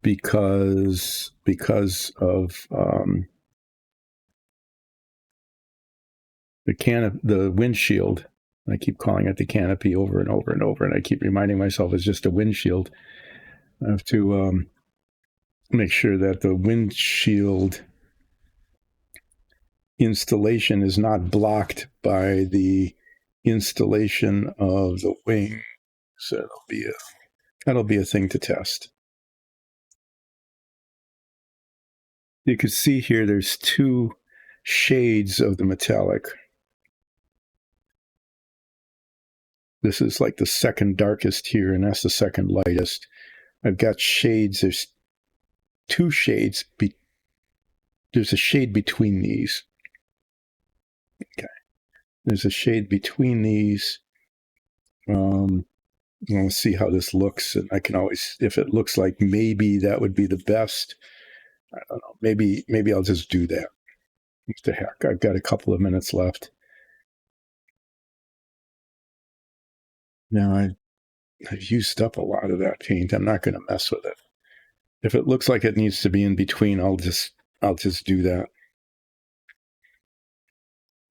because of the windshield. I keep calling it the canopy over and over and over, and I keep reminding myself it's just a windshield. I have to make sure that the windshield installation is not blocked by the installation of the wing. So that'll be a thing to test. You can see here there's two shades of the metallic. This is like the second darkest here, and that's the second lightest. I've got shades. There's two shades. There's a shade between these. Okay. There's a shade between these. We'll see how this looks, and I can always, if it looks like maybe that would be the best, I don't know. Maybe I'll just do that. What the heck? I've got a couple of minutes left. Now I've used up a lot of that paint. I'm not going to mess with it. If it looks like it needs to be in between, I'll just do that.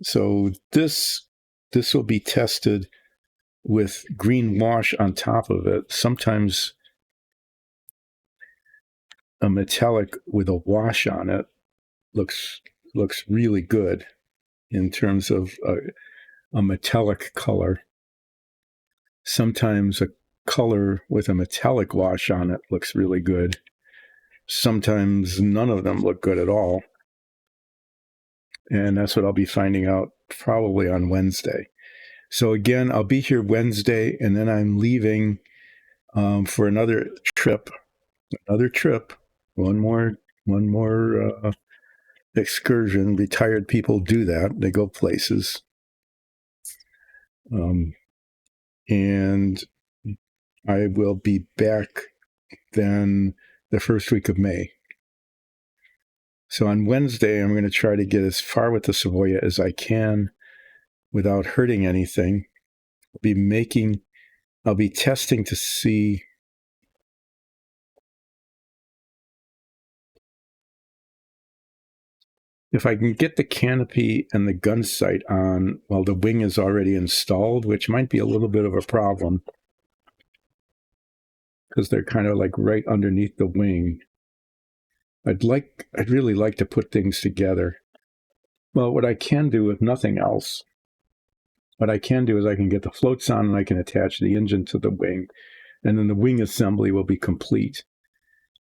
So this will be tested with green wash on top of it. Sometimes a metallic with a wash on it looks really good in terms of a metallic color. Sometimes a color with a metallic wash on it looks really good. Sometimes none of them look good at all. And that's what I'll be finding out probably on Wednesday. So again, I'll be here Wednesday, and then I'm leaving for another trip. One more excursion. Retired people do that. They go places. And I will be back then the first week of May. So on Wednesday, I'm going to try to get as far with the Savoia as I can without hurting anything. I'll be testing to see if I can get the canopy and the gun sight on while the wing is already installed, which might be a little bit of a problem because they're kind of like right underneath the wing. I'd really like to put things together. Well, what I can do, if nothing else, what I can do is I can get the floats on and I can attach the engine to the wing, and then the wing assembly will be complete.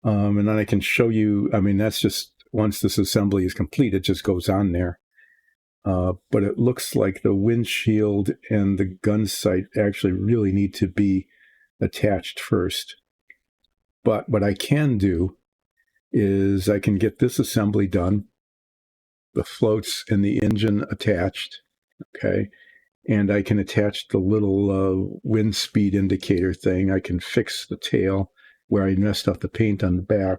And then I can show you, I mean, that's just, once this assembly is complete, it just goes on there. But it looks like the windshield and the gun sight actually really need to be attached first. But what I can do is I can get this assembly done, the floats and the engine attached, okay? And I can attach the little wind speed indicator thing. I can fix the tail where I messed up the paint on the back.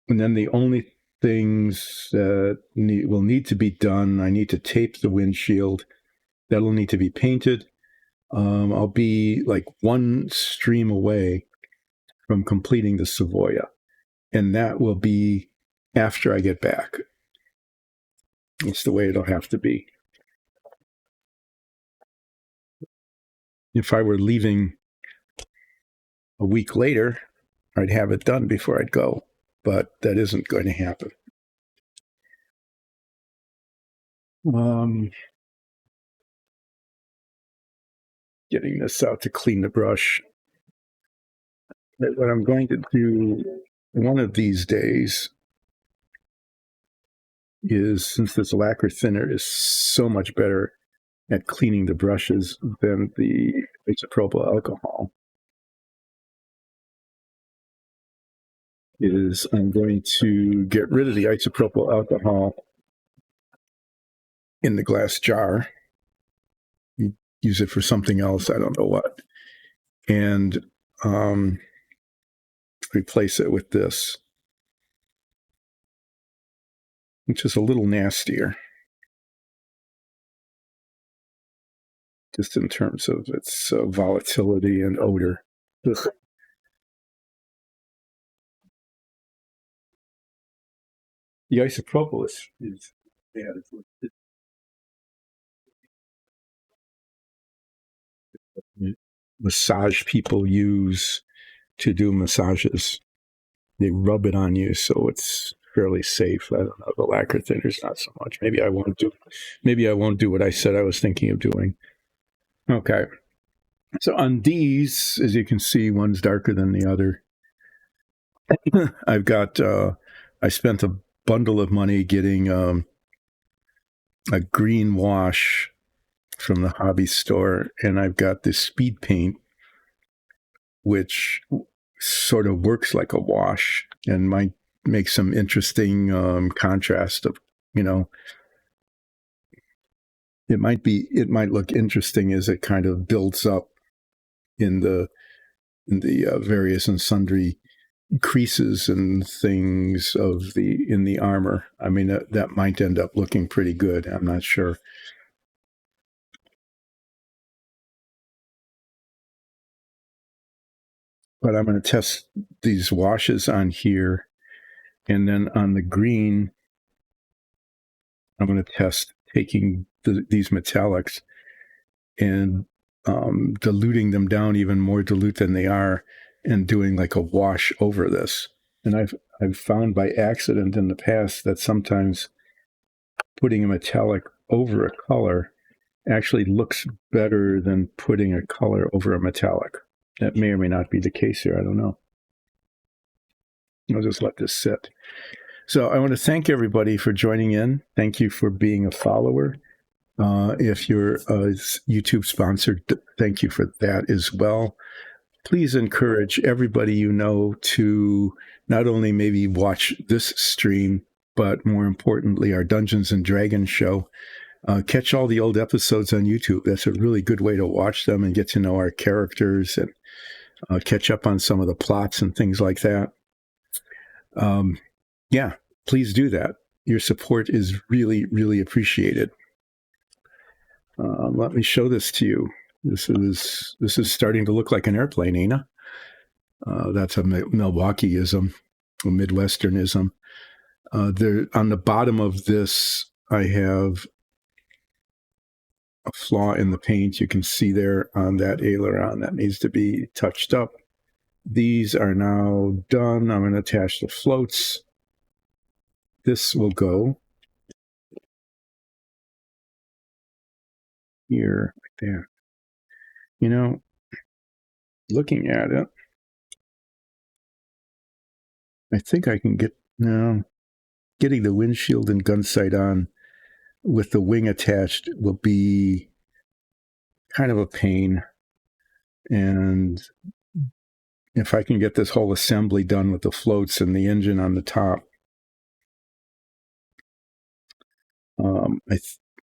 And then the only things that will need to be done, I need to tape the windshield. That'll need to be painted. I'll be like one stream away from completing the Savoia, and that will be after I get back. It's the way it'll have to be. If I were leaving a week later, I'd have it done before I'd go, but that isn't going to happen. Getting this out to clean the brush. What I'm going to do one of these days is, since this lacquer thinner is so much better at cleaning the brushes than the isopropyl alcohol, I'm going to get rid of the isopropyl alcohol in the glass jar, use it for something else, I don't know what, and replace it with this, which is a little nastier. just in terms of its volatility and odor. Ugh. The isopropyl is bad. Massage people use to do massages. They rub it on you, so it's fairly safe. I don't know. The lacquer thinners, not so much. Maybe I won't do. Maybe I won't do what I said I was thinking of doing. Okay. So on these, as you can see, one's darker than the other. I've got. I spent a bundle of money getting a green wash from the hobby store, and I've got this speed paint, which sort of works like a wash and might make some interesting contrast of, it might look interesting as it kind of builds up in the various and sundry creases and things in the armor. I mean, that might end up looking pretty good. I'm not sure. But I'm going to test these washes on here, and then on the green, I'm going to test taking these metallics and diluting them down even more dilute than they are, and doing like a wash over this. And I've found by accident in the past that sometimes putting a metallic over a color actually looks better than putting a color over a metallic. That may or may not be the case here. I don't know. I'll just let this sit. So I want to thank everybody for joining in. Thank you for being a follower. If you're YouTube sponsored, thank you for that as well. Please encourage everybody you know to not only maybe watch this stream, but more importantly, our Dungeons and Dragons show. Catch all the old episodes on YouTube. That's a really good way to watch them and get to know our characters and catch up on some of the plots and things like that. Yeah, please do that. Your support is really, really appreciated. Let me show this to you. This is starting to look like an airplane, Nina. That's a Milwaukeeism, a Midwesternism. There on the bottom of this, I have a flaw in the paint. You can see there on that aileron that needs to be touched up. These are now done. I'm going to attach the floats. This will go here like that. Looking at it, I think I can getting the windshield and gun sight on with the wing attached will be kind of a pain. And if I can get this whole assembly done with the floats and the engine on the top,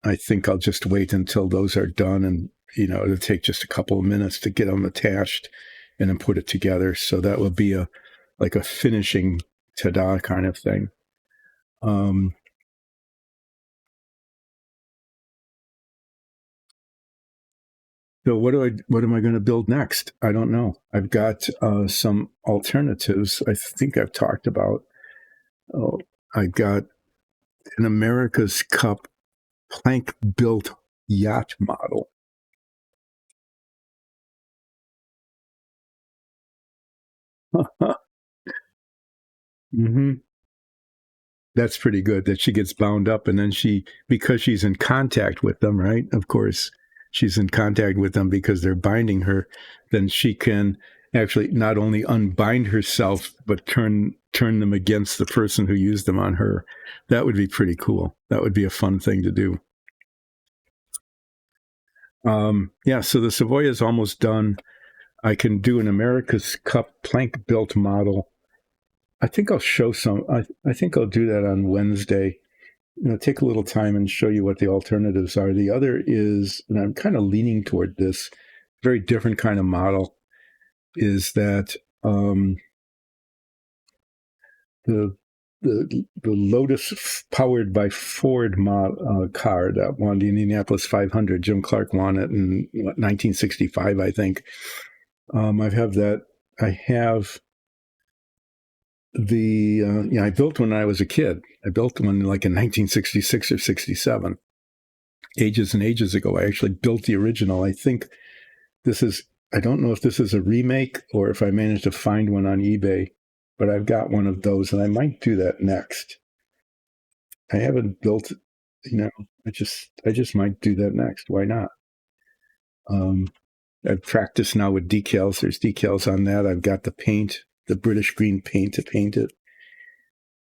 I think I'll just wait until those are done, and it'll take just a couple of minutes to get them attached and then put it together. So that will be like a finishing ta-da kind of thing. So what am I going to build next? I don't know. I've got some alternatives. I think I've talked about. I've got an America's Cup plank built yacht model. Mm-hmm. That's pretty good that she gets bound up, and then because she's in contact with them, right? Of course, she's in contact with them because they're binding her. Then she can actually not only unbind herself, but turn them against the person who used them on her. That would be pretty cool. That would be a fun thing to do. So the Savoia is almost done. I can do an America's Cup plank built model. I think I'll show some. I think I'll do that on Wednesday. Take a little time and show you what the alternatives are. The other is, and I'm kind of leaning toward this, very different kind of model, is that the the Lotus powered by Ford car that won the Indianapolis 500. Jim Clark won it in 1965, I think. I have that. I have the, I built one when I was a kid. I built one like in 1966 or 67. Ages and ages ago, I actually built the original. I think I don't know if this is a remake or if I managed to find one on eBay, but I've got one of those and I might do that next. I haven't built, I just might do that next. Why not? I've practiced now with decals. There's decals on that. I've got the paint, the British green paint to paint it.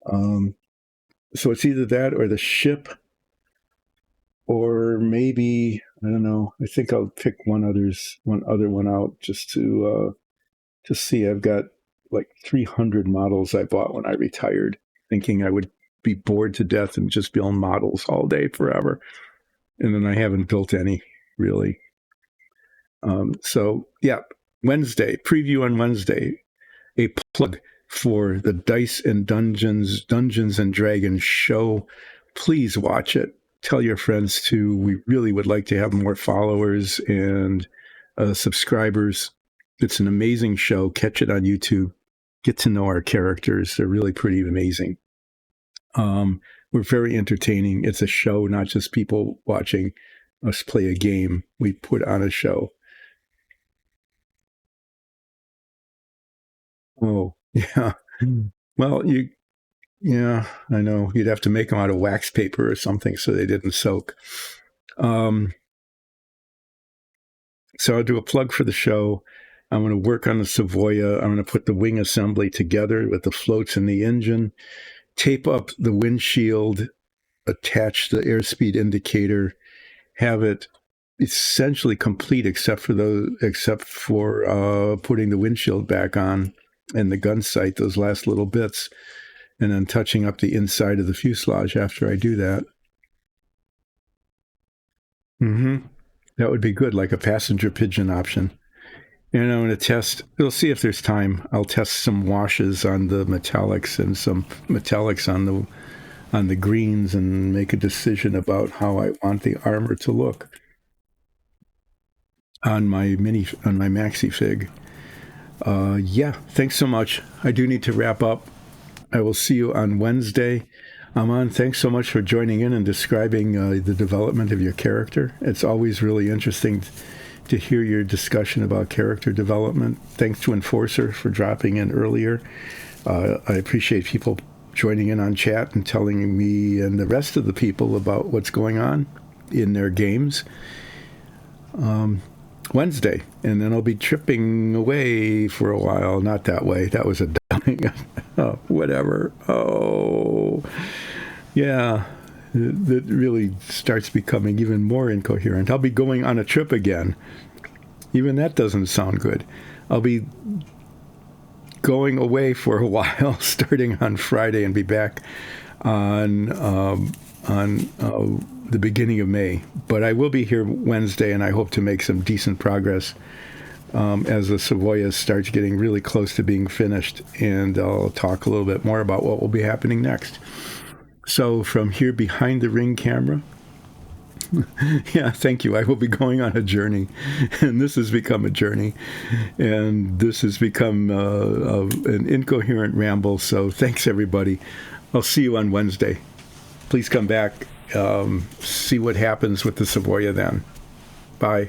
So it's either that or the ship, or maybe, I don't know. I think I'll pick one other one out just to see. I've got like 300 models I bought when I retired, thinking I would be bored to death and just build models all day forever. And then I haven't built any, really. Wednesday, preview on Wednesday, a plug for the Dice and Dungeons and Dragons show. Please watch it. Tell your friends too. We really would like to have more followers and subscribers. It's an amazing show. Catch it on YouTube. Get to know our characters. They're really pretty amazing. We're very entertaining. It's a show, not just people watching us play a game. We put on a show. Oh, yeah. Well, I know. You'd have to make them out of wax paper or something so they didn't soak. So I'll do a plug for the show. I'm going to work on the Savoia. I'm going to put the wing assembly together with the floats and the engine, tape up the windshield, attach the airspeed indicator, have it essentially complete except for putting the windshield back on and the gun sight, those last little bits, and then touching up the inside of the fuselage after I do that. That would be good, like a passenger pigeon option. And I'm going to test, we'll see if there's time. I'll test some washes on the metallics and some metallics on the greens and make a decision about how I want the armor to look on my maxi fig. Thanks so much. I do need to wrap up. I will see you on Wednesday. Aman, thanks so much for joining in and describing the development of your character. It's always really interesting to hear your discussion about character development. Thanks to Enforcer for dropping in earlier. I appreciate people joining in on chat and telling me and the rest of the people about what's going on in their games. Wednesday, and then I'll be tripping away for a while. Not that way. That was a dumb whatever. Oh, yeah. That really starts becoming even more incoherent. I'll be going on a trip again. Even that doesn't sound good. I'll be going away for a while, starting on Friday, and be back on the beginning of May. But I will be here Wednesday, and I hope to make some decent progress as the Savoia starts getting really close to being finished. And I'll talk a little bit more about what will be happening next. So from here behind the ring camera, yeah, thank you. I will be going on a journey, and this has become a journey, and this has become an incoherent ramble. So thanks, everybody. I'll see you on Wednesday. Please come back, see what happens with the Savoia then. Bye.